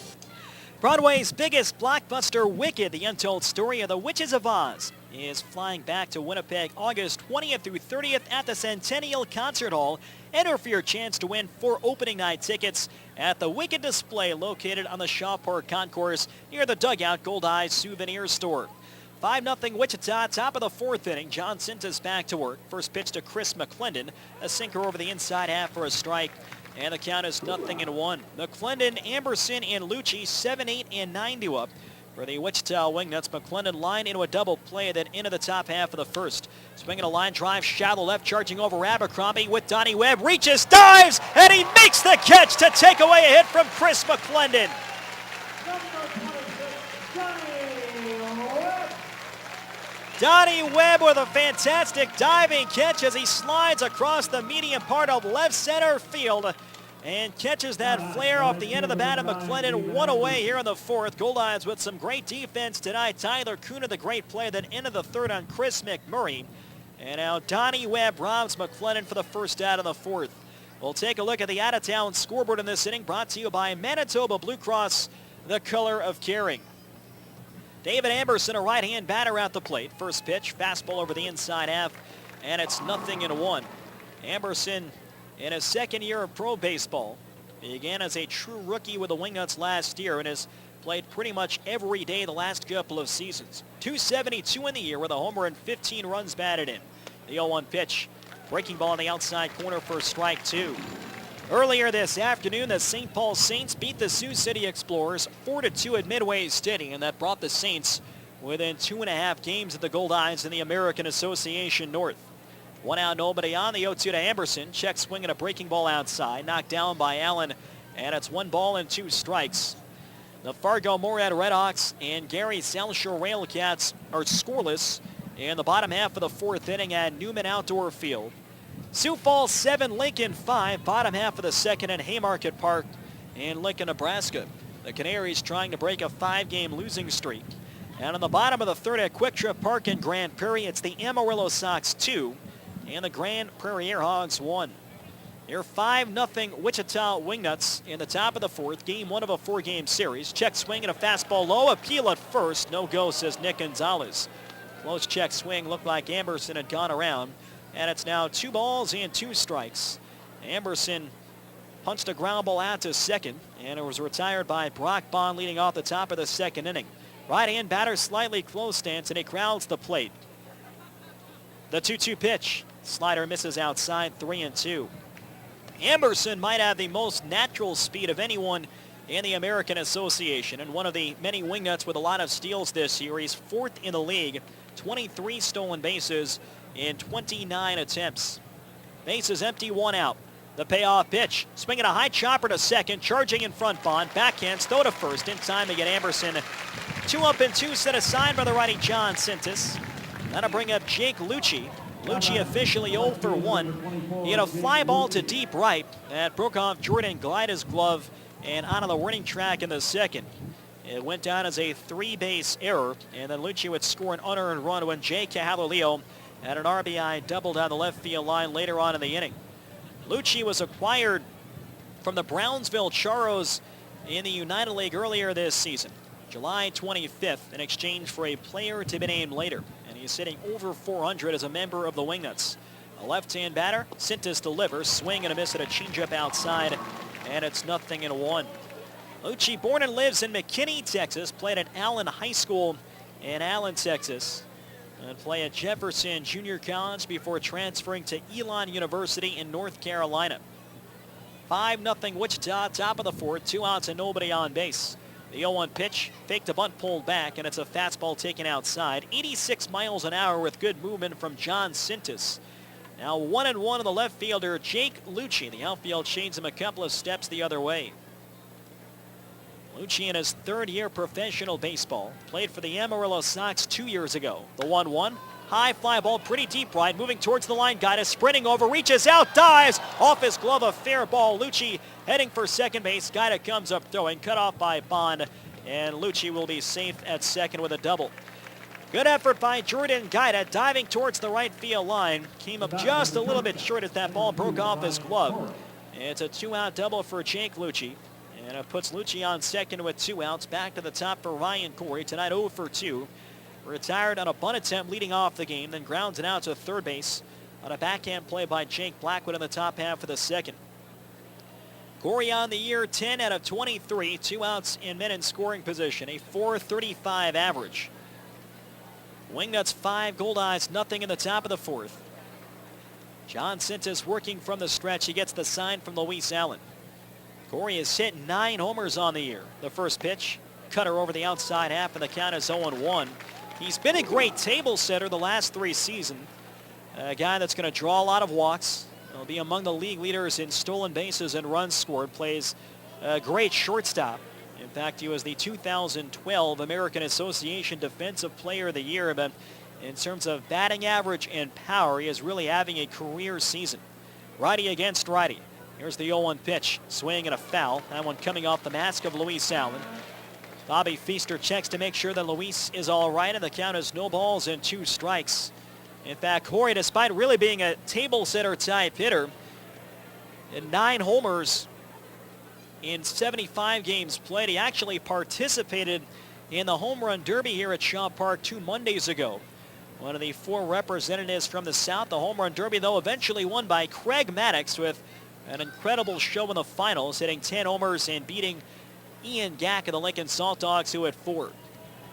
Broadway's biggest blockbuster, Wicked, the untold story of the Witches of Oz, is flying back to Winnipeg August 20th through 30th at the Centennial Concert Hall. Enter for your chance to win 4 opening night tickets at the Wicked display located on the Shaw Park Concourse near the Dugout Goldeyes Souvenir Store. 5-0 Wichita, top of the 4th inning. John Sintas back to work. First pitch to Chris McClendon. A sinker over the inside half for a strike. And the count is 0-1. McClendon, Amberson, and Lucci 7, 8, and 9 due up. For the Wichita Wingnuts, McClendon line into a double play, then into the top half of the first. Swinging a line drive, shallow left, charging over Abercrombie with Donnie Webb. Reaches, dives, and he makes the catch to take away a hit from Chris McClendon. Donnie Webb with a fantastic diving catch as he slides across the medium part of left center field and catches that flare off the end of the bat of McClendon. One away here in the 4th. Goldeyes with some great defense tonight. Tyler Kuna, the great play, then into the 3rd on Chris McMurray. And now Donnie Webb robs McClendon for the first out of the 4th. We'll take a look at the out-of-town scoreboard in this inning, brought to you by Manitoba Blue Cross, the color of caring. David Amberson, a right-hand batter at the plate. First pitch, fastball over the inside half, and it's 0-1. Amberson, in his second year of pro baseball, began as a true rookie with the Wingnuts last year and has played pretty much every day the last couple of seasons. .272 in the year with a homer and 15 runs batted in. The 0-1 pitch, breaking ball on the outside corner for strike 2. Earlier this afternoon, the St. Paul Saints beat the Sioux City Explorers 4-2 at Midway Stadium, and that brought the Saints within 2.5 games of the Goldeyes in the American Association North. 1 out, nobody on. The 0-2 to Amberson. Check swing and a breaking ball outside, knocked down by Allen, and it's 1 ball and 2 strikes. The Fargo-Moorhead Redhawks and Gary South Shore Railcats are scoreless in the bottom half of the 4th inning at Newman Outdoor Field. Sioux Falls 7, Lincoln 5, bottom half of the 2nd at Haymarket Park in Lincoln, Nebraska. The Canaries trying to break a 5-game losing streak. And on the bottom of the 3rd at Quick Trip Park in Grand Prairie, it's the Amarillo Sox 2 and the Grand Prairie Airhogs 1. They're 5-0 Wichita Wingnuts in the top of the 4th, game 1 of a 4-game series. Check swing and a fastball low, appeal at first. No go, says Nick Gonzalez. Close check swing, looked like Amberson had gone around. And it's now 2 balls and 2 strikes. Amberson punched a ground ball out to 2nd, and it was retired by Brock Bond leading off the top of the 2nd inning. Right-hand batter slightly close stance, and he crowds the plate. The 2-2 pitch. Slider misses outside, 3-2. Amberson might have the most natural speed of anyone in the American Association, and one of the many Wingnuts with a lot of steals this year. He's 4th in the league, 23 stolen bases in 29 attempts. Bases empty, 1 out. The payoff pitch. Swinging a high chopper to 2nd, charging in front Bond. Backhand, throw to 1st. In time to get Amberson 2 up and 2 set aside by the righty John Sintas. That'll bring up Jake Lucci. Lucci officially 0 for 1. He had a fly ball to deep right that broke off Jordan Glida's glove and onto the warning track in the 2nd. It went down as a 3-base error, and then Lucci would score an unearned run when Jay Cahalilio had an RBI double down the left field line later on in the inning. Lucci was acquired from the Brownsville Charros in the United League earlier this season, July 25th, in exchange for a player to be named later. And he's hitting over 400 as a member of the Wingnuts. A left-hand batter, Sintas delivers, swing and a miss at a changeup outside, and it's 0-1. Lucci, born and lives in McKinney, Texas, played at Allen High School in Allen, Texas, and play at Jefferson Junior College before transferring to Elon University in North Carolina. 5-0 Wichita, top of the 4th, 2 outs and nobody on base. The 0-1 pitch, faked a bunt pulled back, and it's a fastball taken outside. 86 miles an hour with good movement from John Sintas. Now 1-1 on the left fielder, Jake Lucci. The outfield shades him a couple of steps the other way. Lucci in his third year professional baseball. Played for the Amarillo Sox 2 years ago. The 1-1. High fly ball, pretty deep right, moving towards the line. Goddess sprinting over, reaches out, dives. Off his glove, a fair ball. Lucci heading for second base. Guida comes up throwing, cut off by Bond. And Lucci will be safe at second with a double. Good effort by Jordan Guida, diving towards the right field line. Came up just a little bit short as that ball broke off his glove. It's a 2-out double for Jake Lucci. And it puts Lucci on second with 2 outs. Back to the top for Ryan Corey. Tonight 0 for 2. Retired on a bunt attempt leading off the game, then grounds it out to third base on a backhand play by Jake Blackwood in the top half of the second. Corey on the year, 10 out of 23, 2 outs in men in scoring position, a .435 average. Wingnuts 5, Goldeyes nothing in the top of the fourth. John Sintas working from the stretch. He gets the sign from Luis Allen. Corey has hit 9 homers on the year. The first pitch, cutter over the outside half, and the count is 0-1. He's been a great table setter the last 3 seasons. A guy that's going to draw a lot of walks. He'll be among the league leaders in stolen bases and runs scored. Plays a great shortstop. In fact, he was the 2012 American Association Defensive Player of the Year. But in terms of batting average and power, he is really having a career season. Righty against righty. Here's the 0-1 pitch. Swing and a foul. That one coming off the mask of Luis Allen. Bobby Feaster checks to make sure that Luis is all right, and the count is no balls and 2 strikes. In fact, Corey, despite really being a table setter type hitter, in 9 homers in 75 games played, he actually participated in the home run derby here at Shaw Park 2 Mondays ago. One of the 4 representatives from the South. The home run derby, though, eventually won by Craig Maddox with an incredible show in the finals, hitting 10 homers and beating Ian Gack of the Lincoln Salt Dogs, who had 4.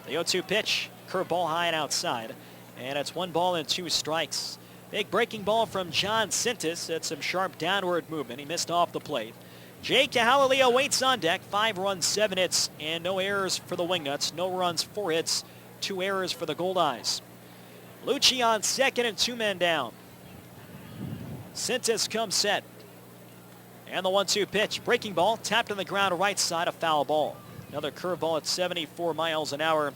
The 0-2 pitch, curveball high and outside, and it's 1 ball and 2 strikes. Big breaking ball from John Sintas. It's some sharp downward movement. He missed off the plate. Jake Cahalalio waits on deck. 5 runs, 7 hits, and no errors for the Wingnuts. No runs, 4 hits, 2 errors for the Goldeyes. Lucci on second and 2 men down. Sintas comes set. And the 1-2 pitch, breaking ball, tapped on the ground right side, a foul ball. Another curveball at 74 miles an hour,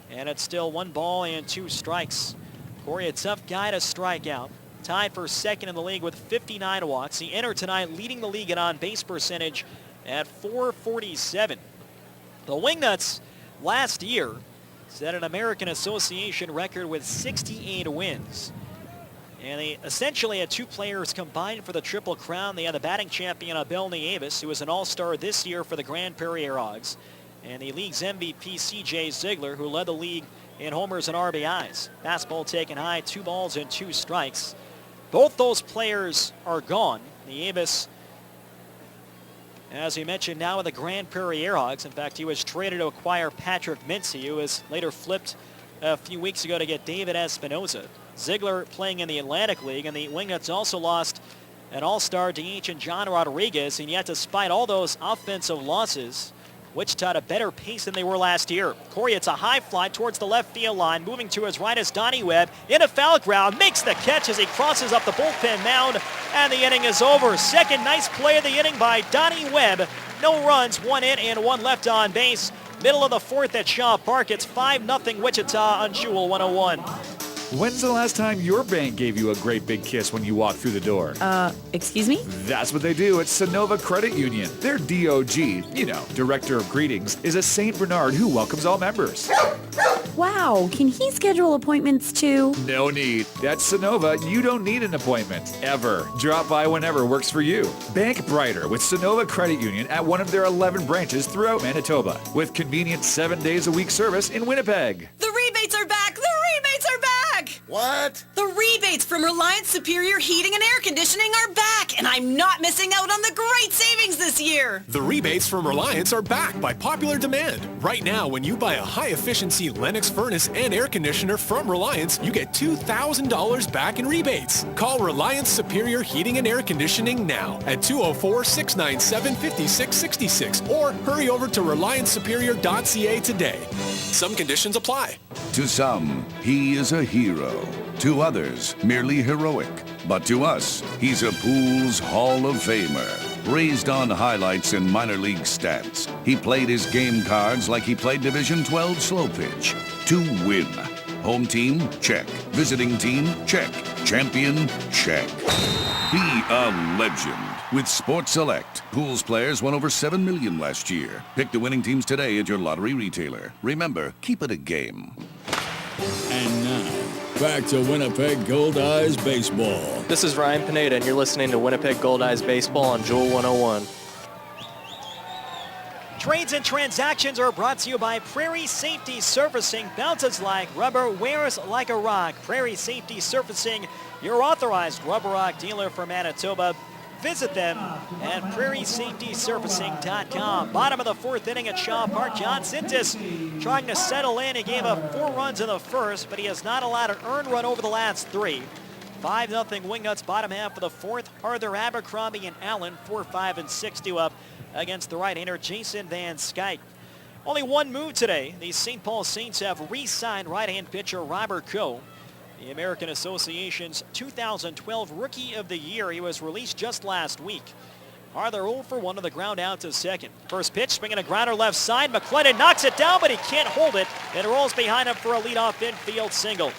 and it's still 1 ball and 2 strikes. Corey, a tough guy to strike out. Tied for second in the league with 59 walks. He entered tonight leading the league in on-base percentage at .447. The Wingnuts last year set an American Association record with 68 wins. And they essentially had 2 players combined for the Triple Crown. They had the batting champion, Abel Nieves, who was an all-star this year for the Grand Prairie Airhogs, and the league's MVP, C.J. Ziegler, who led the league in homers and RBIs. Fastball taken high, 2 balls and 2 strikes. Both those players are gone. Nieves, as we mentioned, now with the Grand Prairie Airhogs. In fact, he was traded to acquire Patrick Mincy, who was later flipped a few weeks ago to get David Espinoza. Ziegler playing in the Atlantic League, and the Wingnuts also lost an all-star DH in John Rodriguez, and yet despite all those offensive losses, Wichita had a better pace than they were last year. Corey, it's a high fly towards the left field line. Moving to his right is Donnie Webb in a foul ground. Makes the catch as he crosses up the bullpen mound, and the inning is over. Second nice play of the inning by Donnie Webb. No runs, 1 hit, and 1 left on base. Middle of the fourth at Shaw Park. It's 5-0 Wichita on Jewel 101. When's the last time your bank gave you a great big kiss when you walked through the door? Excuse me? That's what they do at Sonova Credit Union. Their DOG, you know, Director of Greetings, is a St. Bernard who welcomes all members. Wow, can he schedule appointments too? No need. At Sonova, you don't need an appointment, ever. Drop by whenever works for you. Bank brighter with Sonova Credit Union at one of their 11 branches throughout Manitoba, with convenient 7 days a week service in Winnipeg. The rebates are back! The rebates are back! What? The rebates from Reliance Superior Heating and Air Conditioning are back, and I'm not missing out on the great savings this year. The rebates from Reliance are back by popular demand. Right now, when you buy a high-efficiency Lennox furnace and air conditioner from Reliance, you get $2,000 back in rebates. Call Reliance Superior Heating and Air Conditioning now at 204-697-5666 or hurry over to RelianceSuperior.ca today. Some conditions apply. To some, he is a hero. To others, merely heroic. But to us, he's a Pools Hall of Famer. Raised on highlights and minor league stats, he played his game cards like he played Division 12 slow pitch. To win. Home team? Check. Visiting team? Check. Champion? Check. Be a legend with Sports Select. Pools players won over $7 million last year. Pick the winning teams today at your lottery retailer. Remember, keep it a game. And now, back to Winnipeg Goldeyes Baseball. This is Ryan Pineda, and you're listening to Winnipeg Goldeyes Baseball on Jewel 101. Trades and transactions are brought to you by Prairie Safety Surfacing. Bounces like rubber, wears like a rock. Prairie Safety Surfacing, your authorized rubber rock dealer for Manitoba. Visit them at prairiesafetysurfacing.com. Bottom of the fourth inning at Shaw Park. John Sintis trying to settle in. He gave up 4 runs in the first, but he has not allowed an earned run over the last 3. 5-0 Wingnuts bottom half of the fourth. Arthur Abercrombie and Allen 4, 5, and 6 due up against the right-hander Jason Van Skyke. Only one move today. The St. Paul Saints have re-signed right-hand pitcher Robert Coe, the American Association's 2012 Rookie of the Year. He was released just last week. Arthur 0 for 1 on the ground out to second. First pitch, swinging a grounder left side. McClellan knocks it down, but he can't hold it. It rolls behind him for a leadoff infield single.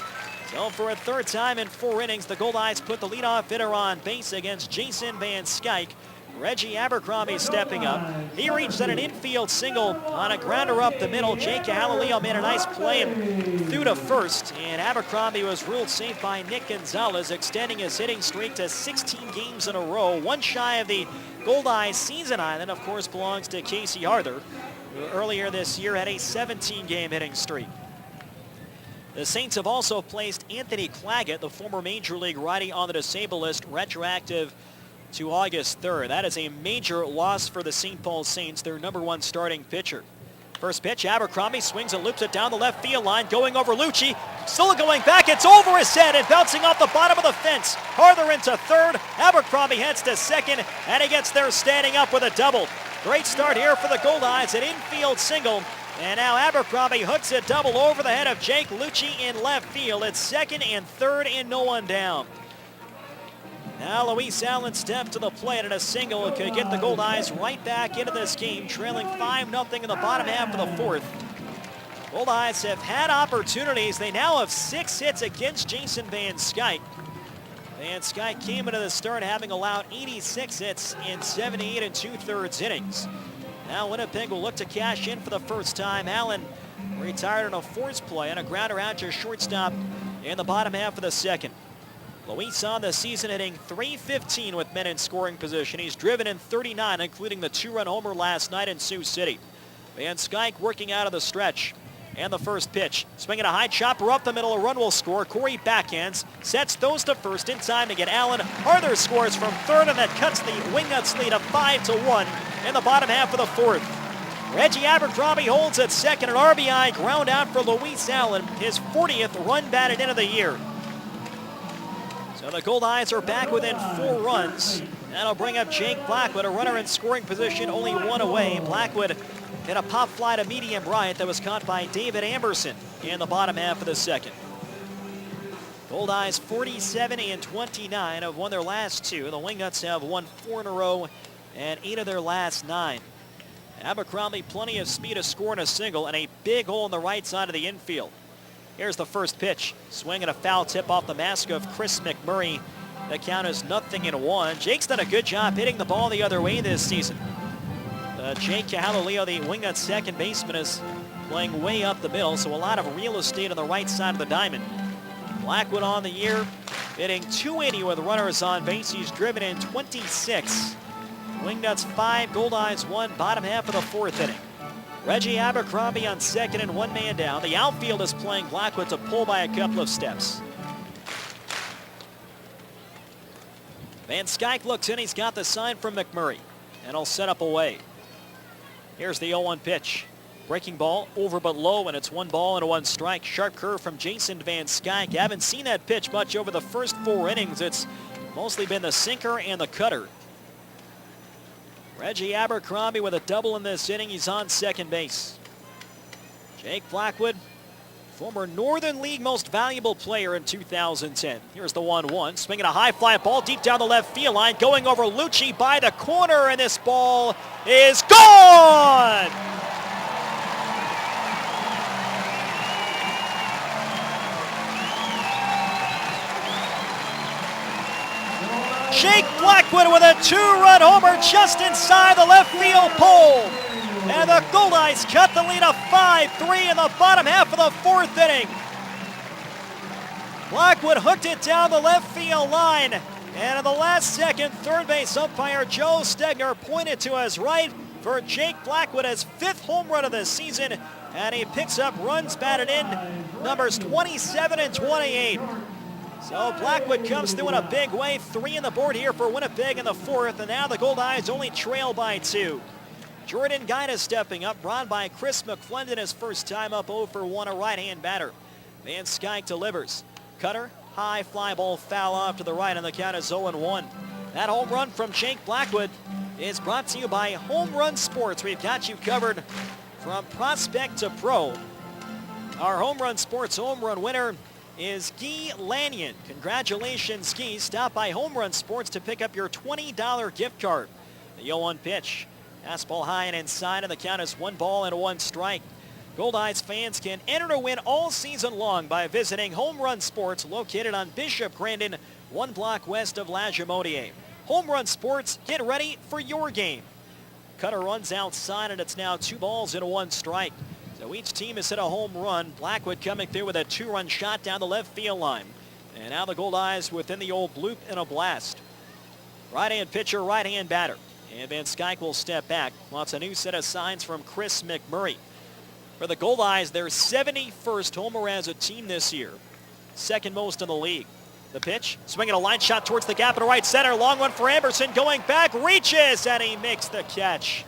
So for a third time in 4 innings, the Goldeyes put the leadoff hitter on base against Jason Van Skyke. Reggie Abercrombie stepping up. He reached at an infield single on a grounder up the middle. Jake Cahalilio made a nice play and threw to first. And Abercrombie was ruled safe by Nick Gonzalez, extending his hitting streak to 16 games in a row. One shy of the Goldeyes season high. That, of course, belongs to Casey Arthur, who earlier this year had a 17-game hitting streak. The Saints have also placed Anthony Claggett, the former Major League righty, on the disabled list, retroactive to August 3rd. That is a major loss for the St. Paul Saints, their #1 starting pitcher. First pitch, Abercrombie swings and loops it down the left field line, going over Lucci. Still going back, it's over his head and bouncing off the bottom of the fence. Arthur into third, Abercrombie heads to second, and he gets there standing up with a double. Great start here for the Goldeyes, an infield single. And now Abercrombie hooks a double over the head of Jake Lucci in left field. It's second and third and no one down. Now Luis Allen steps to the plate, and a single could get the Goldeyes right back into this game, trailing 5-0 in the bottom half of the fourth. Goldeyes have had opportunities. They now have 6 hits against Jason Van Skyke. Van Skyke came into the start having allowed 86 hits in 78 2/3 innings. Now Winnipeg will look to cash in for the first time. Allen retired on a force play and a grounder out to shortstop in the bottom half of the second. Luis on the season hitting .315 with men in scoring position. He's driven in 39, including the 2-run homer last night in Sioux City. Van Skyke working out of the stretch. And the first pitch. Swinging a high chopper up the middle. A run will score. Corey backhands. Sets those to first in time to get Allen. Arthur scores from third, and that cuts the Wingnuts lead of 5-1 in the bottom half of the fourth. Reggie Abercrombie holds at second. An RBI ground out for Luis Allen. His 40th run batted in of the year. So the Goldeyes are back within 4 runs. That'll bring up Jake Blackwood, a runner in scoring position, only 1 away. Blackwood hit a pop fly to medium right that was caught by David Amberson in the bottom half of the second. Goldeyes 47-29 have won their last 2. The Wingnuts have won 4 in a row and 8 of their last 9. Abercrombie plenty of speed to score in a single and a big hole in the right side of the infield. Here's the first pitch. Swing and a foul tip off the mask of Chris McMurray. The count is 0-1. Jake's done a good job hitting the ball the other way this season. Jake Cahalilio, the Wingnuts second baseman, is playing way up the middle, so a lot of real estate on the right side of the diamond. Blackwood on the year, hitting .280 with runners on base. He's driven in 26. Wingnuts 5, Goldeyes 1, bottom half of the fourth inning. Reggie Abercrombie on second and 1 man down. The outfield is playing Blackwood to pull by a couple of steps. Van Skyke looks in. He's got the sign from McMurray, and he'll set up away. Here's the 0-1 pitch. Breaking ball over but low, and it's 1 ball and 1 strike. Sharp curve from Jason Van Skyke. Haven't seen that pitch much over the first 4 innings. It's mostly been the sinker and the cutter. Reggie Abercrombie with a double in this inning. He's on second base. Jake Blackwood Former Northern League Most Valuable Player in 2010. Here's the 1-1. Swinging a high fly ball deep down the left field line. Going over Lucci by the corner, and this ball is gone! Jake Blackwood with a 2-run homer just inside the left field pole. And the Goldeyes cut the lead of 5-3 in the bottom half of the fourth inning. Blackwood hooked it down the left field line. And in the last second, third base umpire Joe Stegner pointed to his right for Jake Blackwood, his 5th home run of the season. And he picks up runs batted in, numbers 27 and 28. So Blackwood comes through in a big way. 3 on the board here for Winnipeg in the 4th. And now the Goldeyes only trail by 2. Jordan Guida stepping up, brought by Chris McFlendon his first time up 0 for 1, a right-hand batter. Van Skyke delivers. Cutter, high fly ball foul off to the right, and the count is 0-1. That home run from Jake Blackwood is brought to you by Home Run Sports. We've got you covered from prospect to pro. Our Home Run Sports home run winner is Guy Lanyon. Congratulations, Guy. Stop by Home Run Sports to pick up your $20 gift card. The 0-1 pitch. Fastball high and inside, and the count is 1 ball and 1 strike. Goldeyes fans can enter to win all season long by visiting Home Run Sports, located on Bishop Grandin, 1 block west of La Jamodier. Home Run Sports, get ready for your game. Cutter runs outside, and it's now 2 balls and 1 strike. So each team has hit a home run. Blackwood coming through with a 2-run shot down the left field line. And now the Goldeyes within the old bloop and a blast. Right-hand pitcher, right-hand batter. And Van Skyke will step back. Wants a new set of signs from Chris McMurray. For the Goldeyes, their 71st homer as a team this year. 2nd most in the league. The pitch, swinging a line shot towards the gap in right center. Long one for Anderson, going back, reaches, and he makes the catch.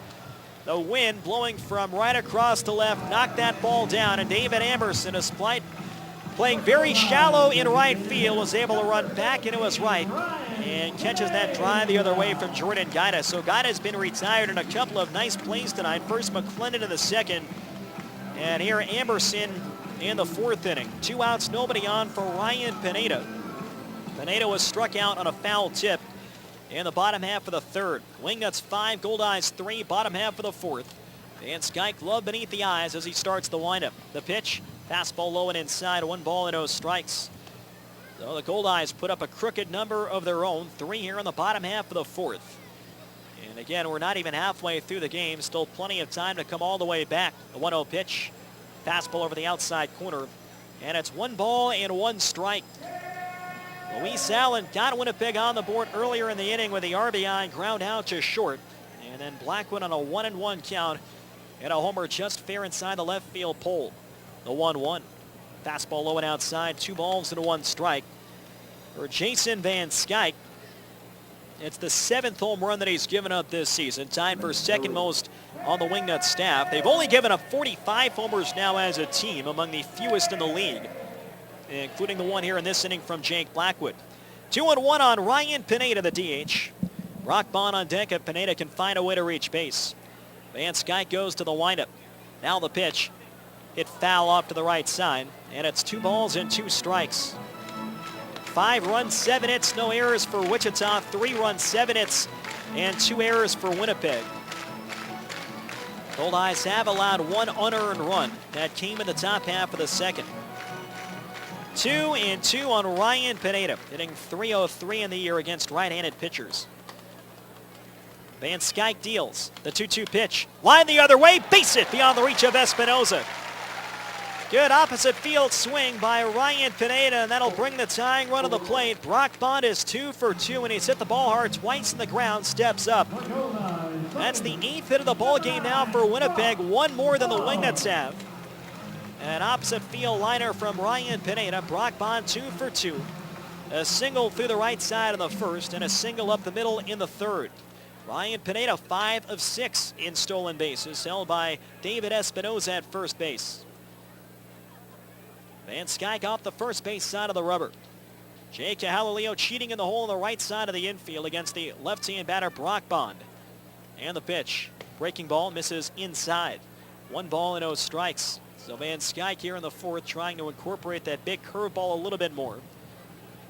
The wind blowing from right across to left knocked that ball down, and David Amberson, despite playing very shallow in right field, was able to run back into his right and catches that drive the other way from Jordan Guida. So Guida has been retired in a couple of nice plays tonight. First McClendon in the 2nd, and here Amberson in the 4th inning. 2 outs, nobody on for Ryan Pineda. Pineda was struck out on a foul tip in the bottom half of the 3rd. Wingnuts 5, Goldeyes 3, bottom half of the 4th. And Skyke glove beneath the eyes as he starts the windup. The pitch, fastball low and inside, 1 ball and 0 strikes. So the Goldeyes put up a crooked number of their own, 3 here in the bottom half of the 4th. And again, we're not even halfway through the game. Still plenty of time to come all the way back. The 1-0 pitch, fastball over the outside corner. And it's 1 ball and 1 strike. Luis Allen got Winnipeg on the board earlier in the inning with the RBI, ground out to short. And then Blackwood on a 1-1 count and a homer just fair inside the left field pole. The 1-1. Fastball low and outside, 2 balls and 1 strike. For Jason Van Skyke, it's the 7th home run that he's given up this season, tied for 2nd most on the Wingnuts staff. They've only given up 45 homers now as a team, among the fewest in the league, including the one here in this inning from Jake Blackwood. 2-1 on Ryan Pineda, the DH. Brock Bond on deck if Pineda can find a way to reach base. Van Skyke goes to the windup. Now the pitch. Hit foul off to the right side, and it's 2 balls and 2 strikes. 5 runs, 7 hits, no errors for Wichita. 3 runs, 7 hits, and 2 errors for Winnipeg. Goldeyes have allowed 1 unearned run. That came in the top half of the 2nd. 2-2 on Ryan Pineda, hitting .303 in the year against right-handed pitchers. Van Skyke deals. The 2-2 pitch. Line the other way. Base hit beyond the reach of Espinoza. Good opposite field swing by Ryan Pineda, and that'll bring the tying run to the plate. Brock Bond is 2 for 2, and he's hit the ball hard twice in the ground, steps up. That's the 8th hit of the ball game now for Winnipeg, 1 more than the Wingnuts have. An opposite field liner from Ryan Pineda. Brock Bond 2 for 2. A single through the right side in the 1st, and a single up the middle in the 3rd. Ryan Pineda 5 of 6 in stolen bases, held by David Espinoza at first base. Van Skyke off the first base side of the rubber. Jake Cahalileo cheating in the hole on the right side of the infield against the left-hand batter Brock Bond. And the pitch. Breaking ball misses inside. 1 ball and 0 strikes. So Van Skyke here in the fourth trying to incorporate that big curveball a little bit more.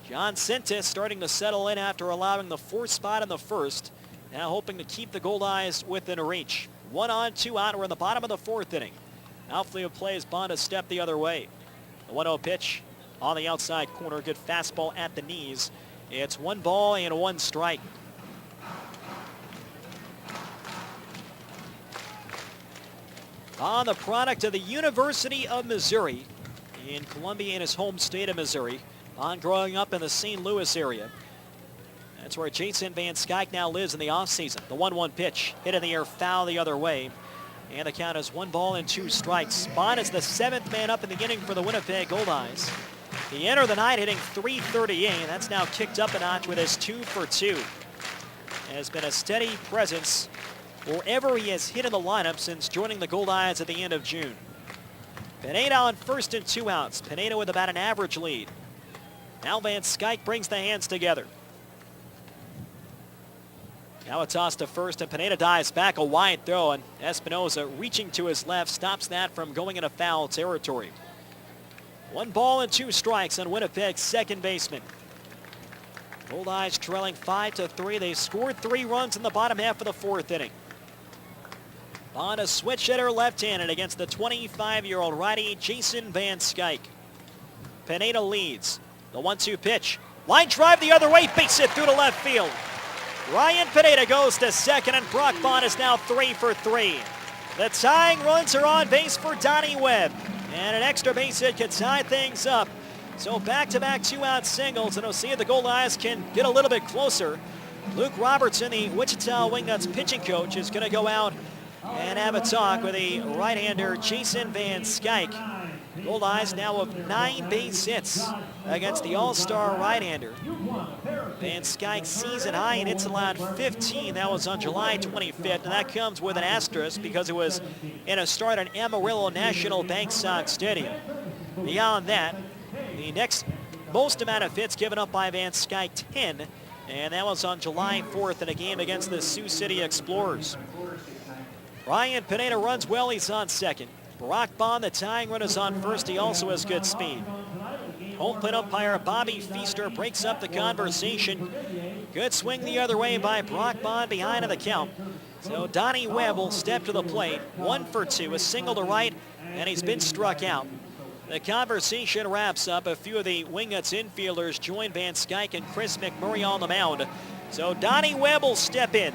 John Sintis starting to settle in after allowing the fourth spot in the first. Now hoping to keep the Goldeyes within reach. 1 on, 2 out. We're in the bottom of the fourth inning. Outfield plays Bond a step the other way. The 1-0 pitch on the outside corner. Good fastball at the knees. It's 1 ball and 1 strike. Bond, the product of the University of Missouri in Columbia, in his home state of Missouri. Bond growing up in the St. Louis area. That's where Jason Van Skyke now lives in the offseason. The 1-1 pitch hit in the air, foul the other way. And the count is 1 ball and 2 strikes. Bond is the 7th man up in the inning for the Winnipeg Goldeyes. He entered the night hitting .338, and that's now kicked up a notch with his 2 for 2. Has been a steady presence wherever he has hit in the lineup since joining the Goldeyes at the end of June. Pineda on first and 2 outs. Pineda with about an average lead. Now Van Skyke brings the hands together. Now a toss to first, and Pineda dives back, a wide throw, and Espinoza reaching to his left stops that from going into foul territory. 1 ball and 2 strikes on Winnipeg's second baseman. Goldeyes trailing 5-3. They scored 3 runs in the bottom half of the fourth inning. Bond a switch hitter left-handed against the 25-year-old righty Jason Van Skyke. Pineda leads. The 1-2 pitch. Line drive the other way, base hit through to left field. Ryan Pineda goes to second, and Brock Bond is now 3 for 3. The tying runs are on base for Donnie Webb, and an extra base hit could tie things up. So back-to-back 2-out singles, and we'll see if the Goldeyes can get a little bit closer. Luke Robertson, the Wichita Wingnuts pitching coach, is going to go out and have a talk with the right-hander Jason Van Skyke. Goldeyes now of 9 base hits against the all-star right-hander. Van Skyke's season high in hits allowed 15. That was on July 25th, and that comes with an asterisk because it was in a start at Amarillo National Bank Sox Stadium. Beyond that, the next most amount of hits given up by Van Skyke, 10, and that was on July 4th in a game against the Sioux City Explorers. Ryan Pineda runs well. He's on second. Brock Bond, the tying run, is on first. He also has good speed. Home plate umpire Bobby Feaster breaks up the conversation. Good swing the other way by Brock Bond behind in the count. So Donnie Webb will step to the plate. 1 for 2, a single to right, and he's been struck out. The conversation wraps up. A few of the Wingnuts infielders join Van Skyke and Chris McMurray on the mound. So Donnie Webb will step in.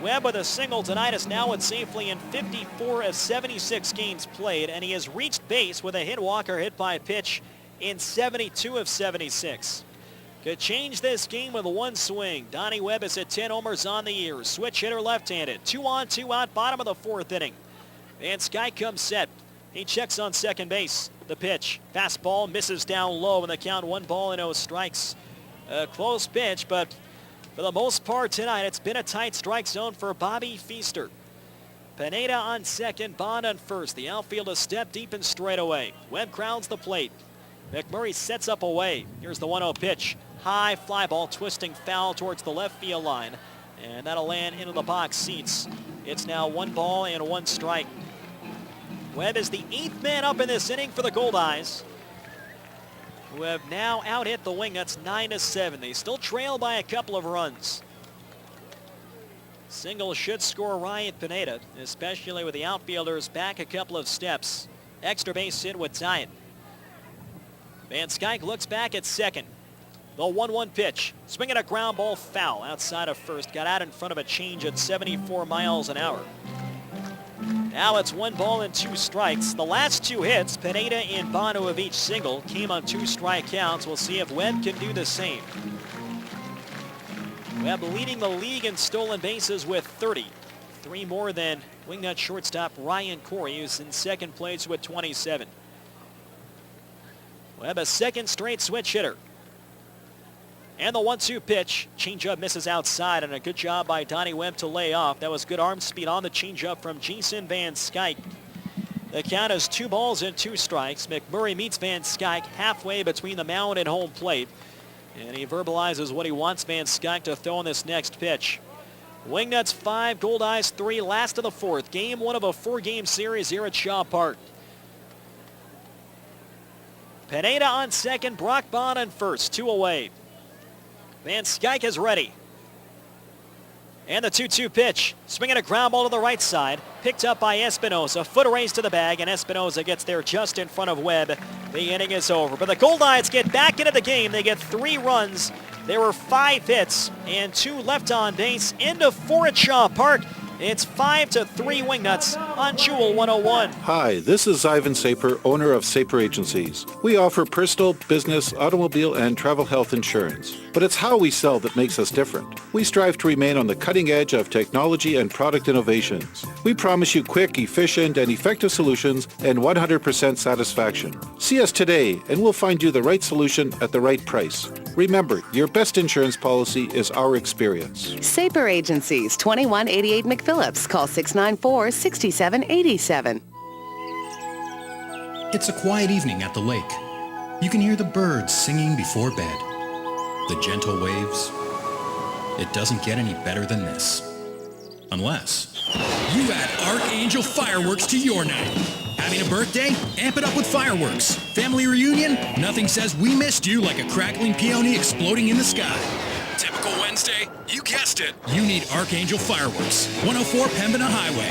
Webb with a single tonight is now safely in 54 of 76 games played, and he has reached base with a hit walker hit by a pitch in 72 of 76. Could change this game with 1 swing. Donnie Webb has hit 10 homers on the year. Switch hitter left-handed. 2 on, 2 out, bottom of the fourth inning. Van Skyke comes set. He checks on second base. The pitch. Fastball misses down low in the count. 1 ball and 0 strikes. A close pitch, but for the most part tonight, it's been a tight strike zone for Bobby Feaster. Pineda on second, Bond on first. The outfield a step deep and straight away. Webb crowds the plate. McMurray sets up away. Here's the 1-0 pitch. High fly ball twisting foul towards the left field line. And that'll land into the box seats. It's now 1 ball and 1 strike. Webb is the 8th man up in this inning for the Goldeyes, who have now out-hit the Wingnuts 9-7. They still trail by a couple of runs. Single should score Ryan Pineda, especially with the outfielders back a couple of steps. Extra base hit would tie it. Van Skyke looks back at second. The 1-1 pitch. Swinging a ground ball foul outside of first. Got out in front of a change at 74 miles an hour. Now it's 1 ball and 2 strikes. The last 2 hits, Pineda and Bono of each single, came on 2 strike counts. We'll see if Webb can do the same. Webb leading the league in stolen bases with 30. 3 more than Wingnut shortstop Ryan Corey, who's in second place with 27. Webb a second straight switch hitter. And the 1-2 pitch. Changeup misses outside, and a good job by Donnie Webb to lay off. That was good arm speed on the changeup from Jason Van Skyke. The count is 2 balls and 2 strikes. McMurray meets Van Skyke halfway between the mound and home plate. And he verbalizes what he wants Van Skyke to throw in this next pitch. Wingnuts 5, Goldeyes 3, last of the fourth. Game 1 of a 4-game series here at Shaw Park. Pineda on second, Brock Bond on first, 2 away. Van Skyke is ready. And the 2-2 pitch. Swinging a ground ball to the right side. Picked up by Espinoza. Foot race to the bag, and Espinoza gets there just in front of Webb. The inning is over. But the Goldeyes get back into the game. They get 3 runs. There were 5 hits and 2 left on base into Fort Shaw Park. It's 5-3 Wingnuts on Jewel 101. Hi, this is Ivan Saper, owner of Saper Agencies. We offer personal, business, automobile, and travel health insurance. But it's how we sell that makes us different. We strive to remain on the cutting edge of technology and product innovations. We promise you quick, efficient, and effective solutions and 100% satisfaction. See us today, and we'll find you the right solution at the right price. Remember, your best insurance policy is our experience. Saper Agencies, 2188 McPhillips. Call 694-6787. It's a quiet evening at the lake. You can hear the birds singing before bed. The gentle waves. It doesn't get any better than this. Unless you add Archangel Fireworks to your night. Having a birthday? Amp it up with fireworks. Family reunion? Nothing says we missed you like a crackling peony exploding in the sky. Typical Wednesday? You guessed it. You need Archangel Fireworks. 104 Pembina Highway.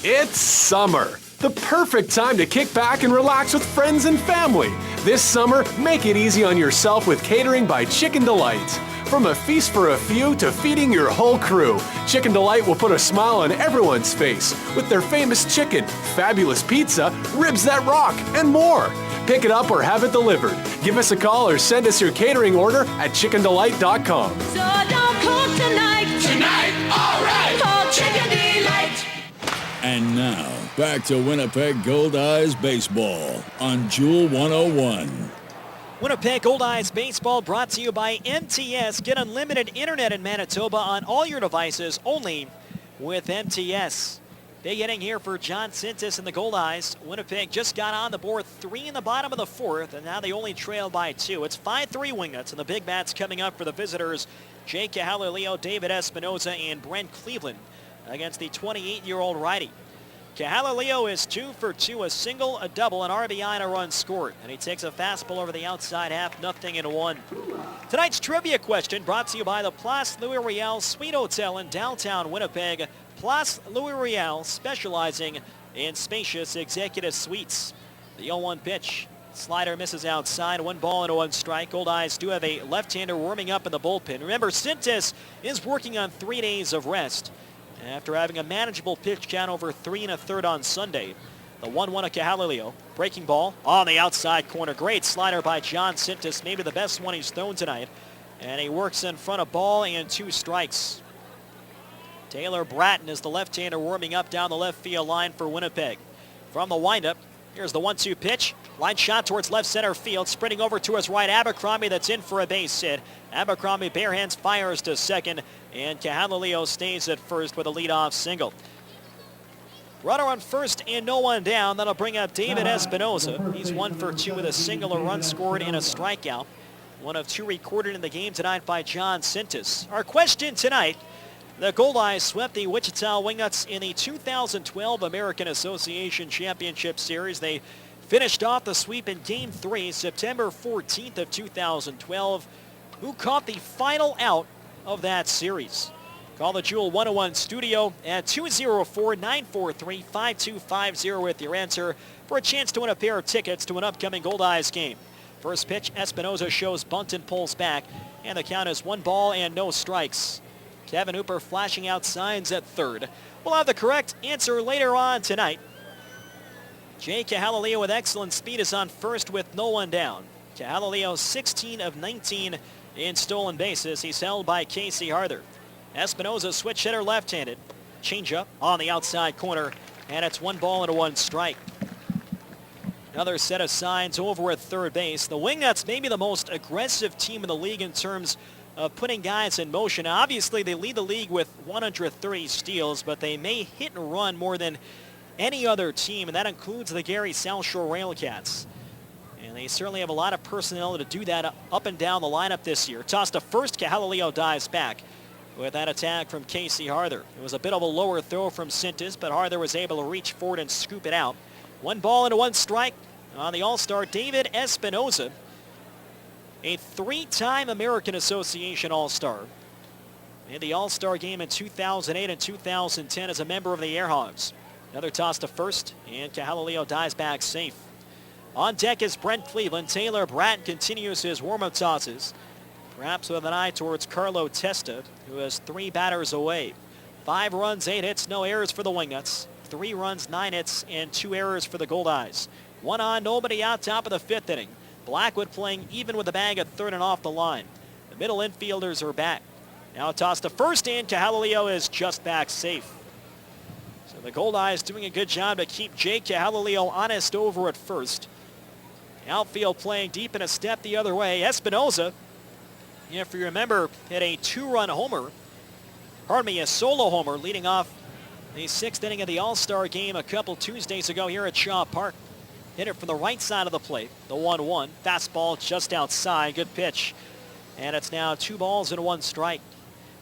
It's summer. The perfect time to kick back and relax with friends and family. This summer, make it easy on yourself with catering by Chicken Delight. From a feast for a few to feeding your whole crew, Chicken Delight will put a smile on everyone's face with their famous chicken, fabulous pizza, ribs that rock, and more. Pick it up or have it delivered. Give us a call or send us your catering order at chickendelight.com. So don't cook tonight. Tonight, all right. Call Chicken Delight. And now, back to Winnipeg Goldeyes Baseball on Jewel 101. Winnipeg Goldeyes Baseball brought to you by MTS. Get unlimited internet in Manitoba on all your devices only with MTS. Big inning here for John Sintis and the Goldeyes. Winnipeg just got on the board 3 in the bottom of the 4th, and now they only trail by 2. It's 5-3 Wingnuts, and the big bats coming up for the visitors. Jake Cahalileo, David Espinoza, and Brent Cleveland against the 28-year-old righty. Cahalileo is 2 for 2, a single, a double, an RBI, and a run scored. And he takes a fastball over the outside half, 0-1. Tonight's trivia question brought to you by the Place Louis Riel Suite Hotel in downtown Winnipeg. Place Louis Riel, specializing in spacious executive suites. The 0-1 pitch. Slider misses outside, 1 ball and 1 strike. Goldeyes do have a left-hander warming up in the bullpen. Remember, Sintis is working on 3 days of rest after having a manageable pitch count over 3 1/3 on Sunday. The 1-1 of Cahalileo. Breaking ball on the outside corner. Great slider by John Sintis, maybe the best one he's thrown tonight. And he works in front of ball and 2 strikes. Taylor Bratton is the left-hander warming up down the left field line for Winnipeg. From the windup, here's the 1-2 pitch. Line shot towards left center field. Sprinting over to his right, Abercrombie, that's in for a base hit. Abercrombie bare hands fires to second, and Cahalileo stays at first with a leadoff single. Runner on first and no one down. That'll bring up David Espinoza. He's 1 for 2 with a single, a run scored, and a strikeout. 1 of 2 recorded in the game tonight by John Sintis. Our question tonight: the Goldeyes swept the Wichita Wingnuts in the 2012 American Association Championship Series. They finished off the sweep in Game 3, September 14th of 2012. Who caught the final out of that series? Call the Jewel 101 studio at 204-943-5250 with your answer for a chance to win a pair of tickets to an upcoming Goldeyes game. First pitch, Espinoza shows bunt and pulls back, and the count is 1 ball and no strikes. Kevin Hooper flashing out signs at third. We'll have the correct answer later on tonight. Jay Cahalileo with excellent speed is on first with no one down. Cahalileo 16 of 19 in stolen bases. He's held by Casey Harther. Espinoza switch hitter left-handed. Changeup on the outside corner, and it's 1 ball and 1 strike. Another set of signs over at third base. The Wingnuts may be the most aggressive team in the league in terms of putting guys in motion. Now, obviously, they lead the league with 130 steals, but they may hit and run more than any other team, and that includes the Gary South Shore Railcats. And they certainly have a lot of personnel to do that up and down the lineup this year. Tossed to first, Cahalileo dives back with that attack from Casey Harther. It was a bit of a lower throw from Sintis, but Harther was able to reach forward and scoop it out. 1 ball and 1 strike on the All-Star David Espinoza, a 3-time American Association All-Star. In the All-Star game in 2008 and 2010 as a member of the Airhogs. Another toss to first, and Cahalileo dives back safe. On deck is Brent Cleveland. Taylor Bratton continues his warm-up tosses, perhaps with an eye towards Carlo Testa, who has 3 batters away. 5 runs, 8 hits, no errors for the Wingnuts. 3 runs, 9 hits, and 2 errors for the Goldeyes. 1 on, nobody out, top of the 5th inning. Blackwood playing even with the bag at third and off the line. The middle infielders are back. Now a toss to first, and Cahalileo is just back safe. So the Goldeyes doing a good job to keep Jake Cahalileo honest over at first. Outfield playing deep in a step the other way. Espinoza, if you remember, hit a 2-run homer. A solo homer leading off the 6th inning of the All-Star game a couple Tuesdays ago here at Shaw Park. Hit it from the right side of the plate. The 1-1. Fastball just outside. Good pitch. And it's now 2 balls and 1 strike.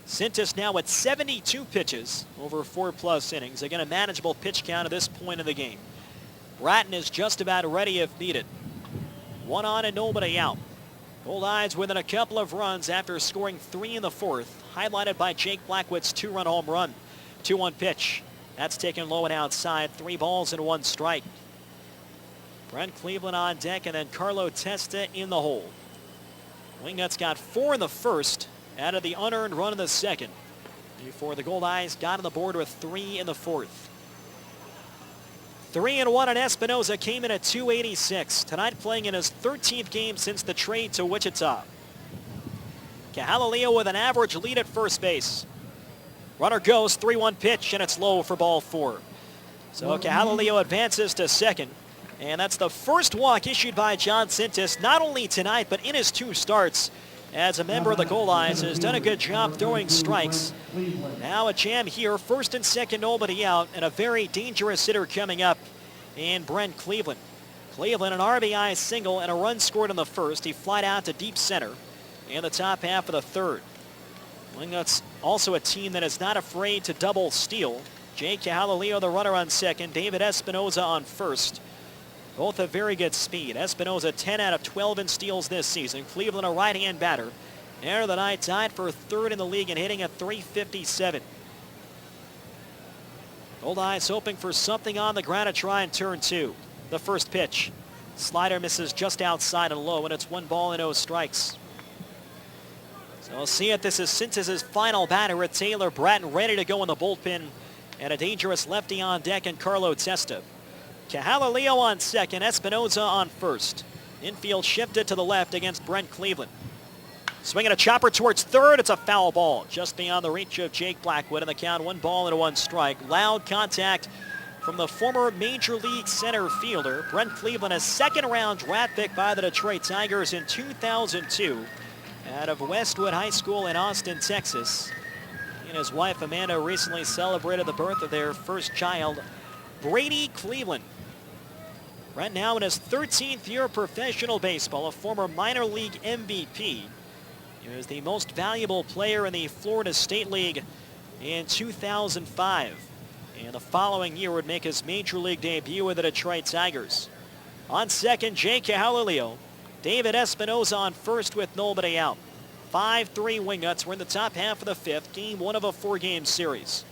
Sintis now at 72 pitches over 4+ innings. Again, a manageable pitch count at this point in the game. Bratton is just about ready if needed. 1 on and nobody out. Goldeyes within a couple of runs after scoring 3 in the 4th, highlighted by Jake Blackwood's 2-run home run. 2-1 pitch. That's taken low and outside. 3 balls and 1 strike. Brent Cleveland on deck, and then Carlo Testa in the hole. Wingnuts got 4 in the 1st. Out of the unearned run in the 2nd, before the Goldeyes got on the board with 3 in the 4th. 3-1 on Espinoza came in at .286. Tonight playing in his 13th game since the trade to Wichita. Cahalileo with an average lead at first base. Runner goes, 3-1 pitch, and it's low for ball 4. So Cahalileo advances to second. And that's the first walk issued by John Sintis, not only tonight, but in his 2 starts. As a member of the Goldeyes, has done a good job throwing strikes. Now a jam here, 1st and 2nd, nobody out, and a very dangerous hitter coming up in Brent Cleveland. Cleveland, an RBI single and a run scored in the 1st. He flied out to deep center in the top half of the 3rd. Wingnuts also a team that is not afraid to double steal. Jake Cahalileo, the runner on second. David Espinoza on first. Both have very good speed. Espinoza 10 out of 12 in steals this season. Cleveland a right-hand batter. Air of the night tied for 3rd in the league and hitting at .357. Goldeyes hoping for something on the ground to try and turn 2. The first pitch. Slider misses just outside and low, and it's 1 ball and 0 strikes. So we'll see if this is Sintis' final batter with Taylor Bratton ready to go in the bullpen, and a dangerous lefty on deck in Carlo Testa. Cahalileo on second, Espinoza on first. Infield shifted to the left against Brent Cleveland. Swinging a chopper towards third. It's a foul ball just beyond the reach of Jake Blackwood, and the count 1 ball and 1 strike. Loud contact from the former Major League center fielder. Brent Cleveland, a 2nd-round draft pick by the Detroit Tigers in 2002 out of Westwood High School in Austin, Texas. He and his wife Amanda recently celebrated the birth of their first child, Brady Cleveland. Right now in his 13th year of professional baseball, a former minor league MVP. He was the most valuable player in the Florida State League in 2005. And the following year would make his major league debut with the Detroit Tigers. On second, Jake Cahalileo. David Espinoza on first with nobody out. 5-3 Wingnuts. We're in the top half of the 5th, game 1 of a 4-game series.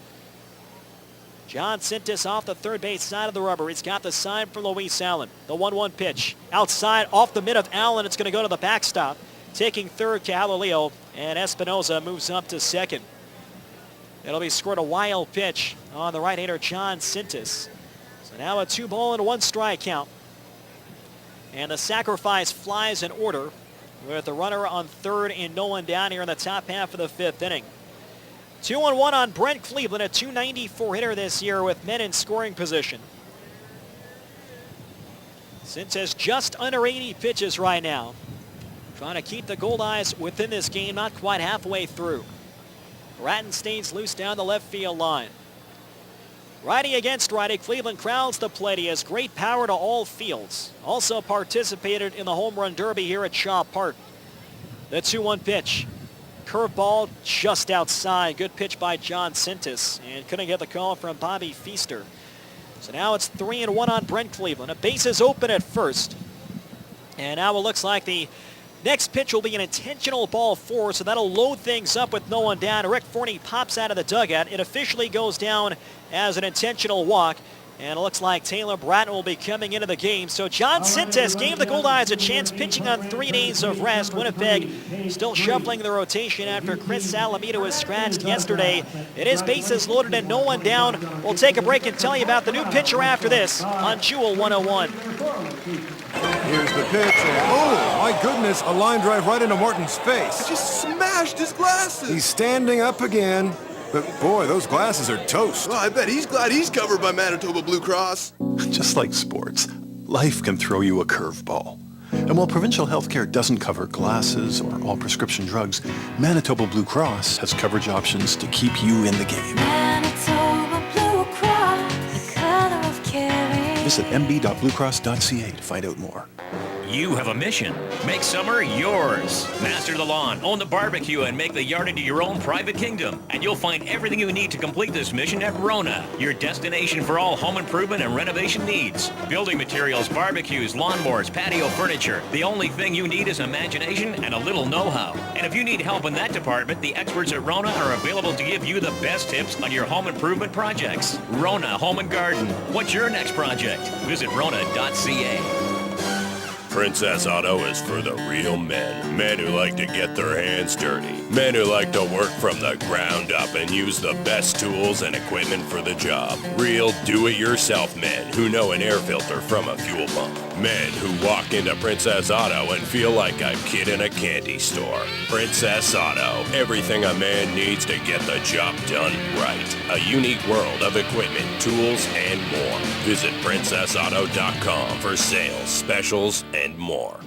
John Sintis off the third base side of the rubber. He's got the sign from Luis Allen. The 1-1 pitch. Outside, off the mid of Allen. It's going to go to the backstop. Taking third, Cahalileo, and Espinoza moves up to second. It'll be scored a wild pitch on the right-hander, John Sintis. So now a 2 ball and 1 strike count. And the sacrifice flies in order with the runner on third and no one down here in the top half of the 5th inning. 2-1 on Brent Cleveland, a .294 hitter this year with men in scoring position. Sintis just under 80 pitches right now. Trying to keep the Goldeyes within this game, not quite halfway through. Bratton stays loose down the left field line. Righty against righty, Cleveland crowds the plate. He has great power to all fields. Also participated in the home run derby here at Shaw Park. The 2-1 pitch. Curveball just outside. Good pitch by John Sintis, and couldn't get the call from Bobby Feaster. So now it's 3-1 on Brent Cleveland. A base is open at first. And now it looks like the next pitch will be an intentional ball 4, so that'll load things up with no one down. Rick Forney pops out of the dugout. It officially goes down as an intentional walk. And it looks like Taylor Bratton will be coming into the game. So John Sintes gave the Goldeyes a chance pitching on 3 days of rest. Winnipeg still shuffling the rotation after Chris Salamita was scratched yesterday. It is bases loaded and no one down. We'll take a break and tell you about the new pitcher after this on Jewel 101. Here's the pitch, and oh, my goodness, a line drive right into Martin's face. It just smashed his glasses. He's standing up again. But boy, those glasses are toast. Well, I bet he's glad he's covered by Manitoba Blue Cross. Just like sports, life can throw you a curveball. And while provincial health care doesn't cover glasses or all prescription drugs, Manitoba Blue Cross has coverage options to keep you in the game. Manitoba Blue Cross, the color of caring. Visit mb.bluecross.ca to find out more. You have a mission. Make summer yours. Master the lawn, own the barbecue, and make the yard into your own private kingdom. And you'll find everything you need to complete this mission at Rona, your destination for all home improvement and renovation needs. Building materials, barbecues, lawnmowers, patio furniture. The only thing you need is imagination and a little know-how. And if you need help in that department, the experts at Rona are available to give you the best tips on your home improvement projects. Rona Home and Garden. What's your next project? Visit Rona.ca. Princess Auto is for the real men. Men who like to get their hands dirty. Men who like to work from the ground up and use the best tools and equipment for the job. Real do-it-yourself men who know an air filter from a fuel pump. Men who walk into Princess Auto and feel like a kid in a candy store. Princess Auto. Everything a man needs to get the job done right. A unique world of equipment, tools, and more. Visit princessauto.com for sales, specials, and more.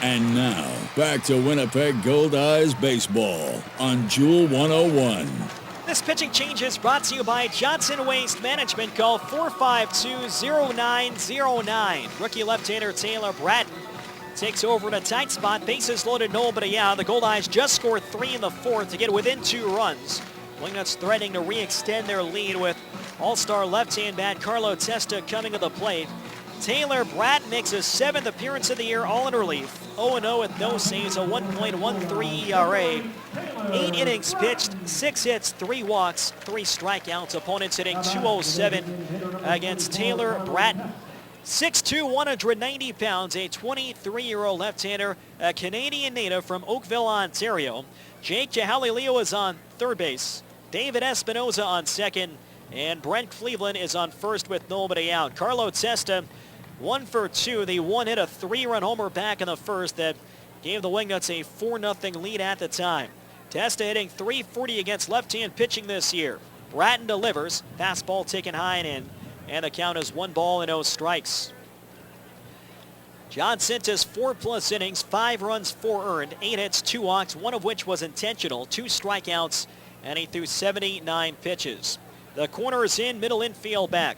And now, back to Winnipeg Goldeyes baseball on Jewel 101. This pitching change is brought to you by Johnson Waste Management. Call 452-0909. Rookie left-hander Taylor Bratton takes over in a tight spot. Bases loaded, nobody out. The Goldeyes just scored 3 in the 4th to get within 2 runs. Wingnuts threatening to re-extend their lead with all-star left-hand bat Carlo Testa coming to the plate. Taylor Bratton makes his 7th appearance of the year, all in relief. 0-0 with no saves, a 1.13 ERA. 8 innings pitched, 6 hits, 3 walks, 3 strikeouts. Opponents hitting .207 against Taylor Bratton. 6'2", 190 pounds, a 23-year-old left-hander, a Canadian native from Oakville, Ontario. Jake Jahalilio is on third base. David Espinoza on second. And Brent Cleveland is on first with nobody out. Carlo Testa, 1 for 2. The one hit a 3-run homer back in the first that gave the Wingnuts a 4-0 lead at the time. Testa hitting .340 against left-hand pitching this year. Bratton delivers. Fastball taken high and in. And the count is 1 ball and 0 strikes. John Sintes, 4+ innings, 5 runs, 4 earned, 8 hits, 2 walks, 1 of which was intentional, 2 strikeouts, and he threw 79 pitches. The corner is in, middle infield back.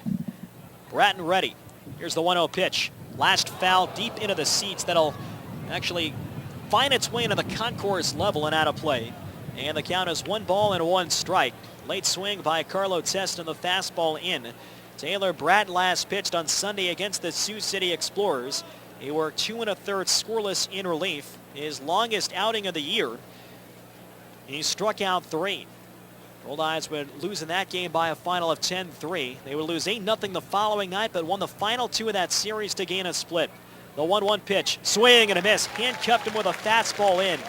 Bratton ready. Here's the 1-0 pitch. Last foul deep into the seats. That'll actually find its way into the concourse level and out of play. And the count is 1 ball and 1 strike. Late swing by Carlo Testa and the fastball in. Taylor Bratton last pitched on Sunday against the Sioux City Explorers. He worked 2 1/3 scoreless in relief. His longest outing of the year. He struck out 3. Goldeyes would lose in that game by a final of 10-3. They would lose 8-0 the following night, but won the final 2 of that series to gain a split. The 1-1 pitch, swing and a miss. Handcuffed him with a fastball in.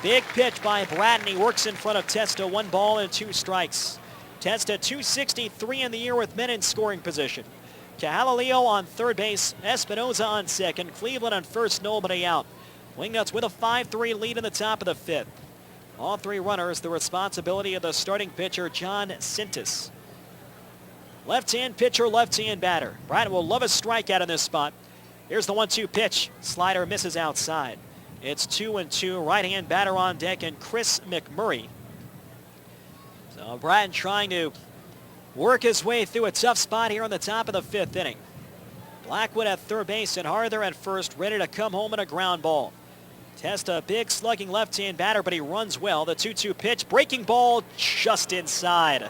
Big pitch by Bratton. He works in front of Testa. 1 ball and 2 strikes. Testa 263 in the year with men in scoring position. Cahalilio on third base. Espinoza on second. Cleveland on first, nobody out. Wingnuts with a 5-3 lead in the top of the 5th. All 3 runners, the responsibility of the starting pitcher, John Sintes. Left-hand pitcher, left-hand batter. Bratton will love a strikeout in this spot. Here's the 1-2 pitch. Slider misses outside. It's 2-2. Right-hand batter on deck and Chris McMurray. So Bratton trying to work his way through a tough spot here on the top of the 5th inning. Blackwood at third base and Harther at first, ready to come home in a ground ball. Testa, big slugging left-hand batter, but he runs well. The 2-2 pitch, breaking ball just inside.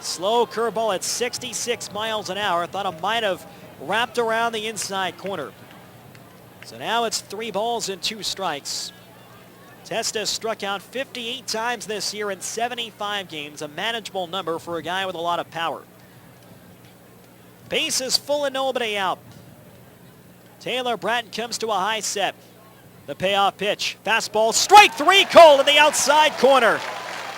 Slow curveball at 66 miles an hour. Thought it might have wrapped around the inside corner. So now it's 3 balls and 2 strikes. Testa struck out 58 times this year in 75 games, a manageable number for a guy with a lot of power. Base is full and nobody out. Taylor Bratton comes to a high set. The payoff pitch. Fastball, strike 3 called in the outside corner.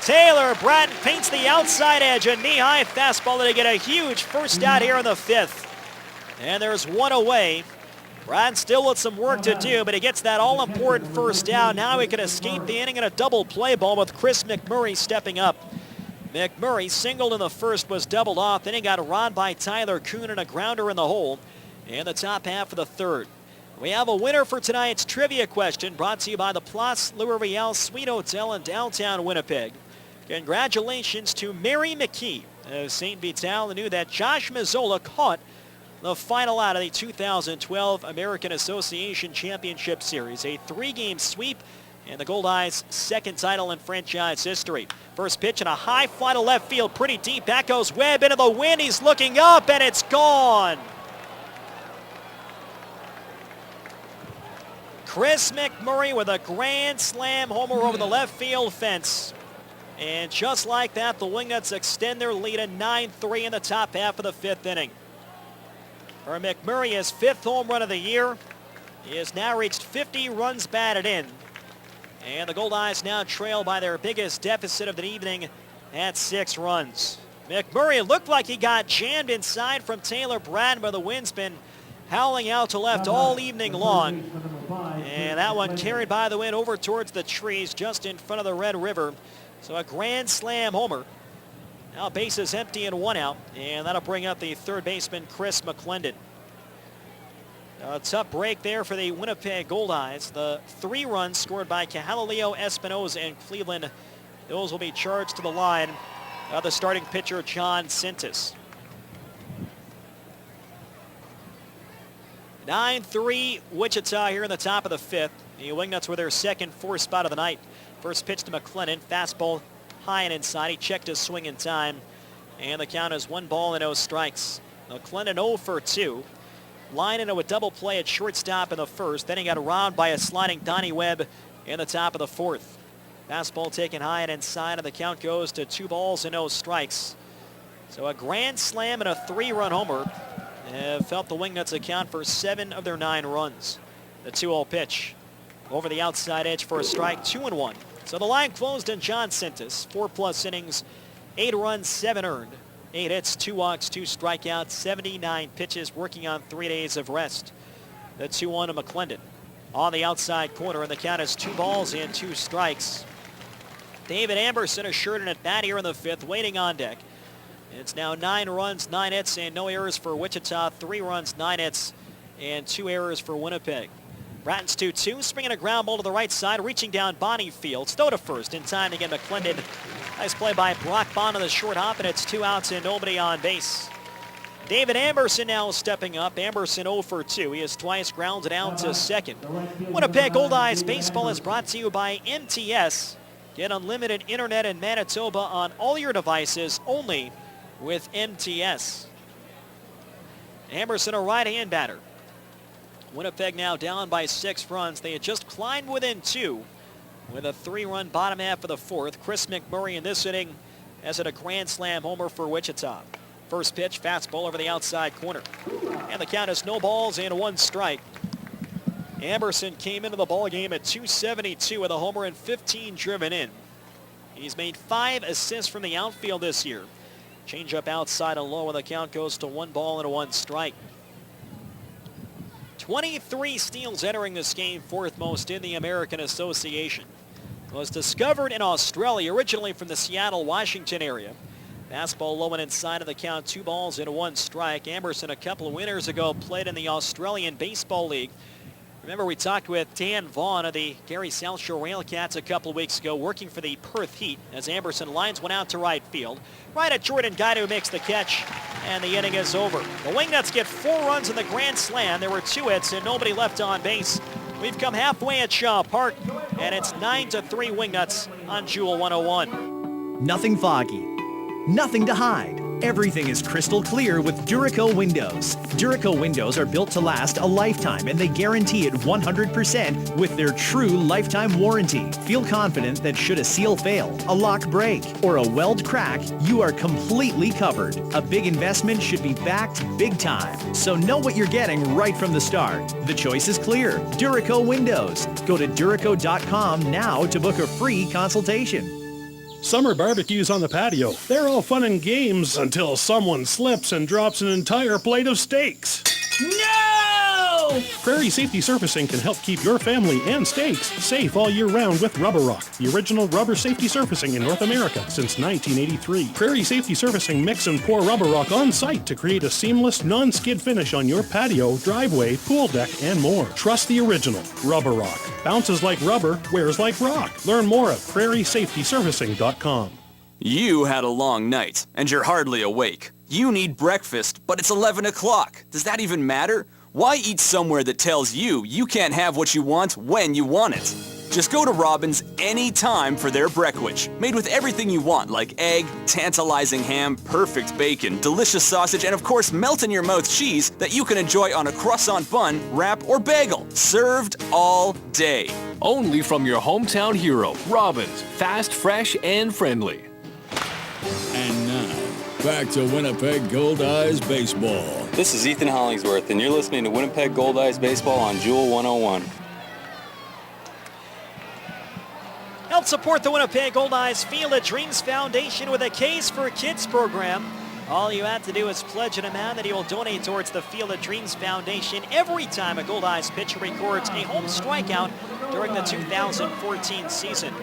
Taylor Bratton paints the outside edge. A knee-high fastball to get a huge first out here in the 5th. And there's 1 away. Bratton still with some work to do, but he gets that all-important first out. Now he can escape the inning in a double play ball with Chris McMurray stepping up. McMurray singled in the first, was doubled off. Then he got robbed by Tyler Kuhn and a grounder in the hole in the top half of the 3rd. We have a winner for tonight's trivia question brought to you by the Place L'Oreal Suite Hotel in downtown Winnipeg. Congratulations to Mary McKee of St. Vital, who knew that Josh Mazzola caught the final out of the 2012 American Association Championship Series, a 3-game sweep and the Goldeyes' 2nd title in franchise history. First pitch and a high fly to left field, pretty deep. Back goes Webb into the wind. He's looking up and it's gone. Chris McMurray with a grand slam homer over the left field fence. And just like that, the Wingnuts extend their lead at 9-3 in the top half of the 5th inning. For McMurray, his 5th home run of the year. He has now reached 50 runs batted in. And the Goldeyes now trail by their biggest deficit of the evening at 6 runs. McMurray looked like he got jammed inside from Taylor Bratton, but the wind's been howling out to left all evening long. And that one carried by the wind over towards the trees just in front of the Red River. So a grand slam homer. Now bases empty and 1 out. And that'll bring up the 3rd baseman, Chris McClendon. A tough break there for the Winnipeg Goldeyes. The 3 runs scored by Cahalileo, Espinoza, and Cleveland. Those will be charged to the line of the starting pitcher, John Sintis. 9-3 Wichita here in the top of the 5th. The Wingnuts were their 2nd 4th spot of the night. First pitch to McClendon. Fastball high and inside. He checked his swing in time. And the count is 1 ball and 0 strikes. McClendon 0 for 2. Line into a double play at shortstop in the 1st. Then he got robbed by a sliding Donnie Webb in the top of the 4th. Fastball taken high and inside, and the count goes to 2 balls and 0 strikes. So a grand slam and a 3-run homer have helped the Wingnuts account for 7 of their 9 runs. The 2-0 pitch over the outside edge for a strike, 2-1. So the line closed in John Sintis. 4+ innings, 8 runs, 7 earned. 8 hits, 2 walks, 2 strikeouts, 79 pitches, working on 3 days of rest. The 2-1 to McClendon on the outside corner, and the count is 2 balls and 2 strikes. David Amberson assured an at-bat here in the 5th, waiting on deck. It's now 9 runs, 9 hits, and no errors for Wichita. 3 runs, 9 hits, and 2 errors for Winnipeg. Bratton's 2-2, swinging a ground ball to the right side, reaching down Bonnie Fields. Throw to first in time to get McClendon. Nice play by Brock Bond on the short hop, and it's 2 outs and nobody on base. David Amberson now stepping up. Amberson 0 for 2. He has twice grounded out to 2nd. Winnipeg Goldeyes Baseball is brought to you by MTS. Get unlimited internet in Manitoba on all your devices only with MTS. Amberson, a right-hand batter. Winnipeg now down by 6 runs. They had just climbed within 2 with a 3-run bottom half of the 4th. Chris McMurray in this inning has hit a grand slam homer for Wichita. First pitch, fastball over the outside corner. And the count is no balls and 1 strike. Amberson came into the ballgame at .272 with a homer and 15 driven in. He's made 5 assists from the outfield this year. Change up outside and low, and the count goes to 1 ball and 1 strike. 23 steals entering this game, 4th most in the American Association. Was discovered in Australia, originally from the Seattle, Washington area. Fastball low and inside of the count, 2 balls and 1 strike. Amberson a couple of winters ago played in the Australian Baseball League. Remember, we talked with Dan Vaughn of the Gary South Shore Railcats a couple of weeks ago, working for the Perth Heat, as Amberson lines one out to right field. Right at Jordan Gaidu makes the catch, and the inning is over. The Wingnuts get 4 runs in the grand slam. There were 2 hits and nobody left on base. We've come halfway at Shaw Park, and it's 9-3 Wingnuts on Jewel 101. Nothing foggy. Nothing to hide. Everything is crystal clear with Duraco windows. Duraco windows are built to last a lifetime, and they guarantee it 100% with their true lifetime warranty. Feel confident that should a seal fail, a lock break, or a weld crack, you are completely covered. A big investment should be backed big time. So know what you're getting right from the start. The choice is clear. Duraco windows. Go to Duraco.com now to book a free consultation. Summer barbecues on the patio. They're all fun and games until someone slips and drops an entire plate of steaks. No! Prairie Safety Surfacing can help keep your family and steaks safe all year round with Rubber Rock, the original rubber safety surfacing in North America since 1983. Prairie Safety Surfacing mix and pour Rubber Rock on site to create a seamless, non-skid finish on your patio, driveway, pool deck, and more. Trust the original Rubber Rock. Bounces like rubber, wears like rock. Learn more at prairiesafetysurfacing.com. You had a long night, and you're hardly awake. You need breakfast, but it's 11 o'clock. Does that even matter? Why eat somewhere that tells you you can't have what you want when you want it? Just go to Robin's anytime for their Breckwich, made with everything you want, like egg, tantalizing ham, perfect bacon, delicious sausage, and of course melt-in-your-mouth cheese that you can enjoy on a croissant bun, wrap, or bagel. Served all day. Only from your hometown hero, Robin's. Fast, fresh, and friendly. And now, back to Winnipeg Goldeyes Baseball. This is Ethan Hollingsworth, and you're listening to Winnipeg Goldeyes Baseball on Jewel 101. Help support the Winnipeg Goldeyes Field of Dreams Foundation with a Case for Kids program. All you have to do is pledge an amount that you will donate towards the Field of Dreams Foundation every time a Goldeyes pitcher records a home strikeout during the 2014 season.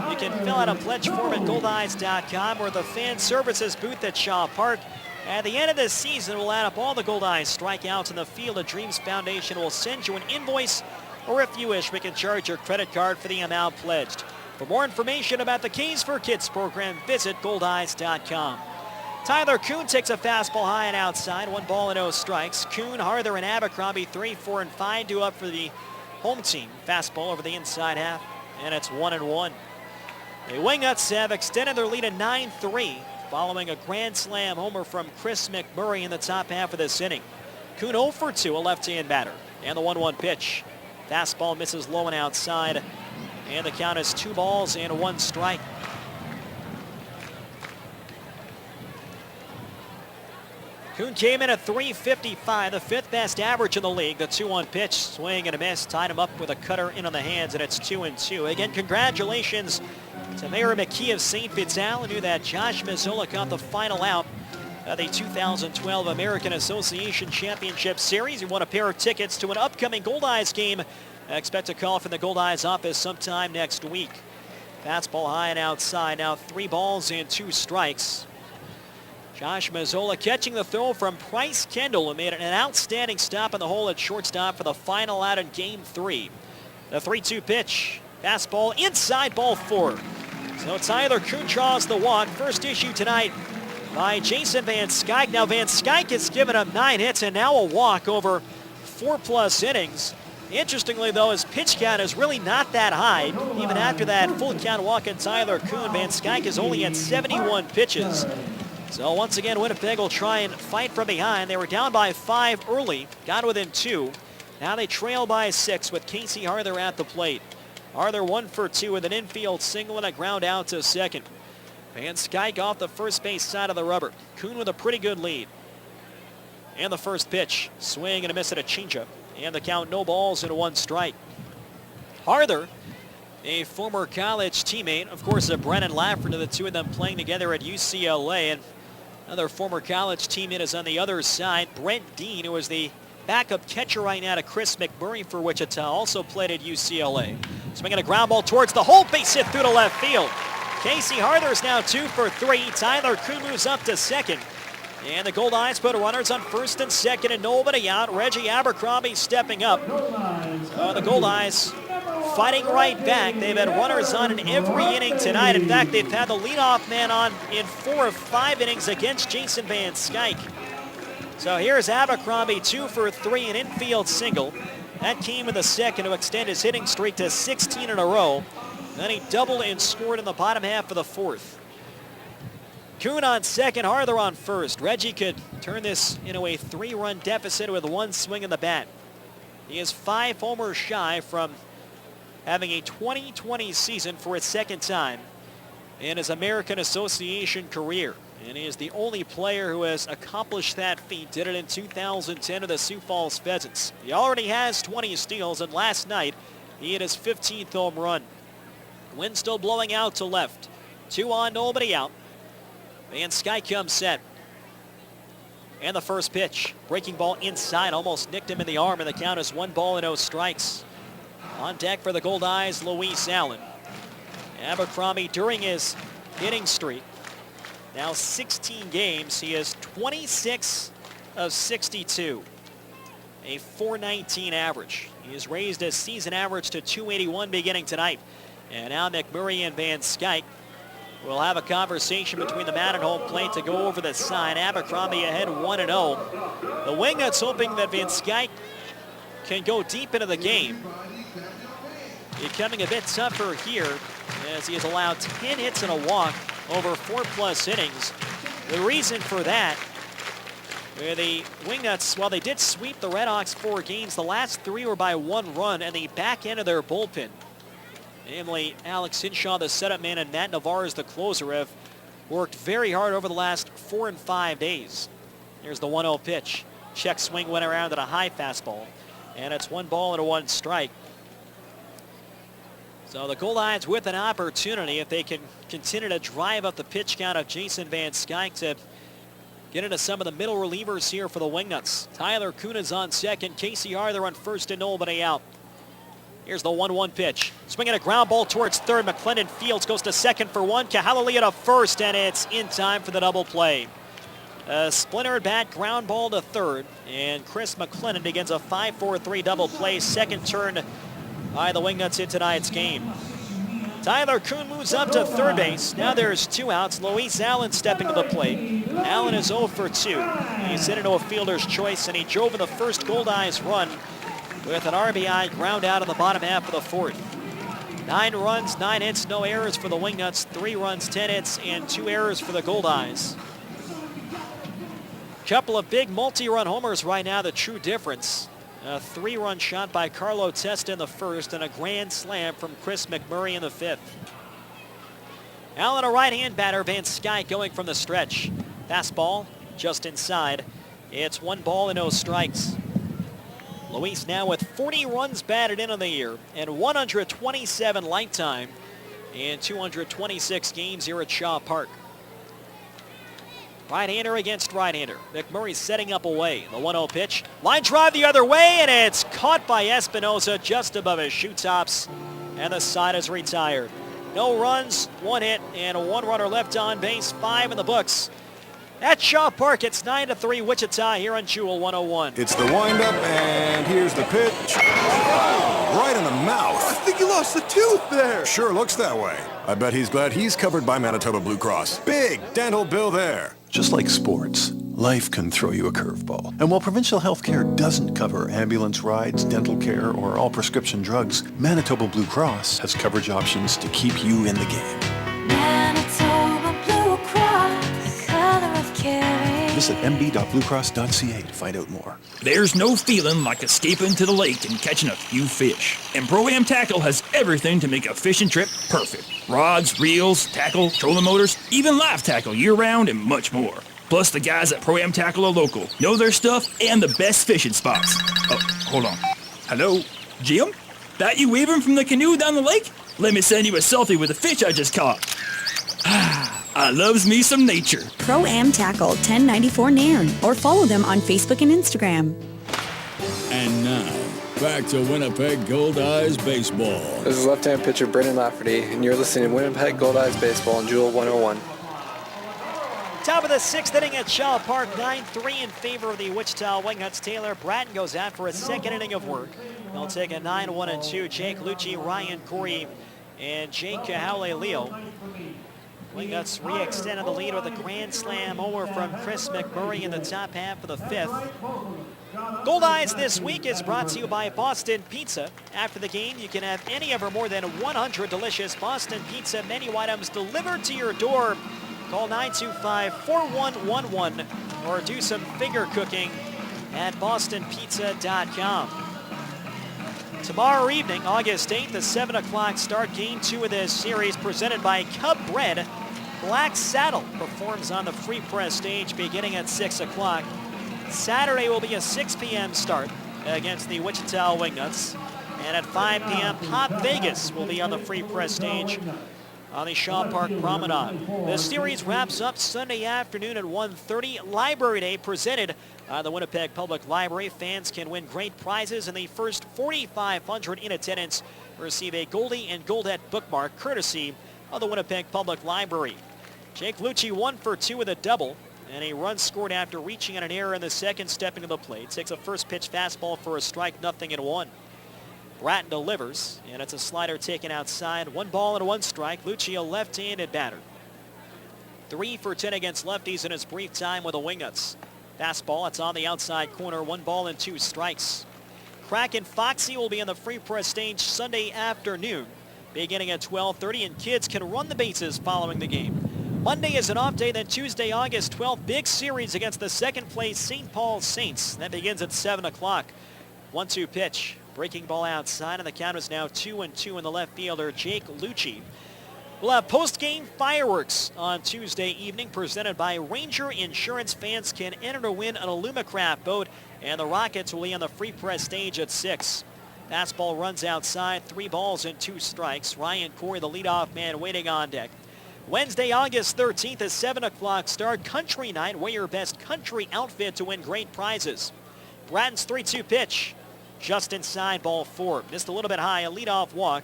You can fill out a pledge form at goldeyes.com or the fan services booth at Shaw Park. At the end of this season, we'll add up all the Goldeyes strikeouts, and the Field of Dreams Foundation will send you an invoice, or if you wish, we can charge your credit card for the amount pledged. For more information about the Case for Kids program, visit goldeyes.com. Tyler Kuhn takes a fastball high and outside, 1 ball and 0 strikes. Kuhn, Harther, and Abercrombie 3, 4, and 5 due up for the home team. Fastball over the inside half, and it's 1-1. The Wingnuts have extended their lead to 9-3 following a grand slam homer from Chris McMurray in the top half of this inning. Kuhn 0 for 2, a left-hand batter. And the 1-1 pitch. Fastball misses low and outside. And the count is 2 balls and 1 strike. Kuhn came in at .355, the 5th best average in the league. The 2-1 pitch, swing and a miss, tied him up with a cutter in on the hands, and it's 2-2. Again, congratulations to Mayor McKee of St. Vital, who knew that Josh Mazzola got the final out of the 2012 American Association Championship Series. He won a pair of tickets to an upcoming Goldeyes game. Expect a call from the Goldeyes office sometime next week. Fastball high and outside, now 3 balls and 2 strikes. Josh Mazzola catching the throw from Price Kendall, who made an outstanding stop in the hole at shortstop for the final out in Game 3. The 3-2 pitch, fastball inside, ball 4. So Tyler Kuhn draws the walk. First issue tonight by Jason Van Skyke. Now Van Skyke has given up 9 hits and now a walk over 4+ innings. Interestingly, though, his pitch count is really not that high. Even after that full count walk in Tyler Kuhn, Van Skyke is only at 71 pitches. So once again, Winnipeg will try and fight from behind. They were down by 5 early, got within 2. Now they trail by 6 with Casey Harther at the plate. Harther 1 for 2 with an infield single and a ground out to second. Van Skyke off the first base side of the rubber. Kuhn with a pretty good lead. And the first pitch, swing and a miss at a changeup. And the count, no balls and 1 strike. Harther, a former college teammate, of course, Brennan Lafferty, the two of them playing together at UCLA. And another former college teammate is on the other side, Brent Dean, who is the backup catcher right now to Chris McMurray for Wichita, also played at UCLA. Swinging a ground ball towards the hole, base hit through to left field. Casey Harther is now 2 for 3. Tyler Kuhn moves up to second. And the Goldeyes put runners on first and second and nobody out. Reggie Abercrombie stepping up. So the Goldeyes fighting right back. They've had runners on in every inning tonight. In fact, they've had the leadoff man on in 4 of 5 innings against Jason Van Skyke. So here's Abercrombie, 2 for 3, an infield single. That came in the second to extend his hitting streak to 16 in a row. Then he doubled and scored in the bottom half of the 4th. Kuhn on second, Harther on first. Reggie could turn this into a 3-run deficit with one swing of the bat. He is 5 homers shy from having a 2020 season for his second time in his American Association career. And he is the only player who has accomplished that feat. Did it in 2010 to the Sioux Falls Pheasants. He already has 20 steals, and last night he hit his 15th home run. Wind still blowing out to left. 2 on, nobody out. Van Skyke comes set. And the first pitch. Breaking ball inside, almost nicked him in the arm, and the count is 1 ball and 0 strikes. On deck for the Goldeyes, Luis Allen. Abercrombie during his hitting streak. Now 16 games, he is 26 of 62. A .419 average. He has raised his season average to .281 beginning tonight. And now McMurray and Van Skyke will have a conversation between the man at home plate to go over the sign. Abercrombie ahead 1-0. The Wingnuts hoping that Van Skyke can go deep into the game. Becoming a bit tougher here as he has allowed 10 hits and a walk over 4+ innings. The reason for that, the Wingnuts, while they did sweep the Redhawks 4 games, the last 3 were by 1 run, and the back end of their bullpen, namely Alex Hinshaw, the setup man, and Matt Navarez, the closer, have worked very hard over the last 4 and 5 days. Here's the 1-0 pitch. Check swing went around at a high fastball, and it's 1 ball and 1 strike. So the Goldeyes with an opportunity, if they can continue to drive up the pitch count of Jason Van Skyke, to get into some of the middle relievers here for the Wingnuts. Tyler Kuhn is on second. Casey Harther on first and nobody out. Here's the 1-1 pitch. Swinging a ground ball towards third. McClendon fields, goes to second for 1. Kahalili to first, and it's in time for the double play. A splintered bat ground ball to third, and Chris McClendon begins a 5-4-3 double play. Second turn by the Wingnuts in tonight's game. Tyler Kuhn moves up to third base. Now there's 2 outs. Luis Allen stepping to the plate. Allen is 0 for 2. He's hit into a fielder's choice, and he drove in the first Goldeyes run with an RBI ground out in the bottom half of the 4th. 9 runs, 9 hits, no errors for the Wingnuts. 3 runs, 10 hits, and 2 errors for the Goldeyes. Couple of big multi-run homers right now, the true difference. A 3-run shot by Carlo Testa in the first, and a grand slam from Chris McMurray in the 5th. Allen, a right-hand batter. Van Skyke going from the stretch. Fastball just inside. It's 1 ball and 0 strikes. Luis now with 40 runs batted in on the year and 127 lifetime in 226 games here at Shaw Park. Right-hander against right-hander. McMurray setting up away. The 1-0 pitch. Line drive the other way, and it's caught by Espinosa just above his shoe tops, and the side is retired. No runs, 1 hit, and 1 runner left on base. 5 in the books. At Shaw Park, it's 9-3 Wichita here on Jewel 101. It's the windup, and here's the pitch. Right in the mouth. I think he lost a tooth there. Sure looks that way. I bet he's glad he's covered by Manitoba Blue Cross. Big dental bill there. Just like sports, life can throw you a curveball. And while provincial health care doesn't cover ambulance rides, dental care, or all prescription drugs, Manitoba Blue Cross has coverage options to keep you in the game. Manitoba Blue Cross, the color of caring. Visit mb.bluecross.ca to find out more. There's no feeling like escaping to the lake and catching a few fish. And Pro-Am Tackle has everything to make a fishing trip perfect. Rods, reels, tackle, trolling motors, even live tackle year-round, and much more. Plus, the guys at Pro-Am Tackle are local, know their stuff, and the best fishing spots. Oh, hold on. Hello? Jim? That you waving from the canoe down the lake? Let me send you a selfie with the fish I just caught. I loves me some nature. Pro-Am Tackle, 1094 Nairn, or follow them on Facebook and Instagram. And now, back to Winnipeg Goldeyes Baseball. This is left-hand pitcher Brendan Lafferty, and you're listening to Winnipeg Goldeyes Baseball on Jewel 101. Top of the 6th inning at Shaw Park, 9-3 in favor of the Wichita Wingnuts. Taylor Bratton goes out for a second inning of work. They'll take a 9-1-2. Jake Lucci, Ryan Corey, and Jake Kahaule-Leo. Wingnuts re-extended the lead with a grand slam homer from Chris McMurray in the top half of the 5th. Goldeyes this week is brought to you by Boston Pizza. After the game, you can have any of our more than 100 delicious Boston Pizza menu items delivered to your door Call 925-4111 or do some finger cooking at bostonpizza.com. Tomorrow evening, August 8th, the 7 o'clock start, game 2 of this series presented by Cub Bread. Black Saddle performs on the Free Press stage beginning at 6 o'clock. Saturday will be a 6 p.m. start against the Wichita Wingnuts. And at 5 p.m., Pop Vegas will be on the Free Press stage on the Shaw Park Promenade. The series wraps up Sunday afternoon at 1:30. Library Day presented by the Winnipeg Public Library. Fans can win great prizes, and the first 4,500 in attendance receive a Goldie and Goldette bookmark courtesy of the Winnipeg Public Library. Jake Lucci 1 for 2 with a double, and a run scored after reaching on an error in the second, stepping to the plate. Takes a first pitch fastball for a strike, 0-1. Bratton delivers, and it's a slider taken outside. 1 ball and 1 strike. Lucci, a left-handed batter. 3 for 10 against lefties in his brief time with the Wingnuts. Fastball, it's on the outside corner. 1 ball and 2 strikes. Kraken Foxy will be on the Free Press stage Sunday afternoon, beginning at 12:30, and kids can run the bases following the game. Monday is an off day, then Tuesday, August 12th, big series against the second-place St. Paul Saints. That begins at 7 o'clock. 1-2 pitch. Breaking ball outside, and the count is now 2-2 in the left fielder, Jake Lucci. We'll have post-game fireworks on Tuesday evening presented by Ranger Insurance. Fans can enter to win an Alumacraft boat, and the Rockets will be on the Free Press stage at 6. Fastball runs outside, 3 balls and 2 strikes. Ryan Corey, the leadoff man, waiting on deck. Wednesday, August 13th, a 7 o'clock start. Country night. Wear your best country outfit to win great prizes. Bratton's 3-2 pitch. Just inside, ball 4. Missed a little bit high, a leadoff walk.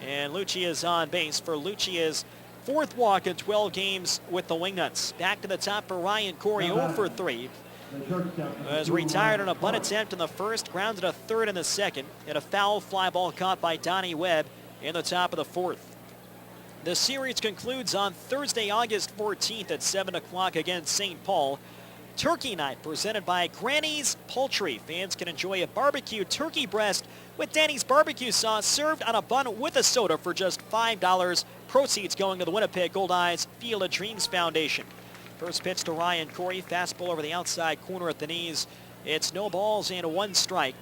And Lucci is on base for Lucci's 4th walk in 12 games with the Wingnuts. Back to the top for Ryan Corey, 0 for 3. Was retired on a bunt attempt in the first, grounded a third in the second, and a foul fly ball caught by Donnie Webb in the top of the 4th. The series concludes on Thursday, August 14th at 7 o'clock against St. Paul. Turkey night presented by Granny's Poultry. Fans can enjoy a barbecue turkey breast with Danny's barbecue sauce served on a bun with a soda for just $5. Proceeds going to the Winnipeg Goldeyes Field of Dreams Foundation. First pitch to Ryan Corey. Fastball over the outside corner at the knees. It's no balls and 1 strike.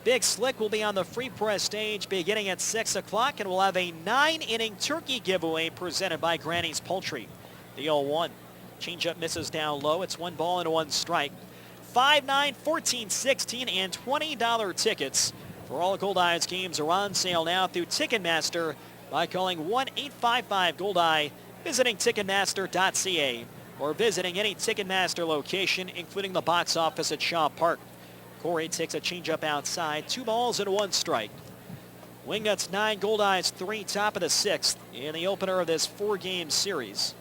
Big Slick will be on the Free Press stage beginning at 6 o'clock, and we'll have a 9-inning turkey giveaway presented by Granny's Poultry. The 0-1. Changeup misses down low. It's 1 ball and 1 strike. 5, 9, 14, 16, and $20 tickets for all Goldeyes games are on sale now through Ticketmaster by calling 1-855-GOLDEYE, visiting Ticketmaster.ca, or visiting any Ticketmaster location, including the box office at Shaw Park. Corey takes a changeup outside. 2 balls and 1 strike. Wingnuts 9, Goldeyes 3, top of the 6th in the opener of this 4-game series.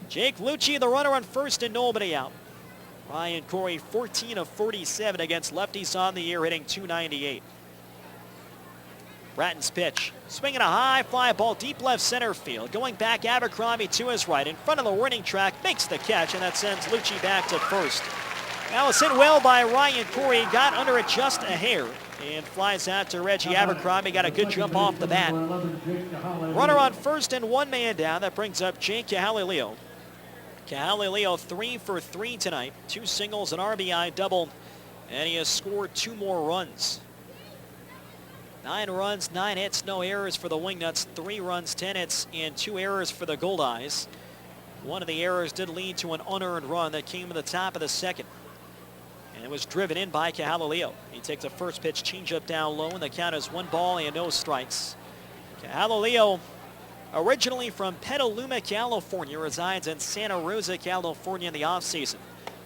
Jake Lucci, the runner on first and nobody out. Ryan Corey, 14 of 47 against lefties on the year, hitting .298. Bratton's pitch. Swinging a high fly ball deep left center field. Going back, Abercrombie to his right. In front of the warning track, makes the catch, and that sends Lucci back to first. That was hit well by Ryan Corey. Got under it just a hair and flies out to Reggie Abercrombie. Got a good jump off the bat. Runner on first and 1 man down. That brings up Jake Cahalileo. Cahalileo 3 for 3 tonight. 2 singles, an RBI double, and he has scored 2 more runs. 9 runs, 9 hits, no errors for the Wingnuts. 3 runs, 10 hits, and 2 errors for the Goldeyes. One of the errors did lead to an unearned run that came in the top of the 2nd. And it was driven in by Cahalileo. He takes a first pitch changeup down low, and the count is 1 ball and no strikes. Cahalileo, originally from Petaluma, California, resides in Santa Rosa, California in the offseason.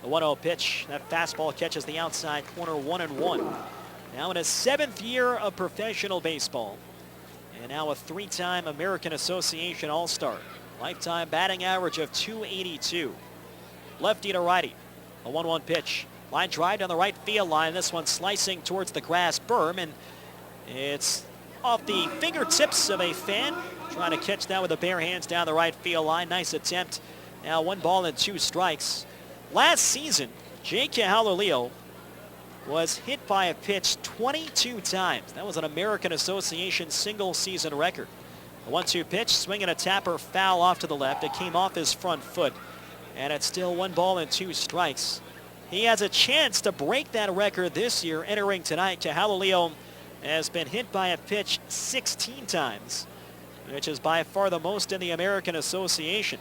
The 1-0 pitch, that fastball catches the outside corner, 1-1. Now in his 7th year of professional baseball, and now a 3-time American Association All-Star. Lifetime batting average of .282. Lefty to righty. A 1-1 pitch. Line drive down the right field line. This one slicing towards the grass berm, and it's off the fingertips of a fan. Trying to catch that with the bare hands down the right field line. Nice attempt. Now 1 ball and 2 strikes. Last season, Jake Cahalileo was hit by a pitch 22 times. That was an American Association single season record. The 1-2 pitch, swing and a tapper, foul off to the left. It came off his front foot, and it's still 1 ball and 2 strikes. He has a chance to break that record this year entering tonight. Cahalalio has been hit by a pitch 16 times, which is by far the most in the American Association.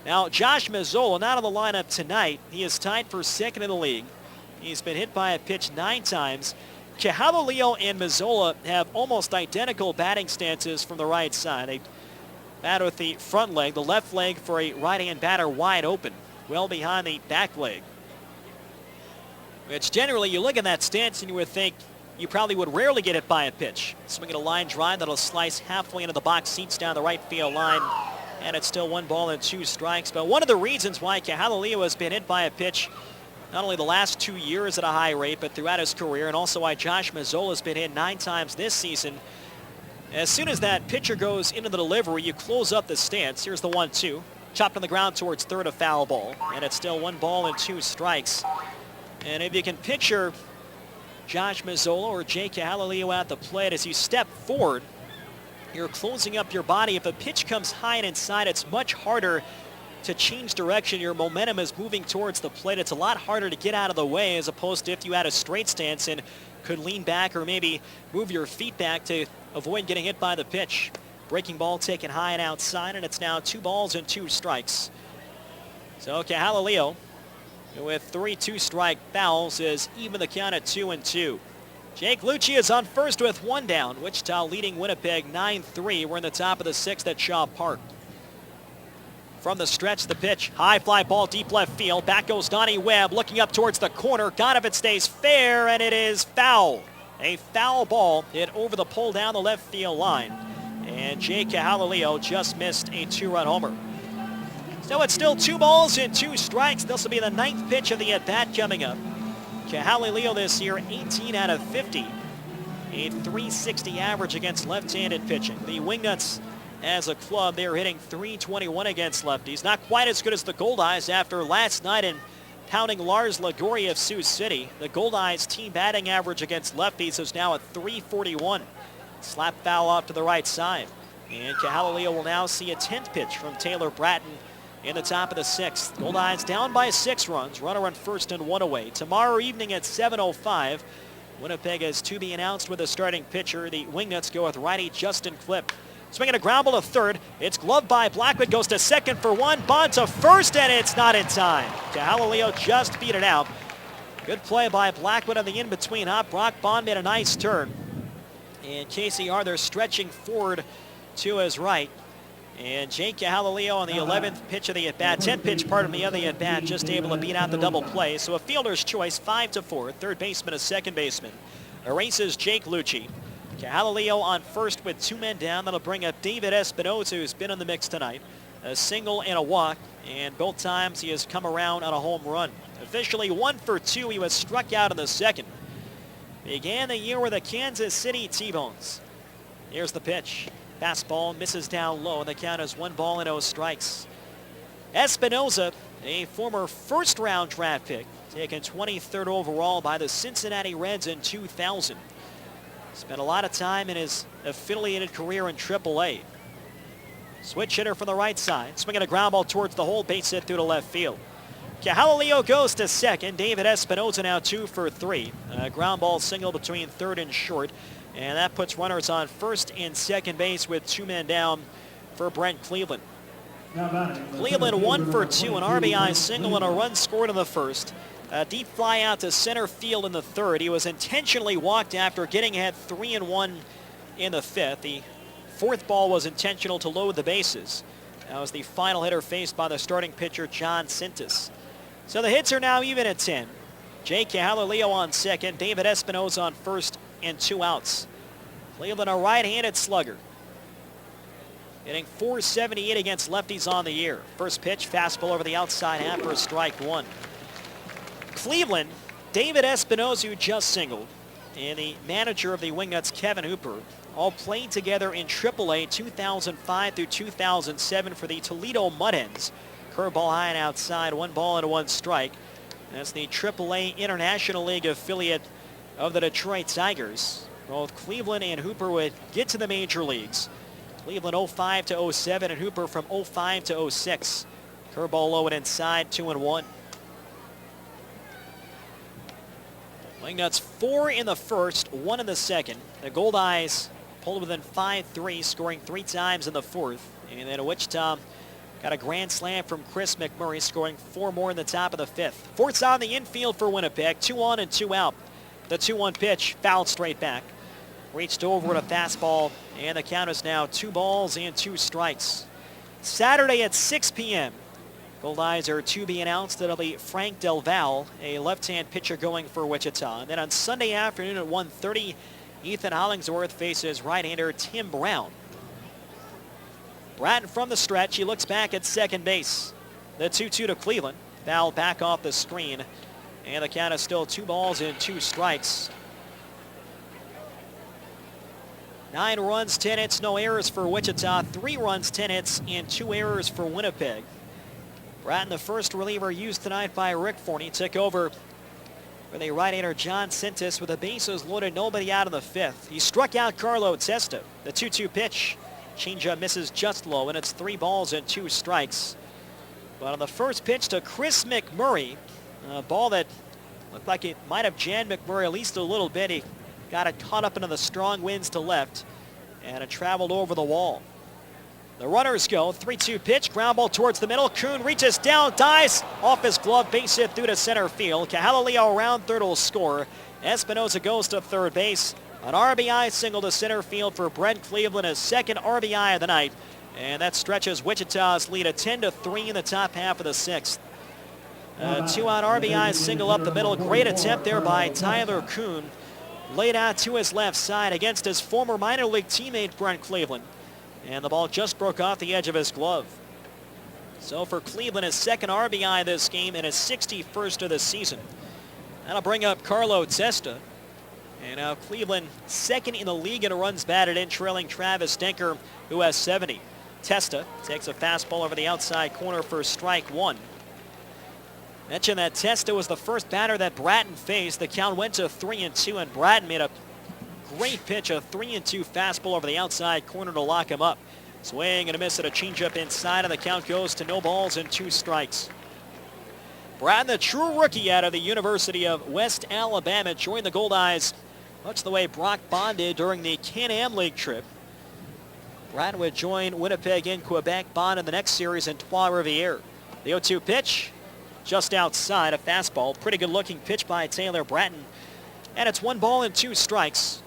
Now, Josh Mazzola not on the lineup tonight. He is tied for second in the league. He's been hit by a pitch 9 times. Cahalalio and Mazzola have almost identical batting stances from the right side. They bat with the front leg, the left leg for a right-hand batter wide open, well behind the back leg. Which generally, you look at that stance and you would think you probably would rarely get hit by a pitch. Swinging a line drive that'll slice halfway into the box seats down the right field line. And it's still 1 ball and 2 strikes. But one of the reasons why Cahalalio has been hit by a pitch not only the last 2 years at a high rate, but throughout his career, and also why Josh Mazzola has been hit 9 times this season. As soon as that pitcher goes into the delivery, you close up the stance. Here's the 1-2. Chopped on the ground towards third, a foul ball. And it's still 1 ball and 2 strikes. And if you can picture Josh Mazzola or Jake Cahalalio at the plate, as you step forward, you're closing up your body. If a pitch comes high and inside, it's much harder to change direction. Your momentum is moving towards the plate. It's a lot harder to get out of the way as opposed to if you had a straight stance and could lean back or maybe move your feet back to avoid getting hit by the pitch. Breaking ball taken high and outside, and it's now 2 balls and 2 strikes. So Cahalalio, with 3 2-strike fouls, is even the count at 2-2. Jake Lucci is on first with 1 down. Wichita leading Winnipeg 9-3. We're in the top of the 6th at Shaw Park. From the stretch, the pitch. High fly ball, deep left field. Back goes Donnie Webb, looking up towards the corner. Got if it stays fair, and it is foul. A foul ball hit over the pole down the left field line. And Jake Cahalalio just missed a 2-run homer. So it's still 2 balls and 2 strikes. This will be the 9th pitch of the at-bat coming up. Cahalalio this year, 18 out of 50. A .360 average against left-handed pitching. The Wingnuts, as a club, they're hitting .321 against lefties. Not quite as good as the Goldeyes after last night in pounding Lars Lagori of Sioux City. The Goldeyes team batting average against lefties is now at .341. Slap foul off to the right side. And Cahalalio will now see a 10th pitch from Taylor Bratton in the top of the 6th. Goldeyes down by 6 runs. Runner on first and 1 away. Tomorrow evening at 7:05, Winnipeg is to be announced with a starting pitcher. The Wingnuts go with righty Justin Klipp. Swinging a ground ball to third. It's gloved by Blackwood. Goes to second for 1. Bond to first, and it's not in time. Cahalalio just beat it out. Good play by Blackwood on the in-between hop. Brock Bond made a nice turn. And Casey Arthur stretching forward to his right. And Jake Cahalalio on the 11th pitch of the at-bat, 10th pitch, pardon me, of the at-bat, just able to beat out the double play. So a fielder's choice, 5-4, third baseman to second baseman. Erases Jake Lucci. Cahalalio on first with 2 men down. That'll bring up David Espinoza, who's been in the mix tonight. A single and a walk, and both times he has come around on a home run. Officially 1 for 2. He was struck out in the second. Began the year with the Kansas City T-Bones. Here's the pitch. Fastball misses down low, and the count is 1 ball and 0 strikes. Espinoza, a former first-round draft pick, taken 23rd overall by the Cincinnati Reds in 2000. Spent a lot of time in his affiliated career in AAA. Switch hitter from the right side. Swinging a ground ball towards the hole. Base hit through to left field. Cahalalio goes to second. David Espinoza now 2 for 3. A ground ball single between third and short. And that puts runners on first and second base with 2 men down for Brent Cleveland. Cleveland 1 for 2. An RBI single and a run scored in the first. A deep fly out to center field in the third. He was intentionally walked after getting ahead 3-1 in the 5th. The 4th ball was intentional to load the bases. That was the final hitter faced by the starting pitcher, John Sintas. So the hits are now even at 10. Jake Cahalalio on second. David Espinoza on first and 2 outs. Cleveland a right-handed slugger. Hitting .478 against lefties on the year. First pitch, fastball over the outside half for strike 1. Cleveland, David Espinoza, who just singled, and the manager of the Wingnuts, Kevin Hooper, all played together in AAA 2005 through 2007 for the Toledo Mudhens. Curveball high and outside, 1 ball and 1 strike. That's the AAA International League affiliate of the Detroit Tigers. Both Cleveland and Hooper would get to the major leagues. Cleveland 05 to 07, and Hooper from 05 to 06. Curveball low and inside, 2-1. Wingnuts 4 in the first, 1 in the second. The Goldeyes pulled within 5-3, scoring 3 times in the fourth. And then Wichita got a grand slam from Chris McMurray, scoring 4 more in the top of the fifth. Fort's on the infield for Winnipeg, 2 on and 2 out. The 2-1 pitch, fouled straight back. Reached over with a fastball, and the count is now 2 balls and 2 strikes. Saturday at 6 p.m. Goldeyes are to be announced. It'll be Frank Del Val, a left-hand pitcher going for Wichita. And then on Sunday afternoon at 1:30, Ethan Hollingsworth faces right-hander Tim Brown. Bratton from the stretch. He looks back at second base. The 2-2 to Cleveland. Val back off the screen. And the count is still 2 balls and 2 strikes. 9 runs, 10 hits, no errors for Wichita. 3 runs, 10 hits, and 2 errors for Winnipeg. Bratton, the first reliever used tonight by Rick Forney, took over for the right-hander John Sintis with the bases loaded, nobody out in the fifth. He struck out Carlo Testa. The 2-2 pitch. Changeup misses just low, and it's 3 balls and 2 strikes. But on the first pitch to Chris McMurray, a ball that looked like it might have jammed McMurray at least a little bit. He got it caught up into the strong winds to left, and it traveled over the wall. The runners go, 3-2 pitch, ground ball towards the middle. Kuhn reaches down, dives off his glove, base hit through to center field. Cahalileo around third will score. Espinosa goes to third base. An RBI single to center field for Brent Cleveland, his second RBI of the night. And that stretches Wichita's lead at 10-3 in the top half of the sixth. 2-out RBI single up the middle. Great attempt there by Tyler Kuhn. Laid out to his left side against his former minor league teammate Brent Cleveland. And the ball just broke off the edge of his glove. So for Cleveland, his second RBI this game and his 61st of the season. That'll bring up Carlo Testa. And now Cleveland second in the league in runs batted in, trailing Travis Denker, who has 70. Testa takes a fastball over the outside corner for strike 1. Mentioned that Testa was the first batter that Bratton faced. The count went to 3-2, and Bratton made a great pitch, a 3-2 fastball over the outside corner to lock him up. Swing and a miss at a changeup inside, and the count goes to no balls and 2 strikes. Bratton, the true rookie out of the University of West Alabama, joined the Goldeyes much the way Brock Bond did during the Can-Am League trip. Bratton would join Winnipeg in Quebec, Bond in the next series in Trois-Rivières. The 0-2 pitch, just outside, a fastball. Pretty good looking pitch by Taylor Bratton. And it's 1 ball and 2 strikes.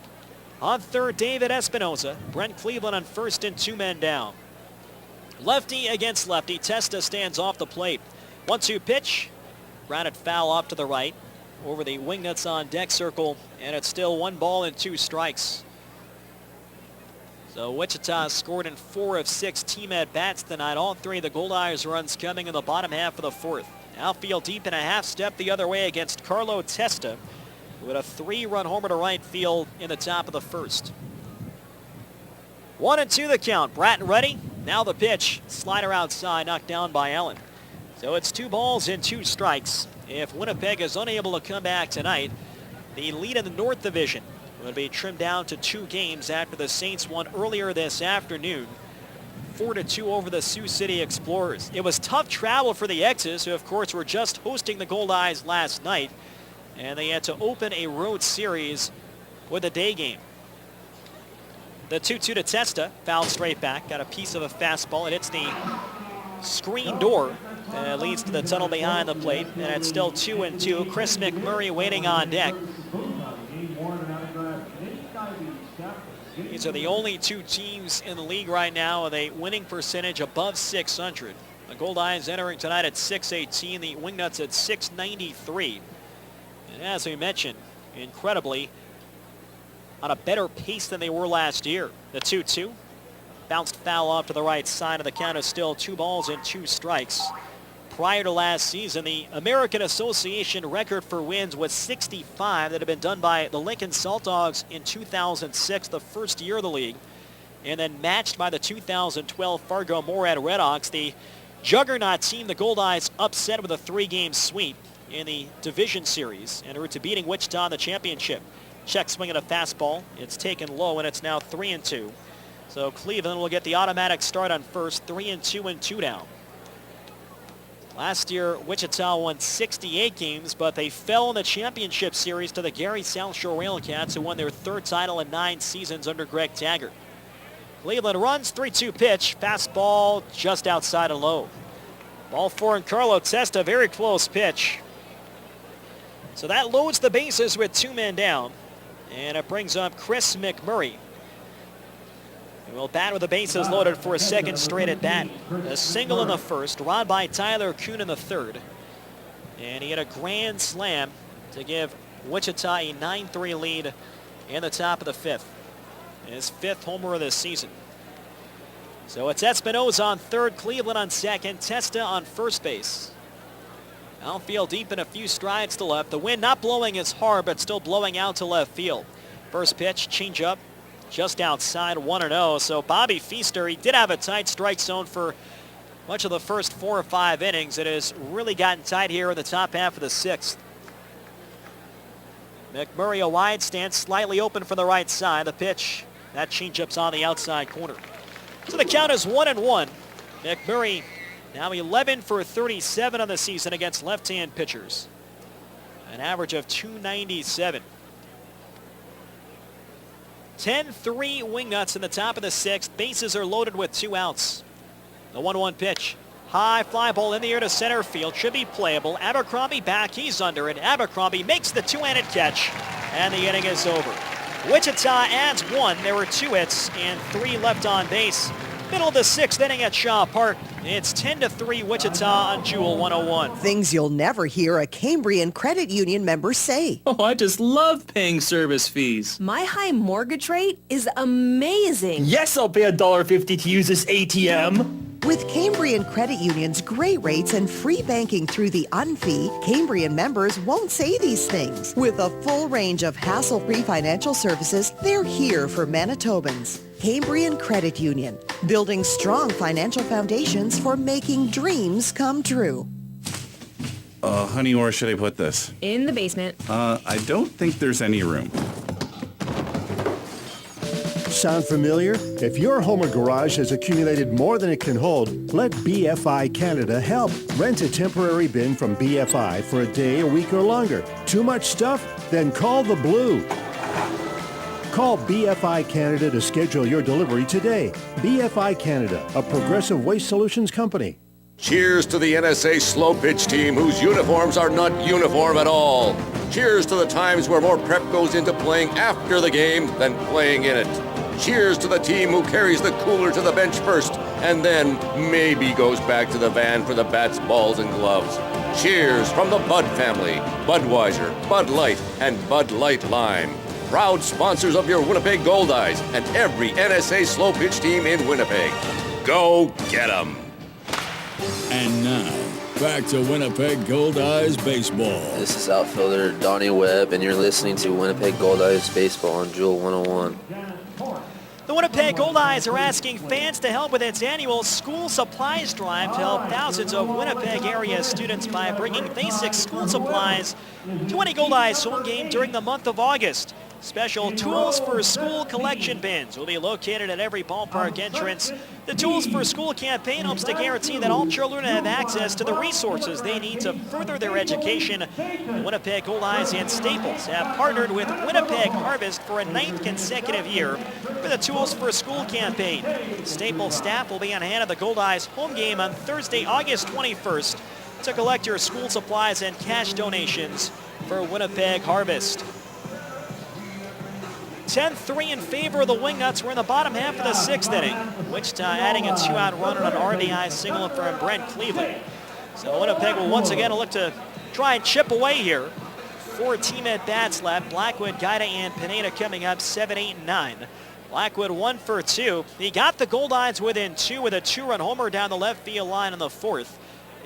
On third, David Espinosa. Brent Cleveland on first and 2 men down. Lefty against lefty. Testa stands off the plate. 1-2 pitch. Grounded foul off to the right. Over the Wingnuts on deck circle. And it's still 1 ball and 2 strikes. So Wichita scored in 4 of 6 team at-bats tonight. All 3 of the Goldeyes runs coming in the bottom half of the fourth. Outfield deep and a half step the other way against Carlo Testa, with a 3-run homer to right field in the top of the first. 1-2 the count. Bratton ready. Now the pitch. Slider outside, knocked down by Allen. So it's 2 balls and 2 strikes. If Winnipeg is unable to come back tonight, the lead in the North Division will be trimmed down to 2 games after the Saints won earlier this afternoon. 4-2 over the Sioux City Explorers. It was tough travel for the X's, who of course were just hosting the Goldeyes last night, and they had to open a road series with a day game. The 2-2 to Testa, fouled straight back, got a piece of a fastball. It hits the screen door that leads to the tunnel behind the plate, and it's still 2-2. Chris McMurray waiting on deck. These are the only 2 teams in the league right now with a winning percentage above .600. The Goldeyes entering tonight at .618, the Wingnuts at .693. And as we mentioned, incredibly, on a better pace than they were last year. The 2-2, bounced foul off to the right side, and the count is still 2 balls and 2 strikes. Prior to last season, the American Association record for wins was 65 that had been done by the Lincoln Salt Dogs in 2006, the first year of the league, and then matched by the 2012 Fargo Moorhead Redhawks. The juggernaut team, the Goldeyes, upset with a 3-game sweep in the division series en route to beating Wichita in the championship. Check swing at a fastball. It's taken low, and it's now 3-2. So Cleveland will get the automatic start on first, 3-2 and 2 down. Last year, Wichita won 68 games, but they fell in the championship series to the Gary South Shore Railcats, who won their third title in 9 seasons under Greg Taggart. Cleveland runs, 3-2 pitch, fastball just outside of low. Ball 4 and Carlo Testa, very close pitch. So that loads the bases with 2 men down, and it brings up Chris McMurray. He will bat with the bases loaded for a second straight at bat. A single in the first, rod by Tyler Kuhn in the third. And he had a grand slam to give Wichita a 9-3 lead in the top of the 5th. His 5th homer of the season. So it's Espinoza on third, Cleveland on second, Testa on first base. Outfield deep and a few strides to left. The wind not blowing as hard, but still blowing out to left field. First pitch, changeup. Just outside 1-0. So Bobby Feaster, he did have a tight strike zone for much of the first 4 or 5 innings. It has really gotten tight here in the top half of the 6th. McMurray a wide stance, slightly open from the right side. The pitch, that changeup's on the outside corner. So the count is 1-1. McMurray now 11 for 37 on the season against left-hand pitchers. An average of .297. 10-3 Wingnuts in the top of the 6th. Bases are loaded with 2 outs. The 1-1 pitch. High fly ball in the air to center field. Should be playable. Abercrombie back. He's under it. Abercrombie makes the 2-handed catch. And the inning is over. Wichita adds 1. There were 2 hits and 3 left on base. Middle of the 6th inning at Shaw Park. It's 10-3 Wichita on Jewel 101. Things you'll never hear a Cambrian Credit Union member say. Oh, I just love paying service fees. My high mortgage rate is amazing. Yes, I'll pay $1.50 to use this ATM. With Cambrian Credit Union's great rates and free banking through the UnFee, Cambrian members won't say these things. With a full range of hassle-free financial services, they're here for Manitobans. Cambrian Credit Union, building strong financial foundations for making dreams come true. Honey, where should I put this? In the basement. I don't think there's any room. Sound familiar? If your home or garage has accumulated more than it can hold, let BFI Canada help. Rent a temporary bin from BFI for a day, a week, or longer. Too much stuff? Then call the Blue. Call BFI Canada to schedule your delivery today. BFI Canada, a Progressive Waste Solutions company. Cheers to the NSA slow pitch team whose uniforms are not uniform at all. Cheers to the times where more prep goes into playing after the game than playing in it. Cheers to the team who carries the cooler to the bench first and then maybe goes back to the van for the bats, balls, and gloves. Cheers from the Bud family, Budweiser, Bud Light, and Bud Light Lime. Proud sponsors of your Winnipeg Goldeyes and every NSA slow pitch team in Winnipeg. Go get 'em! And now, back to Winnipeg Goldeyes baseball. This is outfielder Donnie Webb, and you're listening to Winnipeg Goldeyes baseball on Jewel 101. The Winnipeg Goldeyes are asking fans to help with its annual school supplies drive to help thousands of Winnipeg area students by bringing basic school supplies to any Goldeyes home game during the month of August. Special Tools for School collection bins will be located at every ballpark entrance. The Tools for School campaign hopes to guarantee that all children have access to the resources they need to further their education. The Winnipeg Goldeyes and Staples have partnered with Winnipeg Harvest for a 9th consecutive year for the Tools for School campaign. Staples staff will be on hand at the Goldeyes home game on Thursday, August 21st to collect your school supplies and cash donations for Winnipeg Harvest. 10-3 in favor of the Wingnuts. We're in the bottom half of the 6th inning. Wichita adding a 2-out run on an RBI single for Brent Cleveland. So Winnipeg will once again look to try and chip away here. 4 team at-bats left. Blackwood, Gaida, and Pineda coming up 7, 8, and 9. Blackwood 1 for 2. He got the Goldeyes within 2 with a 2-run homer down the left field line in the 4th.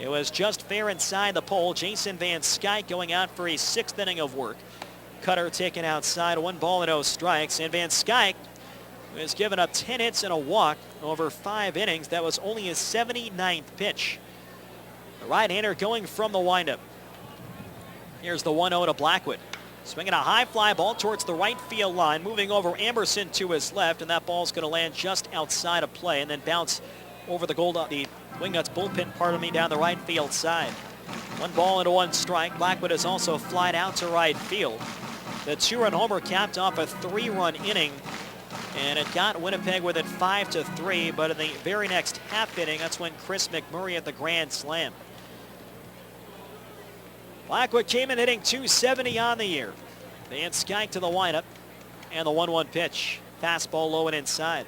It was just fair inside the pole. Jason Van Skyke going out for a 6th inning of work. Cutter taken outside, 1 ball and 0 strikes. And Van Skyke has given up 10 hits and a walk over 5 innings. That was only his 79th pitch. The right-hander going from the windup. Here's the 1-0 to Blackwood. Swinging a high fly ball towards the right field line, moving over Emerson to his left, and that ball's going to land just outside of play and then bounce over the Wingnuts bullpen, down the right field side. 1 ball and 1 strike. Blackwood has also flied out to right field. The 2-run homer capped off a 3-run inning, and it got Winnipeg within 5-3, but in the very next half inning, that's when Chris McMurray hit the grand slam. Blackwood came in hitting .270 on the year. Van Skyke to the windup, and the 1-1 pitch. Fastball low and inside.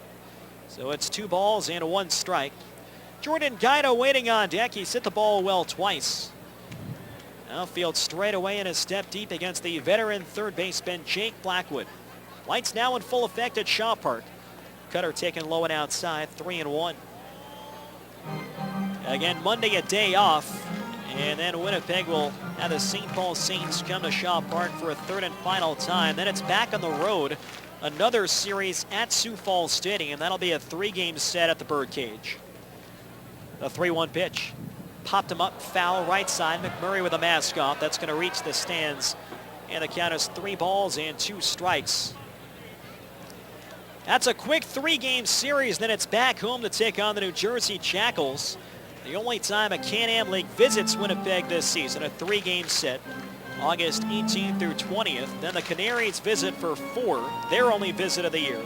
So it's 2 balls and 1 strike. Jordan Guida waiting on deck. He's hit the ball well twice. Outfield straight away in his step deep against the veteran third baseman Jake Blackwood. Lights now in full effect at Shaw Park. Cutter taken low and outside, 3-1. Again, Monday a day off. And then Winnipeg will have the St. Paul Saints come to Shaw Park for a 3rd and final time. Then it's back on the road. Another series at Sioux Falls Stadium. That'll be a 3-game set at the Birdcage. The 3-1 pitch. Popped him up, foul right side. McMurray with a mask off. That's going to reach the stands. And the count is 3 balls and 2 strikes. That's a quick 3-game series. Then it's back home to take on the New Jersey Jackals. The only time a Can-Am League visits Winnipeg this season, a 3-game set, August 18th through 20th. Then the Canaries visit for 4, their only visit of the year.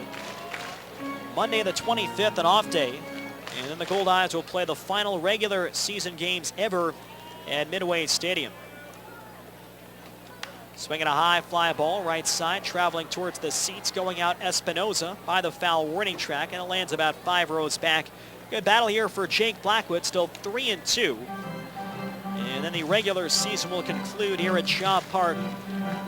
Monday the 25th, an off day. And then the Goldeyes will play the final regular season games ever at Midway Stadium. Swinging a high fly ball, right side, traveling towards the seats, going out Espinoza by the foul warning track, and it lands about 5 rows back. Good battle here for Jake Blackwood, still 3-2. And then the regular season will conclude here at Shaw Park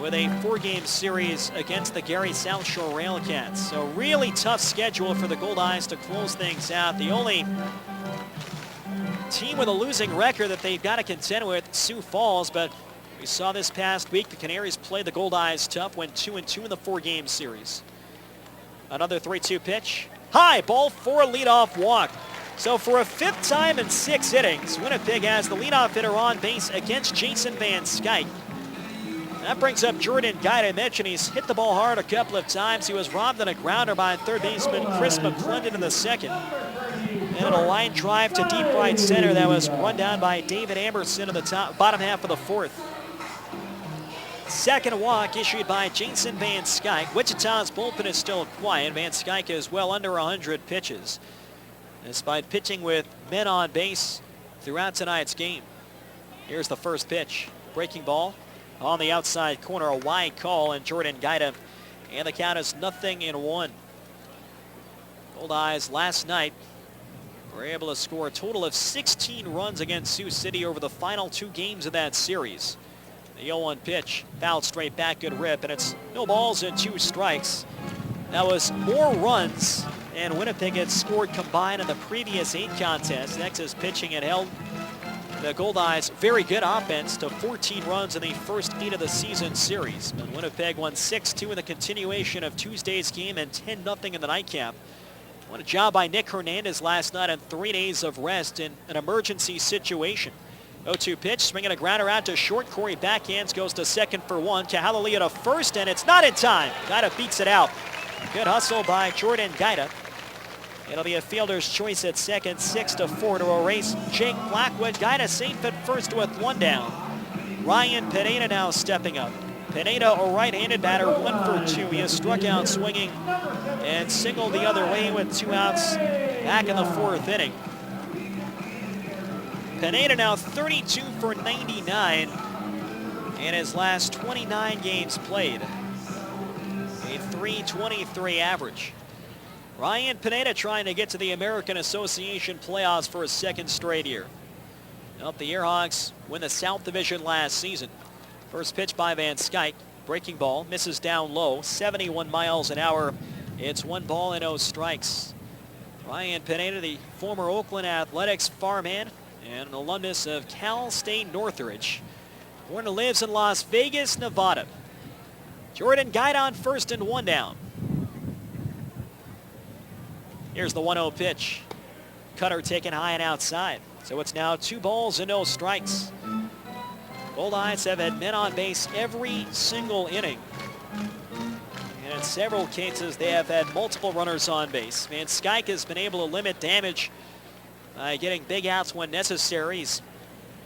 with a 4-game series against the Gary South Shore Railcats. So really tough schedule for the Goldeyes to close things out. The only team with a losing record that they've got to contend with, Sioux Falls, but we saw this past week the Canaries play the Goldeyes tough, went 2-2 in the 4-game series. Another 3-2 pitch. High ball for a leadoff walk. So for a 5th time in 6 innings, Winnipeg has the leadoff hitter on base against Jason Van Skyke. That brings up Jordan Guida. I mentioned he's hit the ball hard a couple of times. He was robbed on a grounder by third baseman Chris McClendon in the 2nd. And a line drive to deep right center that was run down by David Emerson in the bottom half of the 4th. 2nd walk issued by Jason Van Skyke. Wichita's bullpen is still quiet. Van Skyke is well under 100 pitches, despite pitching with men on base throughout tonight's game. Here's the first pitch. Breaking ball on the outside corner, a wide call, and Jordan Guida. And the count is 0-1. Goldeyes last night were able to score a total of 16 runs against Sioux City over the final 2 games of that series. The 0-1 pitch, fouled straight back, good rip, and it's no balls and 2 strikes. That was more runs and Winnipeg had scored combined in the previous 8 contests. Next is pitching and held the Goldeyes very good offense to 14 runs in the first 8 of the season series. But Winnipeg won 6-2 in the continuation of Tuesday's game and 10-0 in the nightcap. What a job by Nick Hernandez last night on 3 days of rest in an emergency situation. 0-2 pitch, swinging a grounder out to short. Corey backhands, goes to second for 1. Kahalalea to first, and it's not in time. Guida beats it out. Good hustle by Jordan Guida. It'll be a fielder's choice at second, 6-4 to erase Jake Blackwood. Guida safe at first with 1 down. Ryan Pineda now stepping up. Pineda, a right-handed batter, 1 for 2. He has struck out swinging and singled the other way with 2 outs back in the 4th inning. Pineda now 32 for 99 in his last 29 games played. A .323 average. Ryan Pineda trying to get to the American Association playoffs for a 2nd straight year. Well, the Airhawks win the South Division last season. First pitch by Van Skyke. Breaking ball, misses down low, 71 miles an hour. It's 1 ball and 0 strikes. Ryan Pineda, the former Oakland Athletics farmhand and an alumnus of Cal State Northridge. Born and lives in Las Vegas, Nevada. Jordan Guida on first and 1 down. Here's the 1-0 pitch. Cutter taken high and outside. So it's now 2 balls and 0 strikes. Goldeyes have had men on base every single inning. And in several cases, they have had multiple runners on base. Van Skyke has been able to limit damage by getting big outs when necessary. He's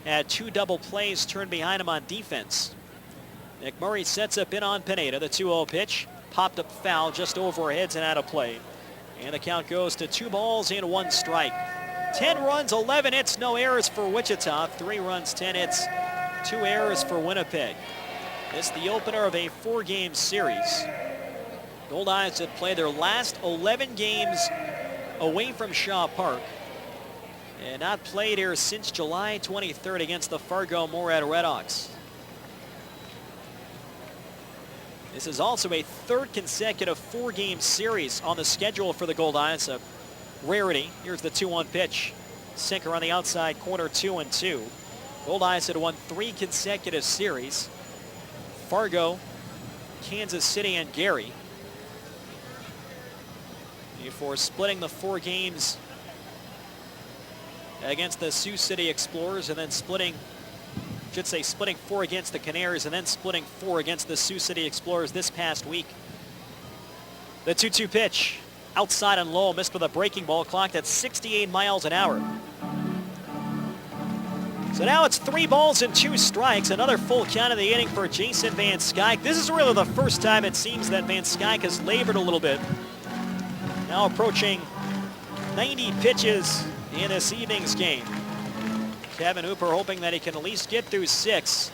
had 2 double plays turned behind him on defense. McMurray sets up in on Pineda. The 2-0 pitch. Popped up foul just over our heads and out of play. And the count goes to 2 balls and 1 strike. 10 runs, 11 hits, no errors for Wichita. 3 runs, 10 hits, 2 errors for Winnipeg. It's the opener of a 4-game series. Goldeyes had played their last 11 games away from Shaw Park and not played here since July 23rd against the Fargo-Moorhead Redhawks. This is also a 3rd consecutive 4-game series on the schedule for the Goldeyes, a rarity. Here's the 2-1 pitch. Sinker on the outside corner, 2-2. Goldeyes had won 3 consecutive series. Fargo, Kansas City, and Gary. Before splitting the 4 games against the Sioux City Explorers and then splitting 4 against the Canaries and then splitting 4 against the Sioux City Explorers this past week. The 2-2 pitch, outside and low, missed with a breaking ball, clocked at 68 miles an hour. So now it's 3 balls and 2 strikes, another full count of the inning for Jason Van Skyke. This is really the first time it seems that Van Skyke has labored a little bit. Now approaching 90 pitches in this evening's game. Kevin Hooper hoping that he can at least get through 6.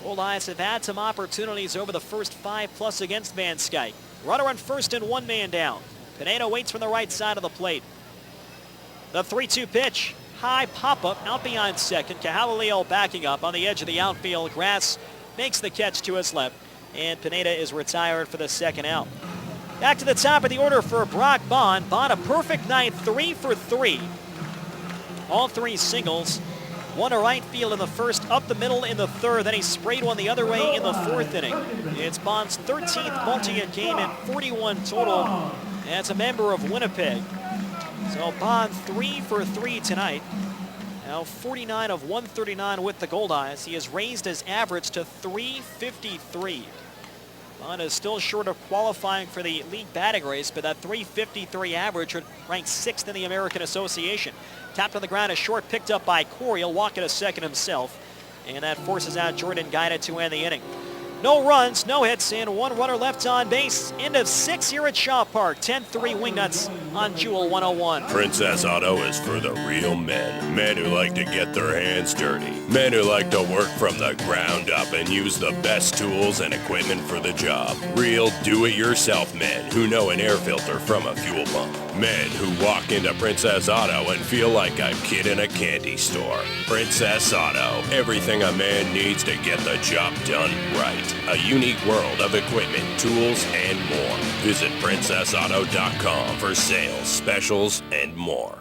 Goldeyes have had some opportunities over the first 5+ against Van Skyke. Runner on first and 1 man down. Pineda waits from the right side of the plate. The 3-2 pitch. High pop-up out behind second. Cahalileo backing up on the edge of the outfield. Grass makes the catch to his left. And Pineda is retired for the 2nd out. Back to the top of the order for Brock Bond. Bond a perfect night, 3 for 3. All 3 singles. 1 to right field in the 1st, up the middle in the 3rd. Then he sprayed one the other way in the 4th inning. It's Bond's 13th multi-hit game and 41 total as a member of Winnipeg. So Bond 3 for 3 tonight. Now 49 of 139 with the Goldeyes. He has raised his average to .353. Bond is still short of qualifying for the league batting race, but that .353 average ranks 6th in the American Association. Tapped on the ground, a short picked up by Corey. He'll walk at a second himself, and that forces out Jordan Guida to end the inning. No runs, no hits, and 1 runner left on base. End of 6 here at Shaw Park. 10-3 Wingnuts on Jewel 101. Princess Auto is for the real men. Men who like to get their hands dirty. Men who like to work from the ground up and use the best tools and equipment for the job. Real do-it-yourself men who know an air filter from a fuel pump. Men who walk into Princess Auto and feel like a kid in a candy store. Princess Auto. Everything a man needs to get the job done right. A unique world of equipment, tools, and more. Visit PrincessAuto.com for sales, specials, and more.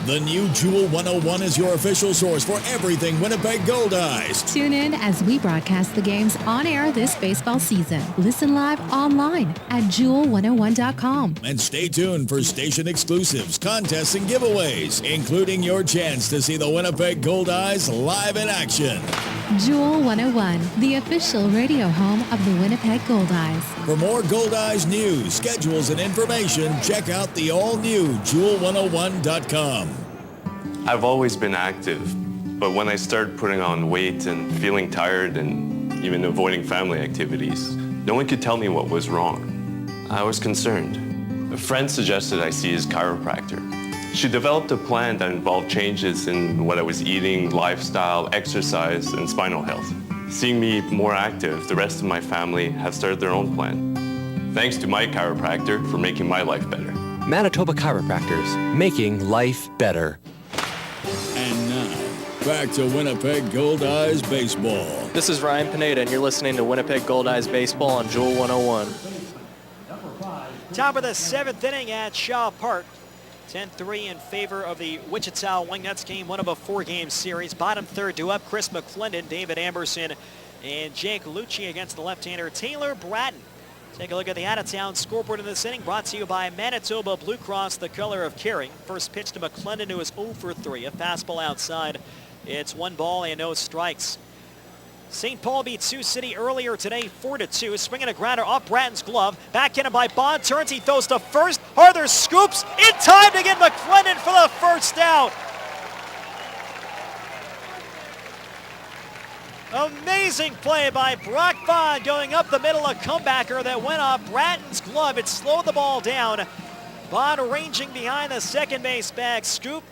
The new Jewel 101 is your official source for everything Winnipeg Goldeyes. Tune in as we broadcast the games on air this baseball season. Listen live online at Jewel101.com. And stay tuned for station exclusives, contests, and giveaways, including your chance to see the Winnipeg Goldeyes live in action. Jewel 101, the official radio home of the Winnipeg Goldeyes. For more Goldeyes news, schedules, and information, check out the all-new Jewel101.com. I've always been active, but when I started putting on weight and feeling tired and even avoiding family activities, no one could tell me what was wrong. I was concerned. A friend suggested I see his chiropractor. She developed a plan that involved changes in what I was eating, lifestyle, exercise, and spinal health. Seeing me more active, the rest of my family have started their own plan. Thanks to my chiropractor for making my life better. Manitoba Chiropractors, making life better. And now, back to Winnipeg Goldeyes Baseball. This is Ryan Pineda, and you're listening to Winnipeg Goldeyes Baseball on Jewel 101. Top of the 7th inning at Shaw Park. 10-3 in favor of the Wichita Wingnuts game, one of a 4-game series. Bottom third due up, Chris McClendon, David Amberson, and Jake Lucci against the left-hander Taylor Bratton. Take a look at the out-of-town scoreboard in this inning, brought to you by Manitoba Blue Cross, the color of caring. First pitch to McClendon, who is 0 for 3. A fastball outside It's 1 ball and no strikes. St. Paul beat Sioux City earlier today, 4-2. Swinging a grounder off Bratton's glove. Backhanded by Bond. Turns, he throws to first. Arthur scoops in time to get McClendon for the first out. Amazing play by Brock Bond going up the middle, a comebacker that went off Bratton's glove. It slowed the ball down. Bond ranging behind the second base bag. Scoop.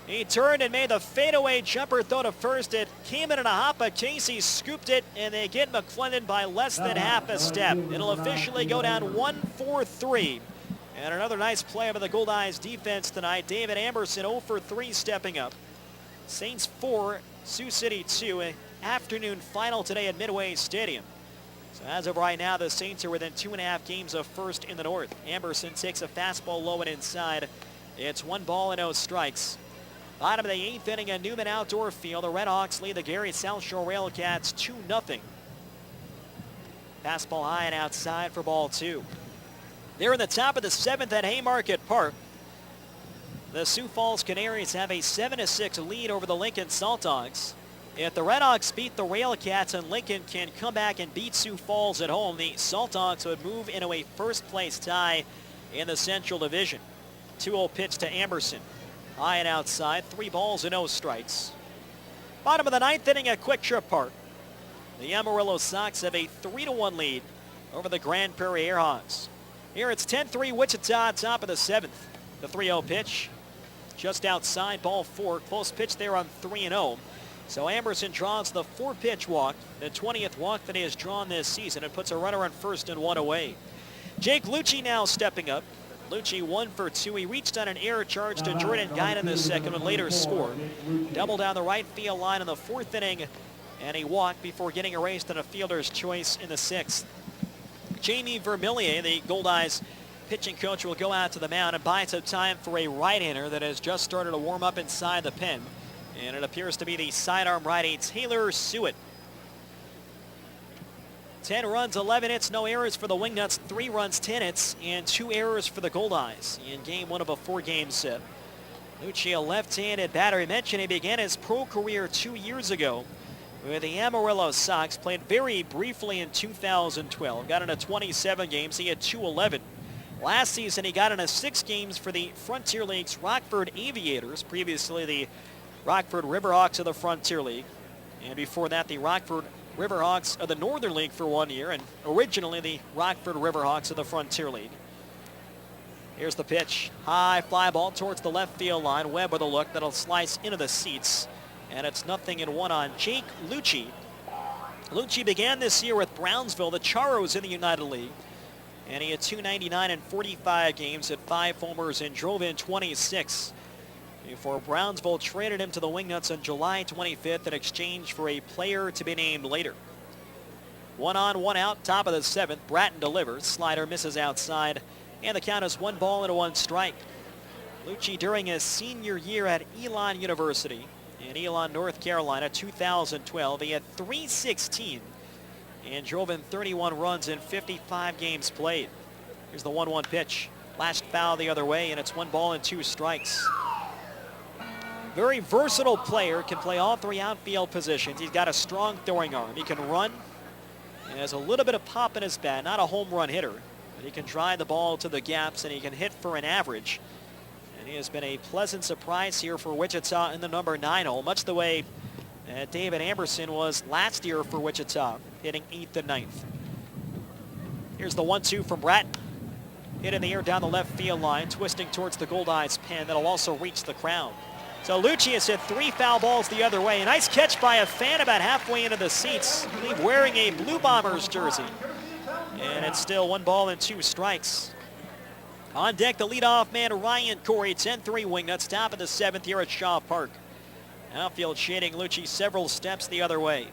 He turned and made the fadeaway jumper throw to first. It came in a hop, but Casey scooped it, and they get McClendon by less than half a step. It'll officially go down 1-4-3. And another nice play by the Goldeyes defense tonight. David Amberson 0 for 3 stepping up. Saints 4, Sioux City 2. Afternoon final today at Midway Stadium. So as of right now, the Saints are within 2.5 games of first in the North. Amberson takes a fastball low and inside. It's 1 ball and no strikes. Bottom of the 8th inning at Newman Outdoor Field. The Redhawks lead the Gary South Shore Railcats 2-0. Fastball high and outside for ball 2. They're in the top of the 7th at Haymarket Park. The Sioux Falls Canaries have a 7-6 lead over the Lincoln Salt Dogs. If the Redhawks beat the Railcats and Lincoln can come back and beat Sioux Falls at home, the Salt Dogs would move into a first-place tie in the Central Division. 2-0 pitch to Amberson. High and outside, 3 balls and no strikes. Bottom of the 9th inning at Quick Trip Park. The Amarillo Sox have a 3-1 lead over the Grand Prairie Airhawks. Here it's 10-3 Wichita, top of the 7th. The 3-0 pitch, just outside, ball 4. Close pitch there on 3-0. So Amberson draws the 4-pitch walk, the 20th walk that he has drawn this season, and puts a runner on first and 1 away. Jake Lucci now stepping up. Lucci 1 for 2. He reached on an error charge to Jordan Guide in the second and later scored. Double down the right field line in the 4th inning, and he walked before getting erased on a fielder's choice in the 6th. Jamie Vermillier, the Goldeyes pitching coach, will go out to the mound and buy some time for a right-hander that has just started to warm up inside the pen. And it appears to be the sidearm righty Taylor Sewitt. 10 runs, 11 hits, no errors for the Wingnuts. 3 runs, 10 hits, and 2 errors for the Goldeyes in game 1 of a 4-game set. Lucci, a left-handed batter. He mentioned he began his pro career 2 years ago with the Amarillo Sox. Played very briefly in 2012. Got into 27 games. He had 211. Last season, he got into 6 games for the Frontier League's Rockford Aviators, previously the Rockford Riverhawks of the Frontier League. And before that, the Rockford Riverhawks of the Northern League for 1 year, and originally the Rockford Riverhawks of the Frontier League. Here's the pitch. High fly ball towards the left field line. Webb with a look that'll slice into the seats. And it's 0-1 on Jake Lucci. Lucci began this year with Brownsville, the Charros in the United League. And he had .299 in 45 games, had 5 homers, and drove in 26. Before Brownsville traded him to the Wingnuts on July 25th in exchange for a player to be named later. 1 on, 1 out, top of the 7th. Bratton delivers. Slider misses outside. And the count is 1 ball and 1 strike. Lucci, during his senior year at Elon University in Elon, North Carolina, 2012, he had .316 and drove in 31 runs in 55 games played. Here's the 1-1 pitch. Lashed foul the other way, and it's 1 ball and 2 strikes. Very versatile player, can play all 3 outfield positions. He's got a strong throwing arm. He can run. He has a little bit of pop in his bat. Not a home run hitter, but he can drive the ball to the gaps, and he can hit for an average. And he has been a pleasant surprise here for Wichita in the number 9 hole, much the way David Amberson was last year for Wichita, hitting 8th and 9th. Here's the 1-2 from Bratton. Hit in the air down the left field line, twisting towards the Goldeyes pen. That'll also reach the crowd. So Lucci has hit 3 foul balls the other way. A nice catch by a fan about halfway into the seats, I believe wearing a Blue Bombers jersey. And it's still 1 ball and 2 strikes. On deck, the leadoff man, Ryan Corey. 10-3 Wingnuts, top of the 7th here at Shaw Park. Outfield shading Lucci several steps the other way.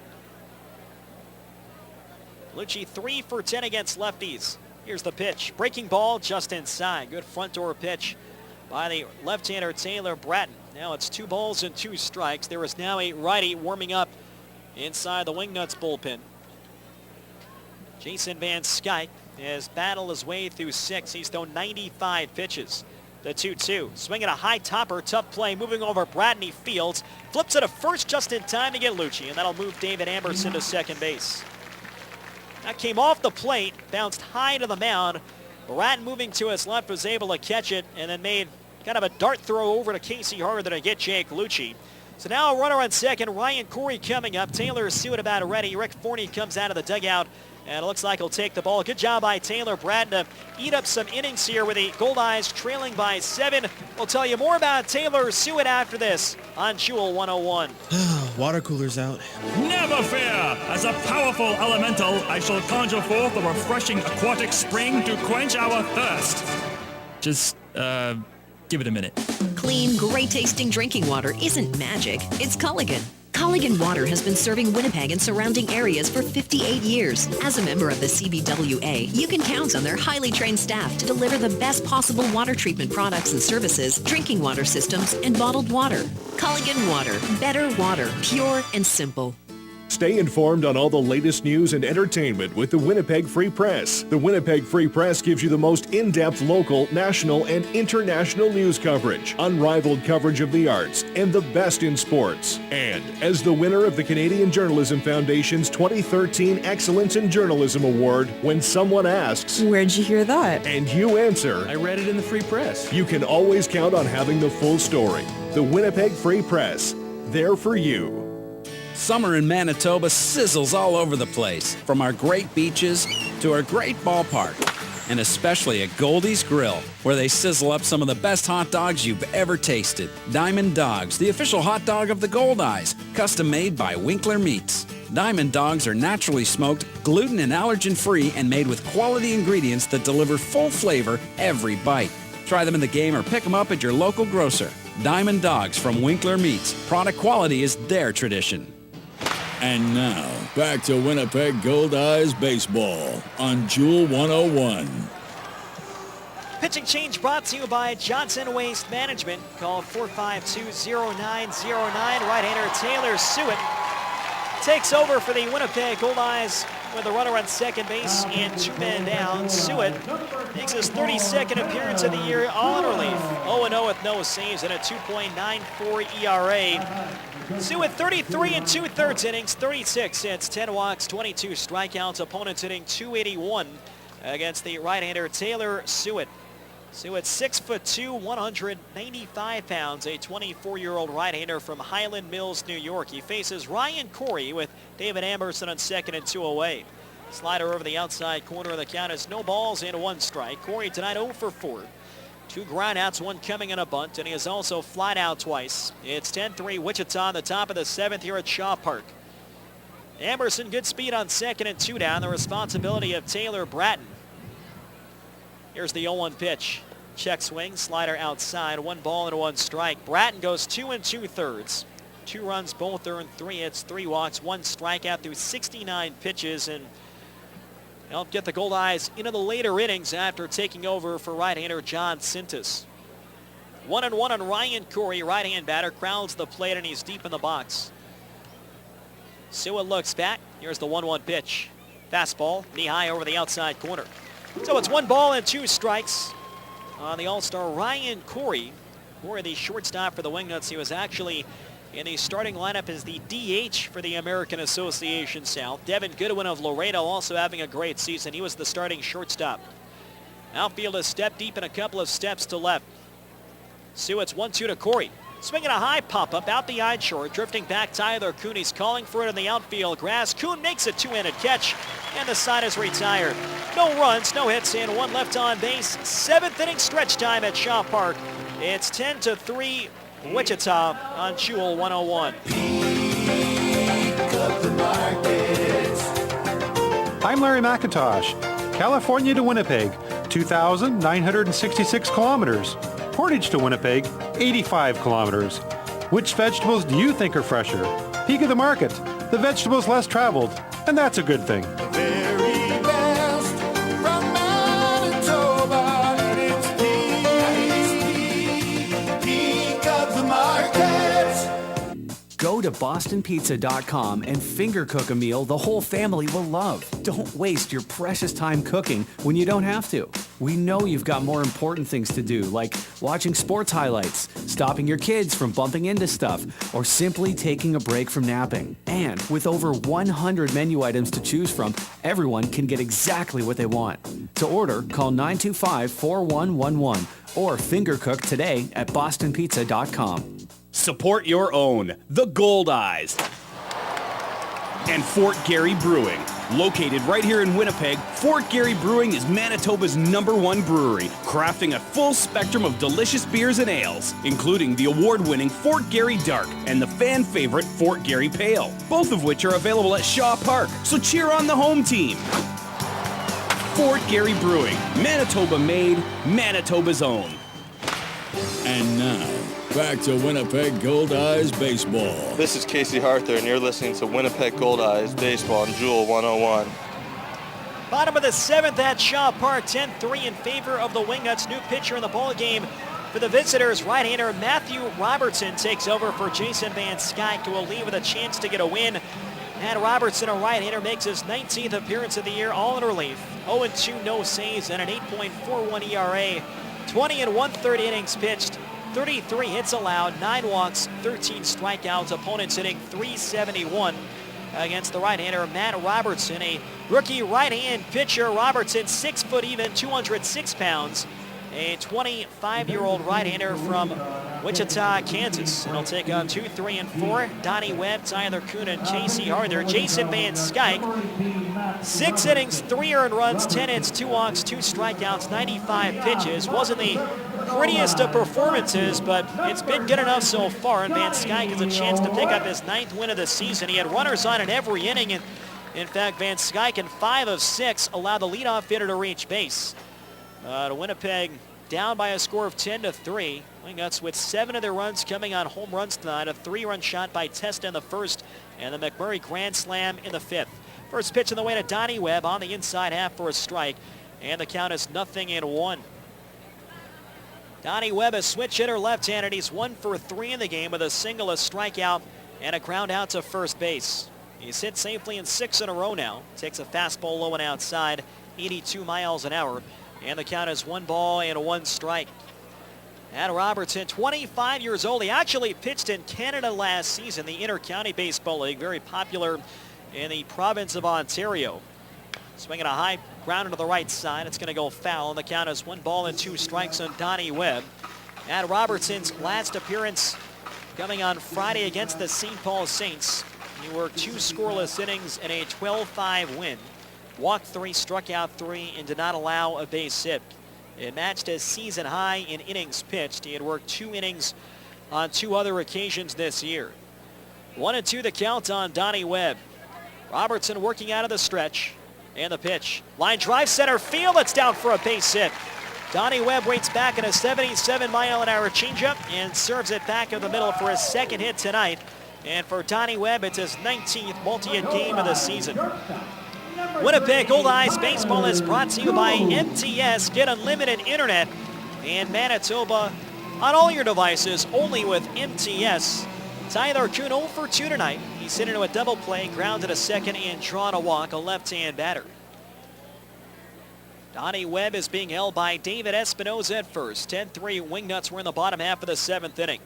Lucci 3 for 10 against lefties. Here's the pitch. Breaking ball just inside. Good front door pitch by the left-hander Taylor Bratton. Now it's 2 balls and 2 strikes. There is now a righty warming up inside the Wingnuts bullpen. Jason Van Skyke has battled his way through 6. He's thrown 95 pitches. The 2-2. Swinging a high topper, tough play, moving over Bradney Fields. Flips it to first just in time to get Lucci, and that'll move David Amberson to second base. That came off the plate, bounced high to the mound. Bratton moving to his left was able to catch it, and then made kind of a dart throw over to Casey Harder to get Jake Lucci. So now a runner on second, Ryan Corey coming up. Taylor Suet about ready. Rick Forney comes out of the dugout, and it looks like he'll take the ball. Good job by Taylor Bratton to eat up some innings here with the Goldeyes trailing by 7. We'll tell you more about Taylor Suet after this on Jewel 101. Water cooler's out. Never fear! As a powerful elemental, I shall conjure forth a refreshing aquatic spring to quench our thirst. Just, give it a minute. Clean, great-tasting drinking water isn't magic. It's Culligan. Culligan Water has been serving Winnipeg and surrounding areas for 58 years. As a member of the CBWA, you can count on their highly trained staff to deliver the best possible water treatment products and services, drinking water systems, and bottled water. Culligan Water. Better water. Pure and simple. Stay informed on all the latest news and entertainment with the Winnipeg Free Press. The Winnipeg Free Press gives you the most in-depth local, national, and international news coverage, unrivaled coverage of the arts, and the best in sports. And as the winner of the Canadian Journalism Foundation's 2013 Excellence in Journalism Award, when someone asks, "Where'd you hear that?" and you answer, I read it in the Free Press. you can always count on having the full story. The Winnipeg Free Press. There for you. Summer in Manitoba sizzles all over the place, from our great beaches to our great ballpark, and especially at Goldeyes Grill, where they sizzle up some of the best hot dogs you've ever tasted. Diamond Dogs, the official hot dog of the Goldeyes, custom made by Winkler Meats. Diamond Dogs are naturally smoked, gluten and allergen-free, and made with quality ingredients that deliver full flavor every bite. Try them in the game or pick them up at your local grocer. Diamond Dogs from Winkler Meats. Product quality is their tradition. And now, back to Winnipeg Goldeyes baseball on Jewel 101. Pitching change brought to you by Johnson Waste Management. Call 452-0909. Right-hander Taylor Suet takes over for the Winnipeg Goldeyes with a runner on second base and 2 men down. Suet makes his 32nd appearance of the year on relief. 0-0 with no saves and a 2.94 ERA. Suet 33 and 2/3 innings, 36 hits, 10 walks, 22 strikeouts. Opponents hitting .281 against the right-hander Taylor Suet. Suet 6'2", 195 pounds, a 24-year-old right-hander from Highland Mills, New York. He faces Ryan Corey with David Amberson on second and 2 away. Slider over the outside corner of the count is no balls and 1 strike. Corey tonight 0 for 4. 2 groundouts, 1 coming in a bunt, and he has also flied out twice. It's 10-3 Wichita on the top of the 7th here at Shaw Park. Amberson, good speed on second and 2 down, the responsibility of Taylor Bratton. Here's the 0-1 pitch. Check swing, slider outside, 1 ball and 1 strike. Bratton goes 2 2/3. 2 runs, both earned, 3 hits, 3 walks, 1 strikeout through 69 pitches, and helped get the Goldeyes into the later innings after taking over for right-hander John Sintas. 1-1 on Ryan Corey, right-hand batter, crowds the plate, and he's deep in the box. Suet looks back. Here's the 1-1 pitch. Fastball, knee-high over the outside corner. So it's 1 ball and 2 strikes on the All-Star Ryan Corey. Corey, the shortstop for the Wingnuts. He was actually in the starting lineup as the DH for the American Association South. Devin Goodwin of Laredo also having a great season. He was the starting shortstop. Outfield is step deep and a couple of steps to left. Suet's 1-2 to Corey. Swinging a high pop-up out the eye short. Drifting back Tyler Kuhn. He's calling for it in the outfield grass. Kuhn makes a 2-handed catch, and the side is retired. No runs, no hits, and 1 left on base. 7th inning stretch time at Shaw Park. It's 10-3 Wichita on Jewel 101. I'm Larry McIntosh. California to Winnipeg, 2,966 kilometers. Portage to Winnipeg, 85 kilometers. Which vegetables do you think are fresher? Peak of the market, the vegetables less traveled, and that's a good thing. Go to bostonpizza.com and finger cook a meal the whole family will love. Don't waste your precious time cooking when you don't have to. We know you've got more important things to do, like watching sports highlights, stopping your kids from bumping into stuff, or simply taking a break from napping. And with over 100 menu items to choose from, everyone can get exactly what they want. To order, call 925-4111 or finger cook today at bostonpizza.com. Support your own, the Goldeyes. And Fort Garry Brewing. Located right here in Winnipeg, Fort Garry Brewing is Manitoba's #1 brewery, crafting a full spectrum of delicious beers and ales, including the award-winning Fort Garry Dark and the fan-favorite Fort Garry Pale, both of which are available at Shaw Park, so cheer on the home team. Fort Garry Brewing, Manitoba made, Manitoba's own. And now, back to Winnipeg Goldeyes Baseball. This is Casey Harther, and you're listening to Winnipeg Goldeyes Baseball on Jewel 101. Bottom of the 7th at Shaw Park, 10-3 in favor of the Wingnuts. New pitcher in the ball game for the visitors. Right-hander Matthew Robertson takes over for Jason Van Skyke, who will leave with a chance to get a win. And Robertson, a right-hander, makes his 19th appearance of the year, all in relief. 0-2 no saves and an 8.41 ERA. 20 and 1/3 innings pitched. 33 hits allowed, 9 walks, 13 strikeouts. Opponents hitting .371 against the right-hander Matt Robertson, a rookie right-hand pitcher. Robertson, 6 foot even, 206 pounds. A 25-year-old right-hander from Wichita, Kansas. And he'll take on 2, 3, and 4. Donnie Webb, Tyler Kuhn, and Casey Harther. Jason Van Skyke, 6 innings, 3 earned runs, 10 hits, 2 walks, 2 strikeouts, 95 pitches. Wasn't the prettiest of performances, but it's been good enough so far. And Van Skyke has a chance to pick up his 9th win of the season. He had runners on in every inning. And in fact, Van Skyke in 5 of 6 allowed the leadoff hitter to reach base. To Winnipeg down by a score of 10-3. Wingnuts with 7 of their runs coming on home runs tonight. A 3-run shot by Testa in the first and the McMurray grand slam in the 5th. First pitch on the way to Donnie Webb on the inside half for a strike. And the count is 0-1. Donnie Webb, a switch hitter left-handed. He's 1 for 3 in the game with a single, a strikeout, and a ground out to first base. He's hit safely in 6 in a row now. Takes a fastball low and outside, 82 miles an hour. And the count is 1 ball and 1 strike. Matt Robertson, 25 years old. He actually pitched in Canada last season, the Inter-County Baseball League, very popular in the province of Ontario. Swinging a high ground to the right side. It's going to go foul, and the count is 1 ball and 2 strikes on Donnie Webb. Matt Robertson's last appearance coming on Friday against the St. Paul Saints. He worked 2 scoreless innings and a 12-5 win. Walked 3, struck out 3, and did not allow a base hit. It matched his season high in innings pitched. He had worked 2 innings on 2 other occasions this year. 1-2 the count on Donnie Webb. Robertson working out of the stretch. And the pitch. Line drive center field. It's down for a base hit. Donnie Webb waits back in a 77-mile-an-hour changeup and serves it back in the middle for his 2nd hit tonight. And for Donnie Webb, it's his 19th multi-hit game of the season. Winnipeg Goldeyes Baseball is brought to you by MTS. Get unlimited internet in Manitoba on all your devices, only with MTS. Tyler Kuhn 0 for 2 tonight. He's hit into a double play, grounded a second, and drawn a walk, a left-hand batter. Donnie Webb is being held by David Espinoza at first. 10-3 Wingnuts were in the bottom half of the 7th inning.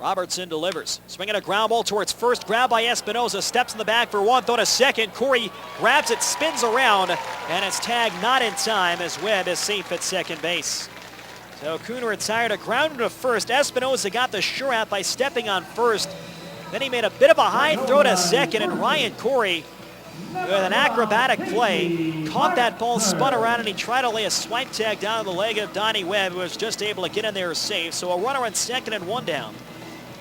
Robertson delivers. Swinging a ground ball towards first. Grab by Espinoza. Steps in the back for 1. Throw to second. Corey grabs it, spins around, and it's tagged not in time as Webb is safe at second base. So Kuhn retired a grounder to first. Espinoza got the sure out by stepping on first. Then he made a bit of a high throw to second, and Ryan Corey, with an acrobatic play, caught that ball, spun around, and he tried to lay a swipe tag down the leg of Donnie Webb, who was just able to get in there safe. So a runner on second and 1 down.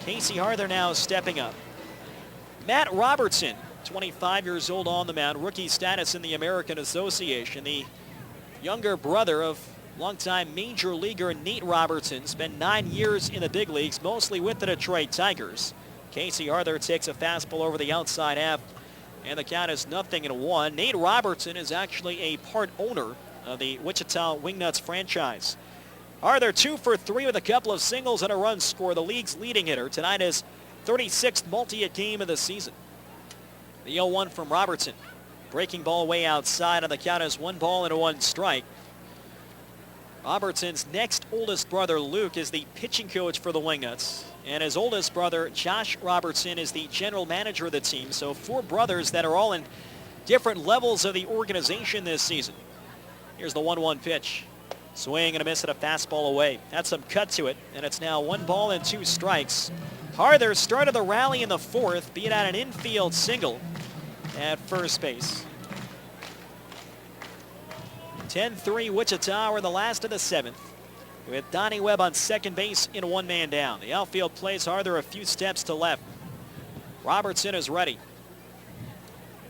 Casey Harther now stepping up. Matt Robertson, 25 years old on the mound, rookie status in the American Association. The younger brother of longtime major leaguer Nate Robertson, spent 9 years in the big leagues, mostly with the Detroit Tigers. Casey Harther takes a fastball over the outside half, and the count is 0-1. Nate Robertson is actually a part owner of the Wichita Wingnuts franchise. Harther 2 for 3 with a couple of singles and a run score. The league's leading hitter. Tonight is 36th multi-hit game of the season. The 0-1 from Robertson. Breaking ball way outside, on the count is 1 ball and 1 strike. Robertson's next oldest brother, Luke, is the pitching coach for the Wingnuts. And his oldest brother, Josh Robertson, is the general manager of the team. So 4 brothers that are all in different levels of the organization this season. Here's the 1-1 pitch. Swing and a miss at a fastball away. Had some cut to it, and it's now 1 ball and 2 strikes. Harther started the rally in the 4th, beat out an infield single at first base. 10-3 Wichita. We're the last of the 7th, with Donnie Webb on second base in 1 man down. The outfield plays Harther a few steps to left. Robertson is ready.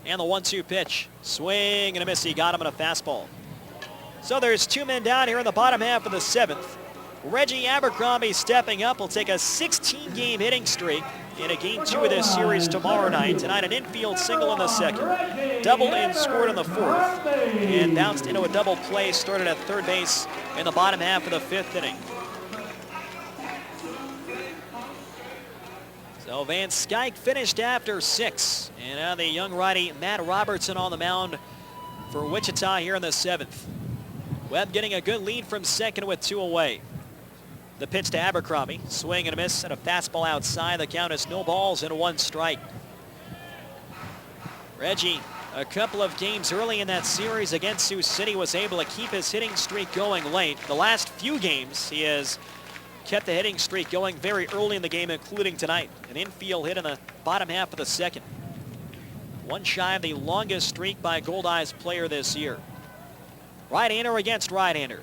And the 1-2 pitch. Swing and a miss. He got him in a fastball. So there's 2 men down here in the bottom half of the 7th. Reggie Abercrombie stepping up. Will take a 16-game hitting streak in a game 2 of this series tomorrow night. Tonight an infield single in the 2nd. Doubled and scored in the 4th. And bounced into a double play. Started at third base in the bottom half of the 5th inning. So Van Skyke finished after 6. And now the young righty Matt Robertson on the mound for Wichita here in the 7th. Webb getting a good lead from second with 2 away. The pitch to Abercrombie. Swing and a miss and a fastball outside. The count is no balls and 1 strike. Reggie, a couple of games early in that series against Sioux City, was able to keep his hitting streak going late. The last few games, he has kept the hitting streak going very early in the game, including tonight. An infield hit in the bottom half of the 2nd. 1 shy of the longest streak by Goldeyes player this year. Right-hander against right-hander.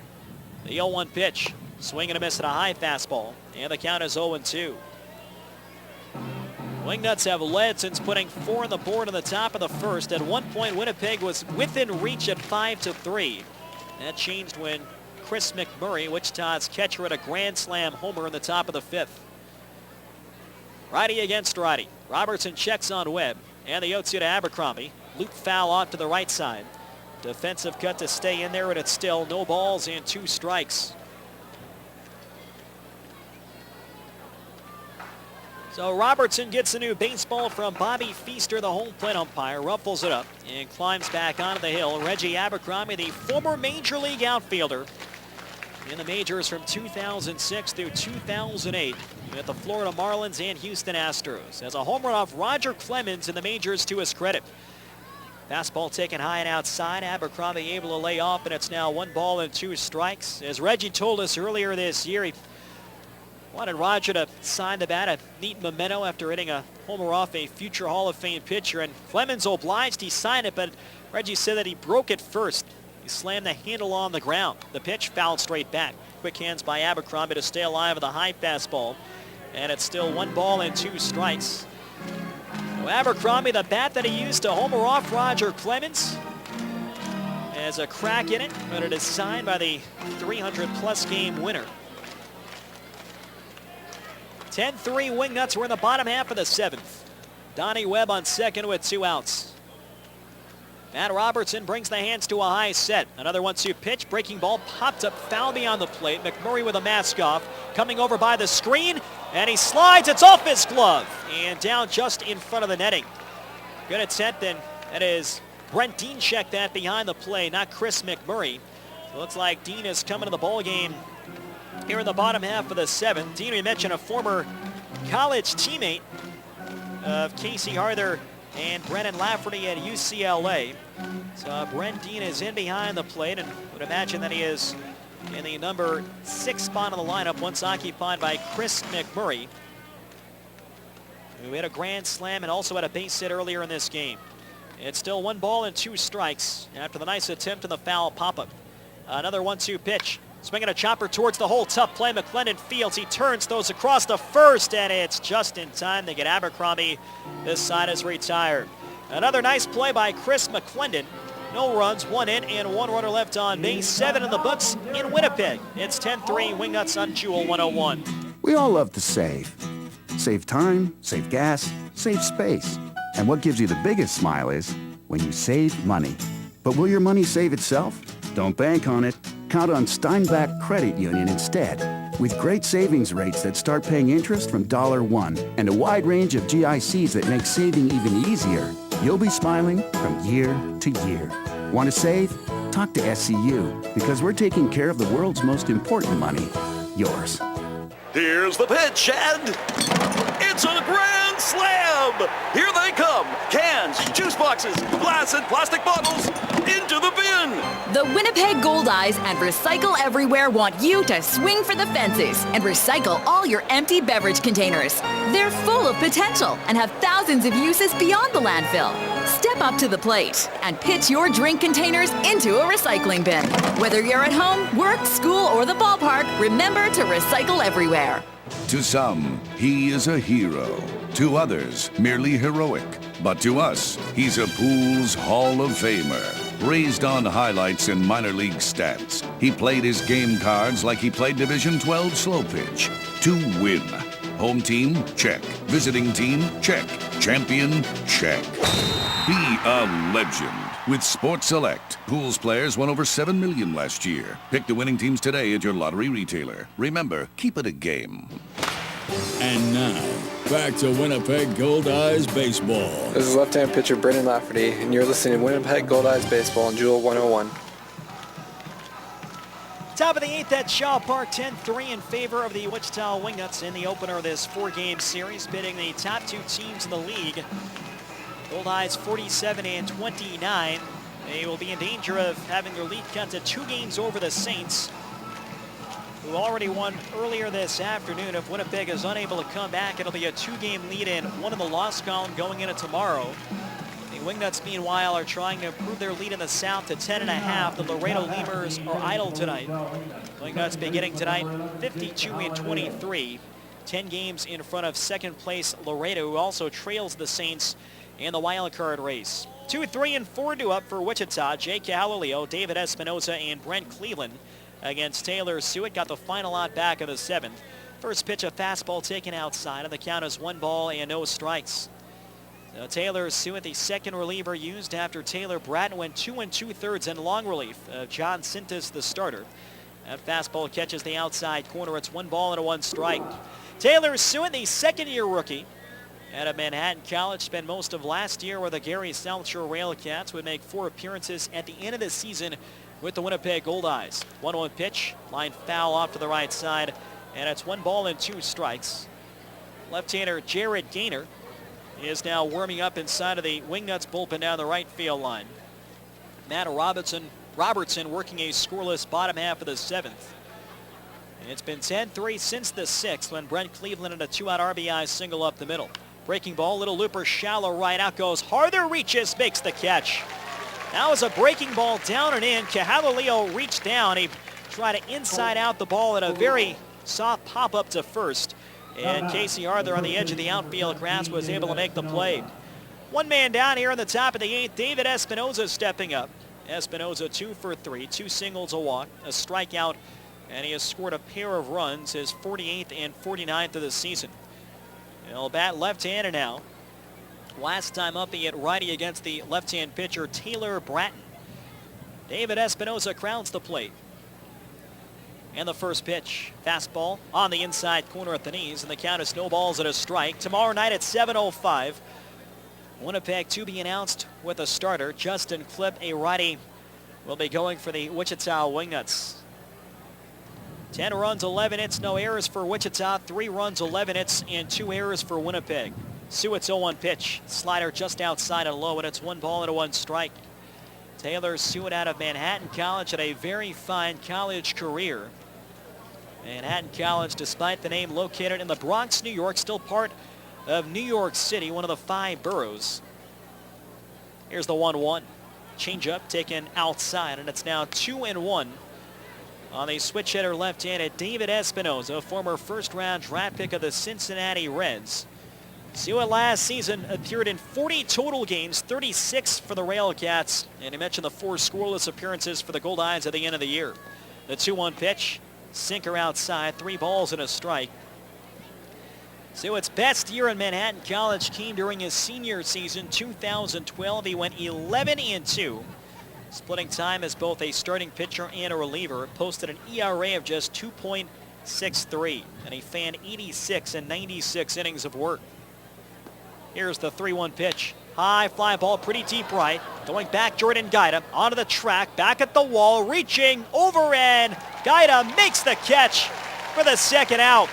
The 0-1 pitch. Swing and a miss at a high fastball. And the count is 0-2. Wingnuts have led since putting 4 on the board in the top of the 1st. At one point, Winnipeg was within reach at 5-3. That changed when Chris McMurray, Wichita's catcher, had a grand slam homer in the top of the 5th. Righty against righty. Robertson checks on Webb. And the 0-2 to Abercrombie. Loop foul off to the right side. Defensive cut to stay in there, and it's still no balls and 2 strikes. So Robertson gets a new baseball from Bobby Feaster, the home plate umpire, ruffles it up and climbs back onto the hill. Reggie Abercrombie, the former Major League outfielder in the majors from 2006 through 2008 with the Florida Marlins and Houston Astros, has a home run off Roger Clemens in the majors to his credit. Fastball taken high and outside. Abercrombie able to lay off, and it's now 1 ball and 2 strikes. As Reggie told us earlier this year, he wanted Roger to sign the bat, a neat memento after hitting a homer off a future Hall of Fame pitcher, and Clemens obliged. He signed it, but Reggie said that he broke it first. He slammed the handle on the ground. The pitch fouled straight back. Quick hands by Abercrombie to stay alive with a high fastball, and it's still 1 ball and 2 strikes. So Abercrombie, the bat that he used to homer off Roger Clemens, has a crack in it, but it is signed by the 300-plus game winner. 10-3 Wingnuts. We're in the bottom half of the 7th. Donnie Webb on second with 2 outs. Matt Robertson brings the hands to a high set. Another 1-2 pitch. Breaking ball popped up foul beyond the plate. McMurray with a mask off. Coming over by the screen. And he slides. It's off his glove. And down just in front of the netting. Good attempt, and that is Brent Dean checked that behind the play, not Chris McMurray. So it looks like Dean is coming to the ball game here in the bottom half of the 7th. Dean, we mentioned, a former college teammate of Casey Harther and Brennan Lafferty at UCLA. So Brent Dean is in behind the plate, and would imagine that he is in the number 6 spot on the lineup, once occupied by Chris McMurray, who hit a grand slam and also had a base hit earlier in this game. It's still 1 ball and 2 strikes after the nice attempt in the foul pop-up. Another 1-2 pitch. Swinging a chopper towards the hole. Tough play. McClendon fields. He turns, throws across the first, and it's just in time to get Abercrombie. This side is retired. Another nice play by Chris McClendon. No runs, 1 in, and 1 runner left on base. 7 in the books in Winnipeg. It's 10-3 Wingnuts on Jewel 101. We all love to save. Save time, save gas, save space. And what gives you the biggest smile is when you save money. But will your money save itself? Don't bank on it. Count on Steinbach Credit Union instead. With great savings rates that start paying interest from $1 and a wide range of GICs that make saving even easier, you'll be smiling from year to year. Want to save? Talk to SCU, because we're taking care of the world's most important money, yours. Here's the pitch, and it's a grand slam! Here they come! Cans, juice boxes, glass and plastic bottles, into the bin! The Winnipeg Goldeyes and Recycle Everywhere want you to swing for the fences and recycle all your empty beverage containers. They're full of potential and have thousands of uses beyond the landfill. Step up to the plate and pitch your drink containers into a recycling bin. Whether you're at home, work, school, or the ballpark, remember to recycle everywhere. To some, he is a hero. To others, merely heroic. But to us, he's a Pools Hall of Famer. Raised on highlights and minor league stats, he played his game cards like he played Division 12 slow pitch. To win. Home team? Check. Visiting team? Check. Champion? Check. Be a legend with Sports Select. Pools players won over $7 million last year. Pick the winning teams today at your lottery retailer. Remember, keep it a game. And now, back to Winnipeg Goldeyes Baseball. This is left-hand pitcher Brendan Lafferty, and you're listening to Winnipeg Goldeyes Baseball on Jewel 101. Top of the 8th at Shaw Park, 10-3 in favor of the Wichita Wingnuts in the opener of this 4-game series, pitting the top 2 teams in the league. Goldeyes 47-29. They will be in danger of having their lead cut to 2 games over the Saints, who already won earlier this afternoon. If Winnipeg is unable to come back, it'll be a 2-game lead in one in the loss column going into tomorrow. The Wingnuts, meanwhile, are trying to improve their lead in the South to 10.5. The Laredo Lemurs are idle tonight. Wingnuts beginning tonight 52-23. 10 games in front of second place Laredo, who also trails the Saints in the wild card race. 2, 3, and 4 due up for Wichita. Jake Cahalilio, David Espinoza, and Brent Cleveland against Taylor Sewitt. Got the final out back of the 7th. First pitch, a fastball taken outside, and the count is 1 ball and no strikes. So Taylor Sewitt, the second reliever used after Taylor Bratton went 2 2/3 in long relief. John Sintas, the starter. That fastball catches the outside corner. It's 1 ball and 1 strike. Taylor Sewitt, the second-year rookie out of Manhattan College, spent most of last year with the Gary South Shore Railcats, would make 4 appearances at the end of the season with the Winnipeg Goldeyes. 1-1 pitch, line foul off to the right side, and it's 1 ball and 2 strikes. Left-hander Jared Gaynor is now warming up inside of the Wingnuts bullpen down the right field line. Matt Robertson working a scoreless bottom half of the 7th. It's been 10-3 since the 6th when Brent Cleveland had a 2-out RBI single up the middle. Breaking ball, little looper, shallow right, out goes Harder, reaches, makes the catch. That was a breaking ball down and in. Cahalilio reached down. He tried to inside out the ball at a very soft pop up to first. And Casey Arthur on the edge of the outfield grass was able to make the play. 1 man down here in the top of the 8th. David Espinoza stepping up. Espinoza 2 for 3, 2 singles, a walk, a strikeout, and he has scored a pair of runs, his 48th and 49th of the season. He'll bat left-hander now. Last time up, he hit righty against the left-hand pitcher Taylor Bratton. David Espinoza crowns the plate. And the first pitch, fastball on the inside corner at the knees, and the count is no balls and a strike. Tomorrow night at 7:05, Winnipeg to be announced with a starter. Justin Klipp, a righty, will be going for the Wichita Wingnuts. 10 runs, 11 hits, no errors for Wichita. 3 runs, 11 hits, and 2 errors for Winnipeg. Sewitt's 0-1 pitch. Slider just outside and low, and it's 1 ball and 1 strike. Taylor Sewitt out of Manhattan College had a very fine college career. Manhattan College, despite the name, located in the Bronx, New York, still part of New York City, one of the 5 boroughs. Here's the 1-1. Changeup taken outside, and it's now 2-1 on the switch hitter left-handed David Espinoza, former first-round draft pick of the Cincinnati Reds. Sewitt last season appeared in 40 total games, 36 for the Railcats, and he mentioned the 4 scoreless appearances for the Goldeyes at the end of the year. The 2-1 pitch, sinker outside, 3 balls and a strike. Sewitt's best year in Manhattan College came during his senior season, 2012. He went 11-2, splitting time as both a starting pitcher and a reliever. Posted an ERA of just 2.69 6'3", and he fanned 86 and 96 innings of work. Here's the 3-1 pitch. High fly ball, pretty deep right. Going back, Jordan Guida onto the track, back at the wall, reaching over, and Guida makes the catch for the second out.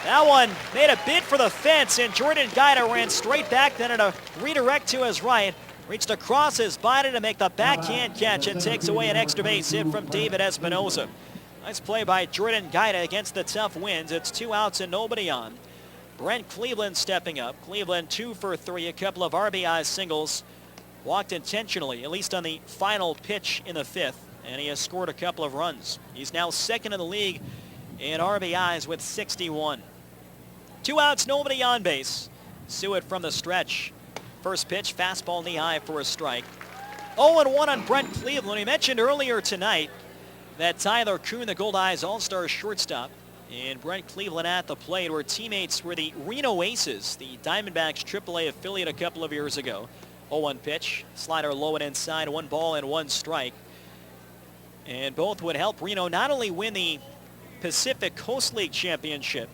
That one made a bid for the fence, and Jordan Guida ran straight back, then at a redirect to his right, reached across his body to make the backhand catch and takes away an extra base hit from David Espinoza. Nice play by Jordan Guida against the tough winds. It's 2 outs and nobody on. Brent Cleveland stepping up. Cleveland 2 for 3, a couple of RBI singles. Walked intentionally, at least on the final pitch in the 5th, and he has scored a couple of runs. He's now second in the league in RBIs with 61. 2 outs, nobody on base. Suet from the stretch. First pitch, fastball knee high for a strike. 0-1 on Brent Cleveland. We mentioned earlier tonight that Tyler Kuhn, the Goldeyes All-Star shortstop, and Brent Cleveland at the plate were teammates for the Reno Aces, the Diamondbacks AAA affiliate a couple of years ago. 0-1 pitch, slider low and inside, 1 ball and 1 strike. And both would help Reno not only win the Pacific Coast League Championship,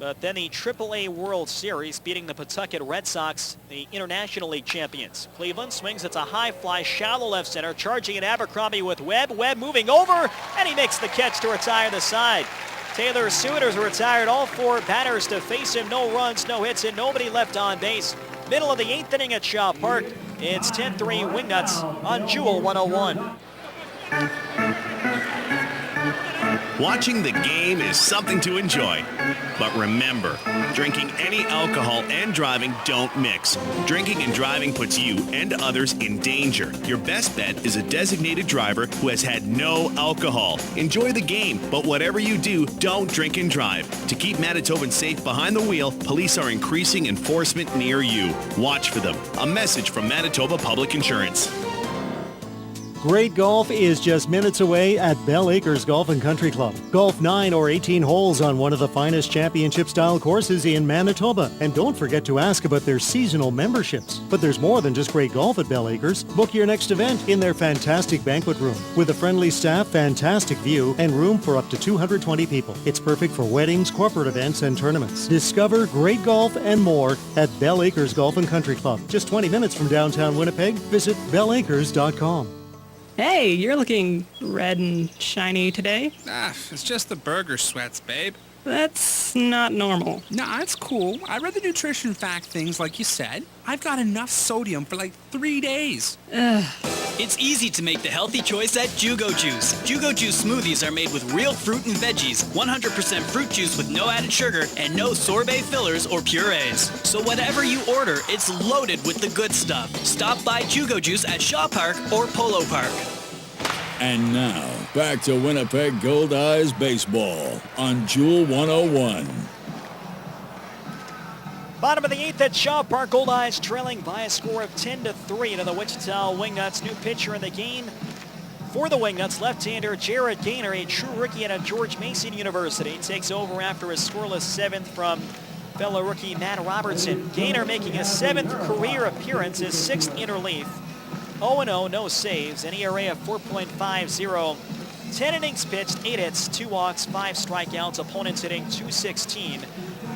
but then the AAA World Series, beating the Pawtucket Red Sox, the International League champions. Cleveland swings. It's a high fly, shallow left center, charging at Abercrombie with Webb. Webb moving over, and he makes the catch to retire the side. Taylor Suiters retired all 4 batters to face him. No runs, no hits, and nobody left on base. Middle of the 8th inning at Shaw Park. It's 10-3 Wingnuts on Jewel 101. Watching the game is something to enjoy. But remember, drinking any alcohol and driving don't mix. Drinking and driving puts you and others in danger. Your best bet is a designated driver who has had no alcohol. Enjoy the game, but whatever you do, don't drink and drive. To keep Manitobans safe behind the wheel, police are increasing enforcement near you. Watch for them. A message from Manitoba Public Insurance. Great golf is just minutes away at Bell Acres Golf and Country Club. Golf 9 or 18 holes on one of the finest championship-style courses in Manitoba. And don't forget to ask about their seasonal memberships. But there's more than just great golf at Bell Acres. Book your next event in their fantastic banquet room. With a friendly staff, fantastic view, and room for up to 220 people. It's perfect for weddings, corporate events, and tournaments. Discover great golf and more at Bell Acres Golf and Country Club. Just 20 minutes from downtown Winnipeg. Visit bellacres.com. Hey, you're looking red and shiny today. It's just the burger sweats, babe. That's not normal. Nah, it's cool. I read the nutrition fact things like you said. I've got enough sodium for like 3 days. It's easy to make the healthy choice at Jugo Juice. Jugo Juice smoothies are made with real fruit and veggies, 100% fruit juice with no added sugar, and no sorbet fillers or purees. So whatever you order, it's loaded with the good stuff. Stop by Jugo Juice at Shaw Park or Polo Park. And now, back to Winnipeg Goldeyes baseball on Jewel 101. Bottom of the 8th at Shaw Park, Goldeyes trailing by a score of 10-3 to the Wichita Wingnuts. New pitcher in the game for the Wingnuts, left-hander Jared Gaynor, a true rookie at George Mason University, takes over after his scoreless 7th from fellow rookie Matt Robertson. Gaynor making his 7th career appearance, his 6th in relief. 0-0, no saves, an ERA of 4.50. 10 innings pitched, 8 hits, 2 walks, 5 strikeouts. Opponents hitting .216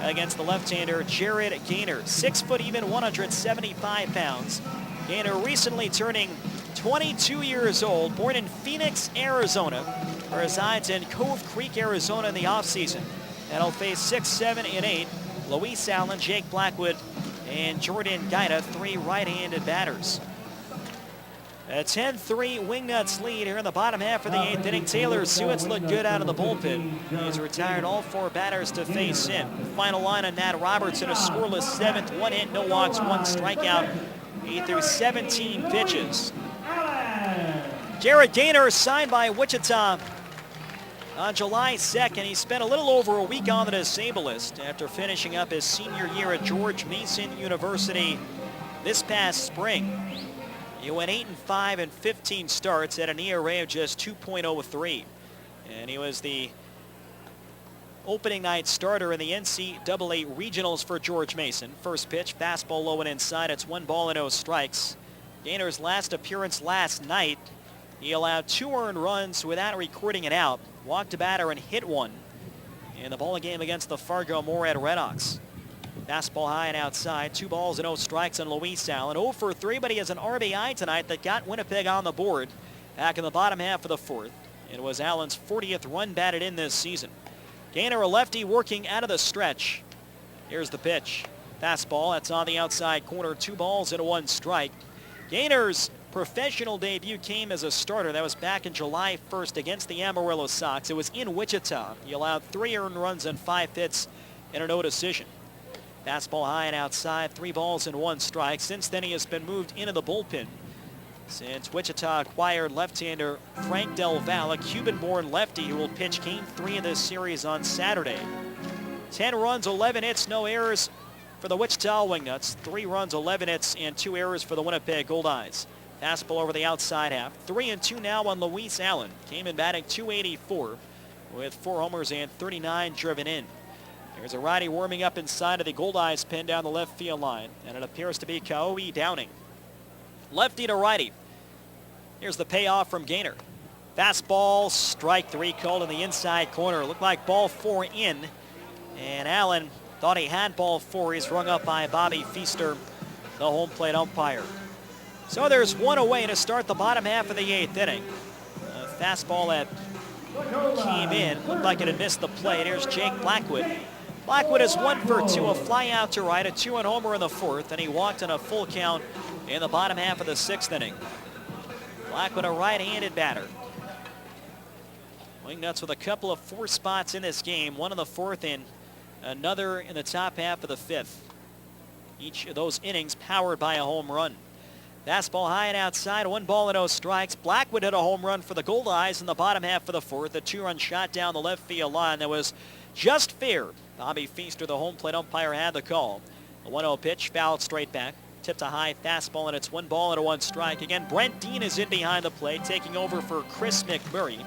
against the left-hander Jared Gaynor. 6 foot even, 175 pounds. Gaynor recently turning 22 years old, born in Phoenix, Arizona. Resides in Cove Creek, Arizona in the offseason. And he'll face 6, 7, and 8. Luis Allen, Jake Blackwood, and Jordan Guida, 3 right-handed batters. A 10-3 Wingnuts lead here in the bottom half of the 8th inning. Taylor Suet's looked good out of the bullpen. He's retired all 4 batters to face him. Final line on Matt Robertson, a scoreless 7th, 1 hit, no walks, 1 strikeout. 8 through 17 pitches. Jared Gaynor signed by Wichita on July 2nd. He spent a little over a week on the disabled list after finishing up his senior year at George Mason University this past spring. He went 8-5 in 15 starts at an ERA of just 2.03. And he was the opening night starter in the NCAA regionals for George Mason. First pitch, fastball low and inside. It's 1 ball and no strikes. Gaynor's last appearance last night, he allowed 2 earned runs without recording it out. Walked a batter and hit 1. in the ball game against the Fargo Moorhead Redhawks. Fastball high and outside. 2 balls and 0 strikes on Luis Allen. 0 for 3, but he has an RBI tonight that got Winnipeg on the board back in the bottom half of the 4th. It was Allen's 40th run batted in this season. Gaynor, a lefty, working out of the stretch. Here's the pitch. Fastball, that's on the outside corner. 2 balls and 1 strike. Gaynor's professional debut came as a starter. That was back in July 1st against the Amarillo Sox. It was in Wichita. He allowed 3 earned runs and 5 hits and a no decision. Fastball high and outside, 3 balls and 1 strike. Since then, he has been moved into the bullpen. Since Wichita acquired left-hander Frank Del Valle, a Cuban-born lefty who will pitch Game 3 of this series on Saturday. 10 runs, 11 hits, no errors for the Wichita Wingnuts. 3 runs, 11 hits, and 2 errors for the Winnipeg Goldeyes. Fastball over the outside half. 3-2 now on Luis Allen. Came in batting .284 with 4 homers and 39 driven in. There's a righty warming up inside of the Goldeyes pen down the left field line, and it appears to be Kaoi Downing. Lefty to righty. Here's the payoff from Gaynor. Fastball, strike 3 called in the inside corner. Looked like ball 4 in, and Allen thought he had ball 4. He's rung up by Bobby Feaster, the home plate umpire. So there's 1 away to start the bottom half of the 8th inning. A fastball that came in, looked like it had missed the plate. Here's Jake Blackwood. Blackwood is 1 for 2, a fly out to right, a 2-run homer in the 4th, and he walked in a full count in the bottom half of the 6th inning. Blackwood, a right-handed batter. Wingnuts with a couple of 4 spots in this game, 1 in the 4th and another in the top half of the 5th. Each of those innings powered by a home run. Fastball high and outside, 1 ball and 0 strikes. Blackwood hit a home run for the Goldeyes in the bottom half of the 4th, a 2-run shot down the left field line that was just fair. Bobby Feaster, the home plate umpire, had the call. A 1-0 pitch, fouled straight back. Tipped a high fastball, and it's 1 ball and 1 strike. Again, Brent Dean is in behind the plate, taking over for Chris McMurray.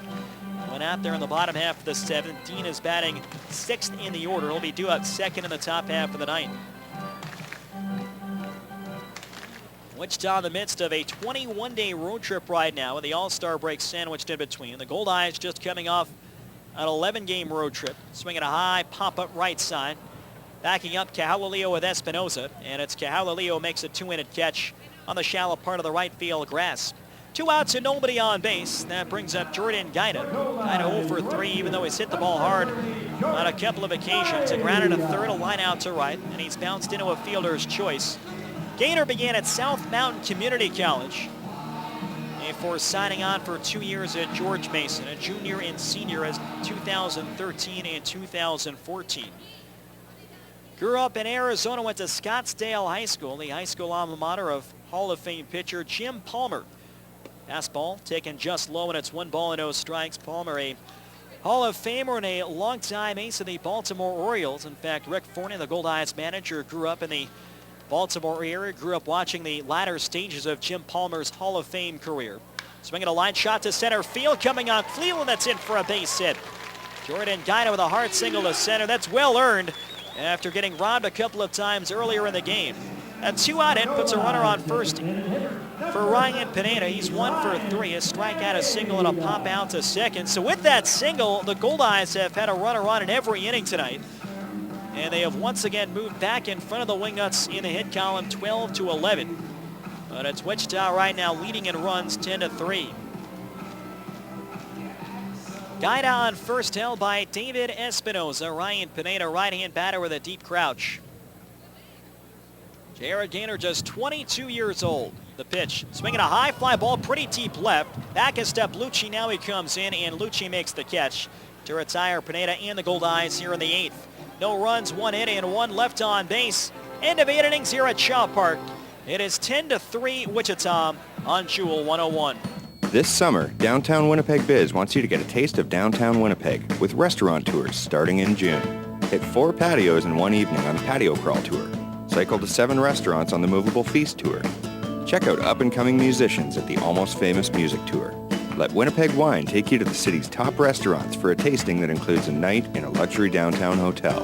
Went out there in the bottom half of the 7th. Dean is batting 6th in the order. He'll be due out 2nd in the top half of the 9th. Wichita in the midst of a 21-day road trip right now with the All-Star break sandwiched in between. The Goldeyes just coming off an 11-game road trip, swinging a high pop-up right side. Backing up Cahalalio with Espinosa, and it's Cahalalio makes a 2-handed catch on the shallow part of the right field grass. 2 outs and nobody on base. That brings up Jordan Gaida. Gaida 0 for 3, even though he's hit the ball hard on a couple of occasions. A grounded a third, a line out to right, and he's bounced into a fielder's choice. Gaynor began at South Mountain Community College before signing on for 2 years at George Mason, a junior and senior as 2013 and 2014. Grew up in Arizona, went to Scottsdale High School, the high school alma mater of Hall of Fame pitcher Jim Palmer. Fastball taken just low, and it's 1 ball and 0 strikes. Palmer, a Hall of Famer and a longtime ace of the Baltimore Orioles. In fact, Rick Forney, the Goldeyes manager, grew up in the Baltimore area, grew up watching the latter stages of Jim Palmer's Hall of Fame career. Swinging a line shot to center field, coming on Cleveland, that's in for a base hit. Jordan Gaida with a hard single to center. That's well earned after getting robbed a couple of times earlier in the game. A 2-out hit puts a runner on first for Ryan Pineda. He's 1 for 3, a strikeout, a single, and a pop out to second. So with that single, the Goldeyes have had a runner on in every inning tonight. And they have once again moved back in front of the Wingnuts in the hit column, 12-11. But it's Wichita right now leading in runs, 10-3. Gaida on first, held by David Espinosa. Ryan Pineda, right-hand batter with a deep crouch. Jared Gaynor, just 22 years old. The pitch, swinging a high fly ball, pretty deep left. Back a step, Lucci, now he comes in, and Lucci makes the catch to retire Pineda and the Goldeyes here in the 8th. No runs, 1 hit, and 1 left on base. End of 8 innings here at Shaw Park. It is 10-3 Wichita on Jewel 101. This summer, Downtown Winnipeg Biz wants you to get a taste of downtown Winnipeg with restaurant tours starting in June. Hit 4 patios in 1 evening on Patio Crawl Tour. Cycle to 7 restaurants on the Movable Feast Tour. Check out up-and-coming musicians at the Almost Famous Music Tour. Let Winnipeg Wine take you to the city's top restaurants for a tasting that includes a night in a luxury downtown hotel.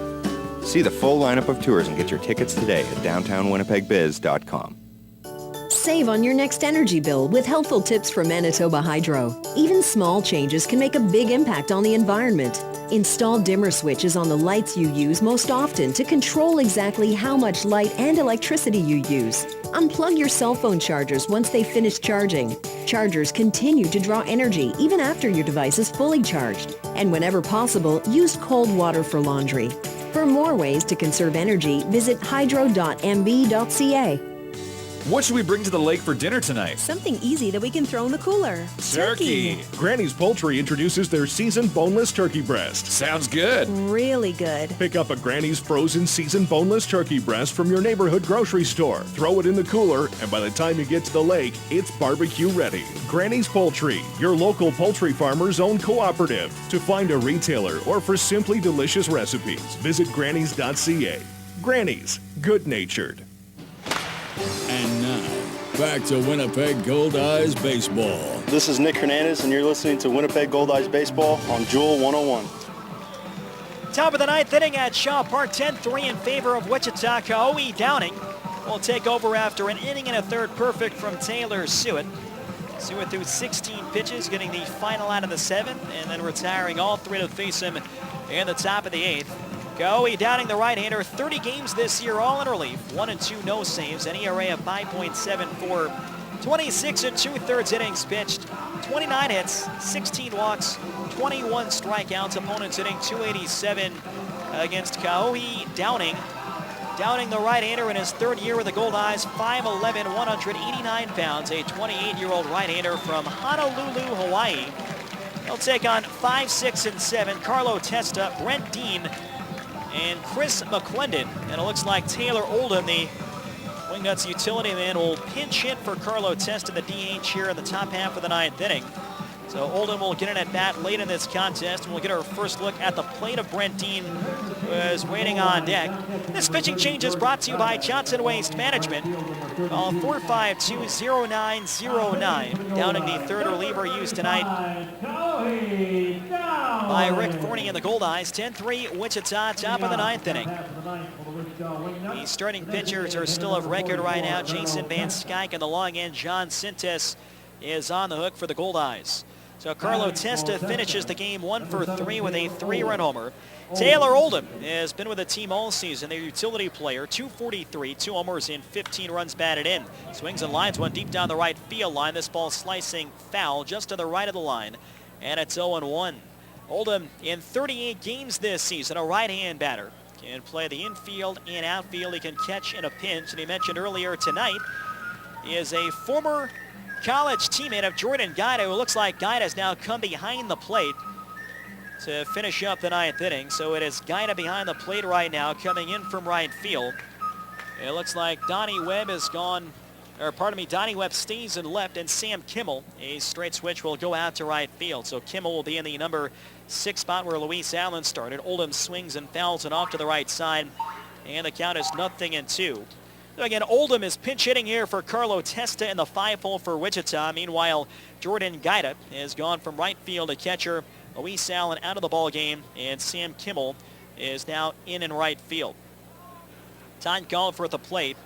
See the full lineup of tours and get your tickets today at downtownwinnipegbiz.com. Save on your next energy bill with helpful tips from Manitoba Hydro. Even small changes can make a big impact on the environment. Install dimmer switches on the lights you use most often to control exactly how much light and electricity you use. Unplug your cell phone chargers once they finish charging. Chargers continue to draw energy even after your device is fully charged. And whenever possible, use cold water for laundry. For more ways to conserve energy, visit hydro.mb.ca. What should we bring to the lake for dinner tonight? Something easy that we can throw in the cooler. Turkey. Granny's Poultry introduces their seasoned boneless turkey breast. Sounds good. Really good. Pick up a Granny's frozen seasoned boneless turkey breast from your neighborhood grocery store. Throw it in the cooler, and by the time you get to the lake, it's barbecue ready. Granny's Poultry, your local poultry farmer's own cooperative. To find a retailer or for simply delicious recipes, visit grannys.ca. Granny's, good-natured. And now, back to Winnipeg Goldeyes Baseball. This is Nick Hernandez, and you're listening to Winnipeg Goldeyes Baseball on Jewel 101. Top of the ninth inning at Shaw Park, 10-3 in favor of Wichita. Kaoi Downing will take over after an inning and a third perfect from Taylor Sewitt. Sewitt threw 16 pitches, getting the final out of the 7, and then retiring all 3 to face him in the top of the 8th. Kaoi Downing, the right-hander, 30 games this year, all in relief. 1 and 2 no saves, an ERA of 5.74. 26 2/3 innings pitched, 29 hits, 16 walks, 21 strikeouts. Opponents hitting .287 against Kaoi Downing. Downing, the right-hander, in his 3rd year with the Goldeyes, 5'11", 189 pounds, a 28-year-old right-hander from Honolulu, Hawaii. He'll take on 5, 6, and 7, Carlo Testa, Brent Dean, and Chris McClendon. And it looks like Taylor Oldham, the Wingnuts utility man, will pinch hit for Carlo Testa, the DH, here in the top half of the 9th inning. So Oldham will get an at-bat late in this contest, and we'll get our first look at the plate of Brent Dean, who is waiting on deck. This pitching change is brought to you by Johnson Waste Management. Call 452-0909. Downing, the 3rd reliever used tonight by Rick Forney and the Goldeyes. 10-3 Wichita, top of the 9th inning. The starting pitchers are still of record right now. Jason Van Skyke on the long end. John Sintes is on the hook for the Goldeyes. So Carlo Testa finishes the game 1 for 3 with a 3-run homer. Taylor Oldham has been with the team all season, their utility player, 243, 2 homers and 15 runs batted in. Swings and lines one deep down the right field line. This ball slicing foul just to the right of the line, and it's 0-1. Oldham in 38 games this season, a right-hand batter. Can play the infield and outfield. He can catch in a pinch, and he mentioned earlier tonight is a former college teammate of Jordan Guida, who looks like Guida has now come behind the plate to finish up the 9th inning. So it is Guida behind the plate right now, coming in from right field. It looks like Donnie Webb is gone, or pardon me, Donnie Webb stays in left, and Sam Kimmel, a straight switch, will go out to right field. So Kimmel will be in the number 6 spot where Luis Allen started. Oldham swings and fouls it off to the right side, and the count is 0-2. Again, Oldham is pinch hitting here for Carlo Testa in the 5-hole for Wichita. Meanwhile, Jordan Guida has gone from right field to catcher. Luis Allen out of the ball game, and Sam Kimmel is now in right field. Time called for at the plate.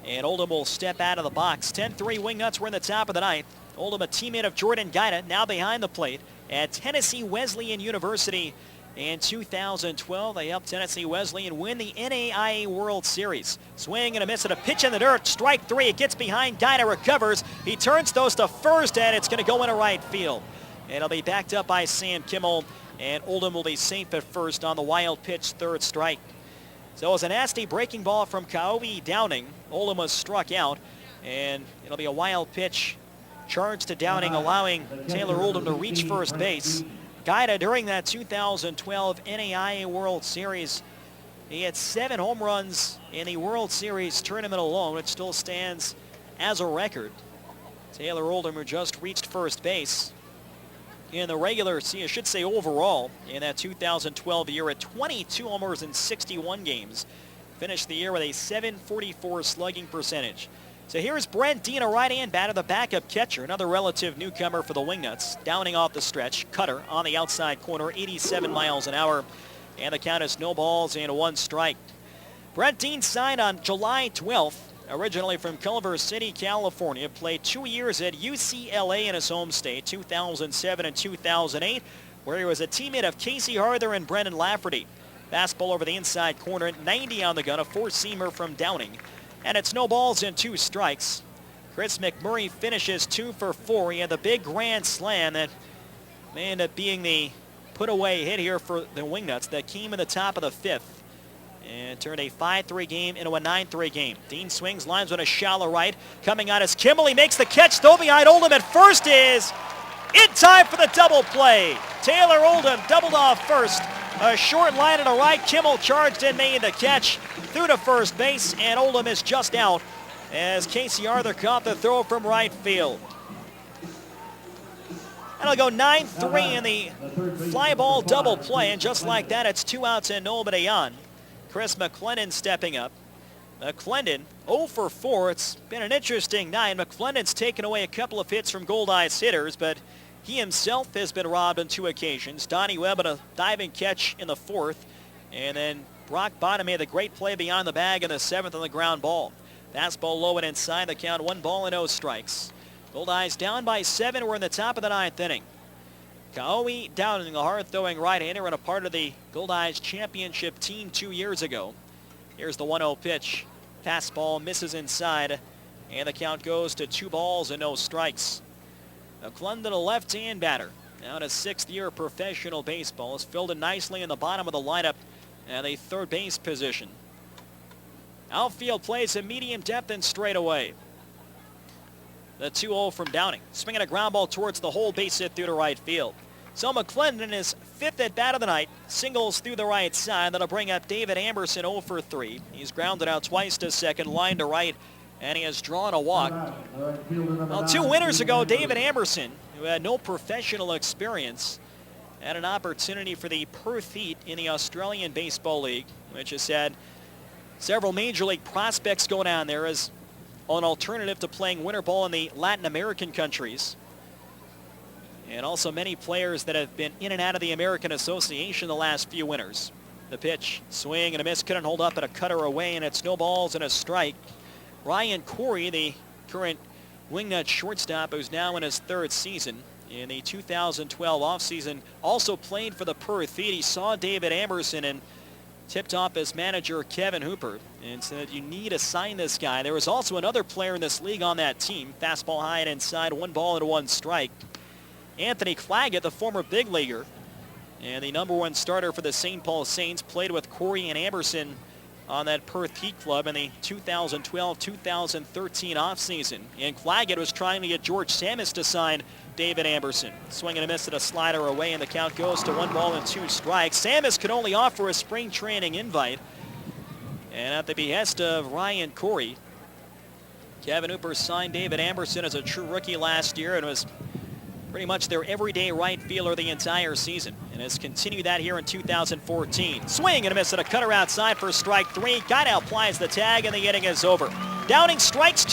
And Oldham will step out of the box. 10-3 Wingnuts were in the top of the 9th. Oldham, a teammate of Jordan Guida, now behind the plate at Tennessee Wesleyan University. In 2012, they helped Tennessee Wesleyan win the NAIA World Series. Swing and a miss, and a pitch in the dirt. Strike 3. It gets behind. Guida recovers. He turns those to first, and it's going to go into right field. It'll be backed up by Sam Kimmel, and Oldham will be safe at first on the wild pitch, 3rd strike. So it was a nasty breaking ball from Kaoi Downing. Oldham was struck out, and it'll be a wild pitch charged to Downing, allowing Taylor Oldham to reach first base. Guida, during that 2012 NAIA World Series, he had 7 home runs in the World Series tournament alone, which still stands as a record. Taylor Oldham, who just reached first base in the regular season, I should say overall, in that 2012 year at 22 homers in 61 games. Finished the year with a .744 slugging percentage. So here's Brent Dean, a right-hand batter, the backup catcher, another relative newcomer for the Wingnuts. Downing off the stretch, cutter on the outside corner, 87 miles an hour, and the count is no balls and 1 strike. Brent Dean signed on July 12th, originally from Culver City, California. Played 2 years at UCLA in his home state, 2007 and 2008. where he was a teammate of Casey Harther and Brendan Lafferty. Fastball over the inside corner, 90 on the gun, a four-seamer from Downing. And it's no balls and 2 strikes. Chris McMurray finishes 2 for 4. He had the big grand slam that may end up being the put-away hit here for the Wingnuts that came in the top of the 5th and turned a 5-3 game into a 9-3 game. Dean swings, lines on a shallow right. Coming out is Kimmel. He makes the catch. Still behind Oldham at first is in time for the double play. Taylor Oldham doubled off first. A short line to the right. Kimmel charged in, made the catch through to first base, and Oldham is just out as Casey Arthur caught the throw from right field. That'll go 9-3 in the fly ball double play, and just like that, it's 2 outs and nobody on. Chris McClendon stepping up. McClendon 0 for 4. It's been an interesting night. McClendon's taken away a couple of hits from Goldeyes hitters, but he himself has been robbed on 2 occasions. Donnie Webb on a diving catch in the 4th, and then Brock Bonham made a great play beyond the bag in the 7th on the ground ball. Fastball low and inside the count, 1 ball and 0 strikes. Goldeyes down by 7. We're in the top of the 9th inning. Kaoi Downing, a hard-throwing right-hander and a part of the Goldeyes championship team 2 years ago. Here's the 1-0 pitch. Fastball misses inside, and the count goes to 2 balls and 0 strikes. McClendon, a left-hand batter, now in his 6th year of professional baseball, is filled in nicely in the bottom of the lineup at the third base position. Outfield plays a medium depth and straight away. The 2-0 from Downing. Swinging a ground ball towards the hole, base hit through to right field. So McClendon in his 5th at bat of the night, singles through the right side. That'll bring up David Amberson 0 for 3. He's grounded out twice to second, line to right, and he has drawn a walk. Well, 2 winters ago, David Amberson, who had no professional experience, had an opportunity for the Perth Heat in the Australian Baseball League, which has had several major league prospects go down there as an alternative to playing winter ball in the Latin American countries. And also many players that have been in and out of the American Association the last few winters. The pitch, swing and a miss, couldn't hold up, and a cutter away, and it's no balls and a strike. Ryan Corey, the current Wingnut shortstop, who's now in his 3rd season in the 2012 offseason, also played for the Perth Heat. He saw David Amberson and tipped off his manager, Kevin Hooper, and said, you need to sign this guy. There was also another player in this league on that team. Fastball high and inside, 1 ball and 1 strike. Anthony Claggett, the former big leaguer and the #1 starter for the St. Paul Saints, played with Corey and Amberson on that Perth Heat club in the 2012-2013 offseason. And Claggett was trying to get George Samus to sign David Amberson. Swing and a miss at a slider away, and the count goes to 1 ball and 2 strikes. Samus could only offer a spring training invite. And at the behest of Ryan Corey, Kevin Hooper signed David Amberson as a true rookie last year and was pretty much their everyday right fielder the entire season, and has continued that here in 2014. Swing and a miss at a cutter outside for strike 3. Guy now applies the tag, and the inning is over. Downing strikes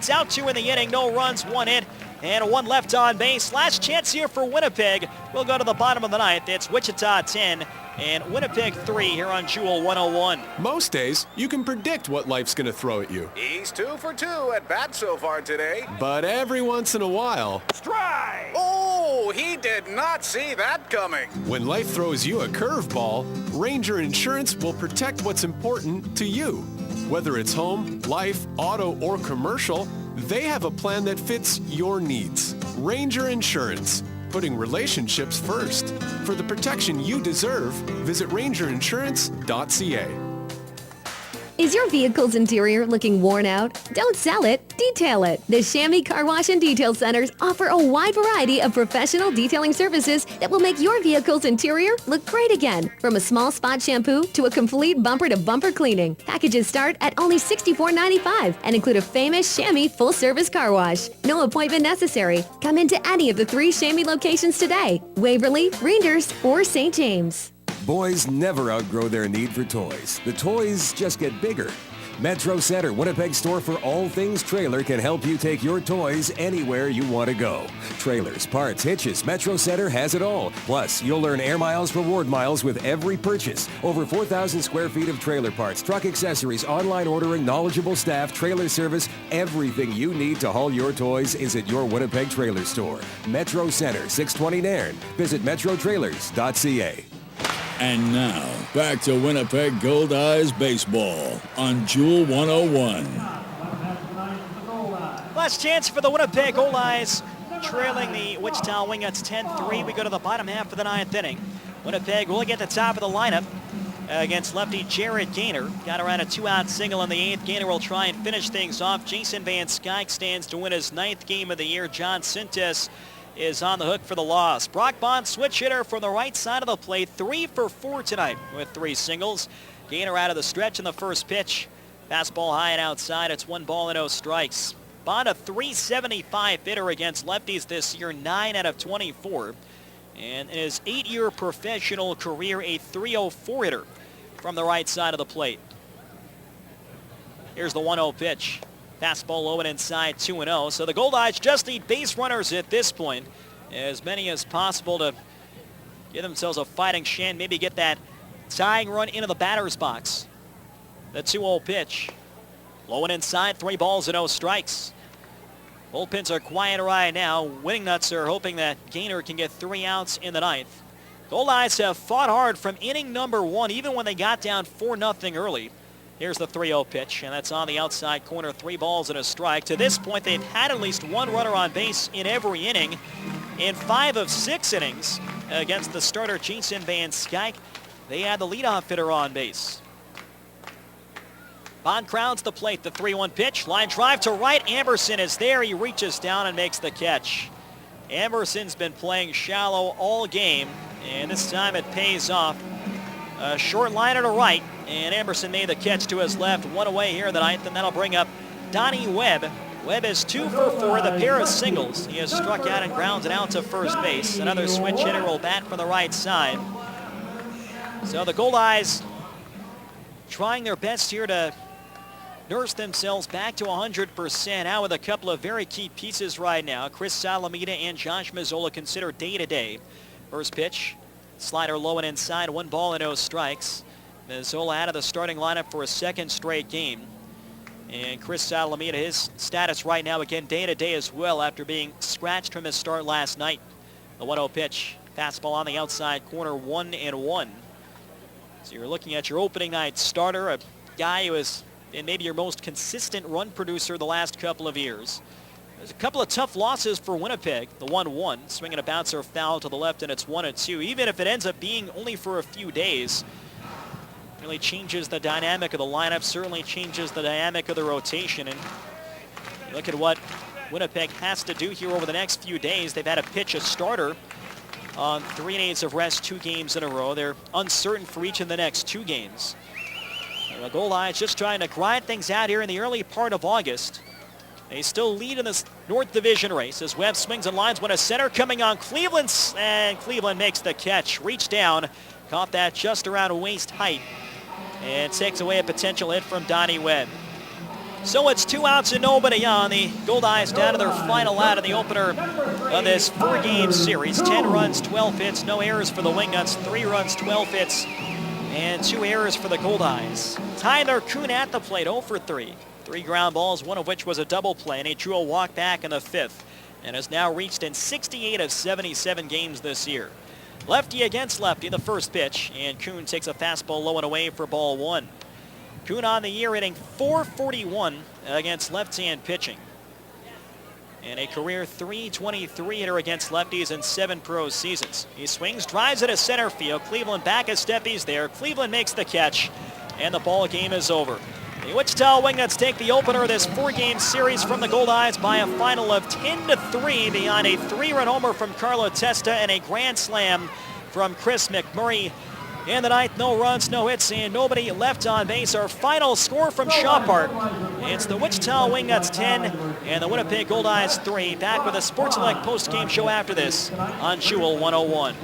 out 2 in the inning. No runs, 1 hit, and 1 left on base. Last chance here for Winnipeg. We'll go to the bottom of the 9th. It's Wichita 10 and Winnipeg 3 here on Jewel 101. Most days, you can predict what life's going to throw at you. He's 2 for 2 at bat so far today. But every once in a while... Strike! Oh, he did not see that coming. When life throws you a curveball, Ranger Insurance will protect what's important to you. Whether it's home, life, auto, or commercial, they have a plan that fits your needs. Ranger Insurance. Putting relationships first. For the protection you deserve, visit rangerinsurance.ca. Is your vehicle's interior looking worn out? Don't sell it, detail it. The Chamois Car Wash and Detail Centers offer a wide variety of professional detailing services that will make your vehicle's interior look great again. From a small spot shampoo to a complete bumper-to-bumper cleaning. Packages start at only $64.95 and include a famous Chamois full-service car wash. No appointment necessary. Come into any of the 3 Chamois locations today. Waverly, Reinders, or St. James. Boys never outgrow their need for toys. The toys just get bigger. Metro Center, Winnipeg store for all things trailer, can help you take your toys anywhere you want to go. Trailers, parts, hitches, Metro Center has it all. Plus, you'll earn Air Miles reward miles with every purchase. Over 4,000 square feet of trailer parts, truck accessories, online ordering, knowledgeable staff, trailer service. Everything you need to haul your toys is at your Winnipeg trailer store. Metro Center, 620 Nairn. Visit metrotrailers.ca. And now, back to Winnipeg Goldeyes baseball on Jewel 101. Last chance for the Winnipeg Goldeyes, trailing the Wichita Wingnuts 10-3. We go to the bottom half of the ninth inning. Winnipeg will get the top of the lineup against lefty Jared Gaynor. Got around a 2-out single in the eighth. Gaynor will try and finish things off. Jason Van Skyke stands to win his 9th game of the year. John Sintes is on the hook for the loss. Brock Bond, switch hitter from the right side of the plate, 3 for 4 tonight with 3 singles. Gaynor out of the stretch in the first pitch. Fastball high and outside. It's 1 ball and no strikes. Bond, a .375 hitter against lefties this year, 9 out of 24. And in his 8-year professional career, a .304 hitter from the right side of the plate. Here's the 1-0 pitch. Fastball low and inside, 2-0. So the Goldeyes just need base runners at this point, as many as possible to give themselves a fighting chance, maybe get that tying run into the batter's box. The 2-0 pitch. Low and inside, 3 balls and no strikes. Bullpens are quiet right now. Wingnuts are hoping that Gaynor can get 3 outs in the ninth. Goldeyes have fought hard from inning number 1, even when they got down 4-0 early. Here's the 3-0 pitch, and that's on the outside corner. 3 balls and a strike. To this point, they've had at least 1 runner on base in every inning. In 5 of 6 innings against the starter, Jason Van Skyke, they had the leadoff hitter on base. Bond crowds the plate. The 3-1 pitch. Line drive to right. Amberson is there. He reaches down and makes the catch. Amberson's been playing shallow all game, and this time it pays off. A short liner to right, and Amberson made the catch to his left. 1 away here in the ninth, and that'll bring up Donnie Webb. Webb is 2 for 4, the pair of singles. He has struck out and grounded out to first base. Another switch hitter will bat from the right side. So the Goldeyes trying their best here to nurse themselves back to 100%, out with a couple of very key pieces right now. Chris Salamita and Josh Mazzola considered day-to-day. First pitch. Slider low and inside, 1 ball and no strikes. Mazzola out of the starting lineup for a 2nd straight game. And Chris Salamita, his status right now, again, day-to-day as well after being scratched from his start last night. The 1-0 pitch. Fastball on the outside corner, 1-1. So you're looking at your opening night starter, a guy who has been maybe your most consistent run producer the last couple of years. There's a couple of tough losses for Winnipeg. The 1-1, swinging a bouncer foul to the left, and it's 1-2. Even if it ends up being only for a few days, really changes the dynamic of the lineup, certainly changes the dynamic of the rotation. And look at what Winnipeg has to do here over the next few days. They've had to pitch a starter on 3 days of rest, 2 games in a row. They're uncertain for each of the next 2 games. And the Goldeyes just trying to grind things out here in the early part of August. They still lead in this North Division race as Webb swings and lines one to center, coming on Cleveland, and Cleveland makes the catch. Reached down, caught that just around waist height, and takes away a potential hit from Donnie Webb. So it's 2 outs and nobody on. The Goldeyes down to their final out in the opener of this 4-game series. 10 runs, 12 hits, no errors for the Wingnuts. 3 runs, 12 hits, and 2 errors for the Goldeyes. Tyler Kuhn at the plate, 0 for 3. 3 ground balls, 1 of which was a double play, and he drew a walk back in the 5th, and has now reached in 68 of 77 games this year. Lefty against lefty, the first pitch, and Kuhn takes a fastball low and away for ball 1. Kuhn on the year hitting .441 against left-hand pitching, and a career .323 hitter against lefties in 7 pro seasons. He swings, drives it to center field. Cleveland back a step, he's there. Cleveland makes the catch, and the ball game is over. The Wichita Wingnuts take the opener of this 4-game series from the Goldeyes by a final of 10-3 behind a 3-run homer from Carlo Testa and a grand slam from Chris McMurray. In the ninth, no runs, no hits, and nobody left on base. Our final score from Shaw Park. It's the Wichita Wingnuts 10 and the Winnipeg Goldeyes 3. Back with a Sports Select post-game show after this on Jewel 101.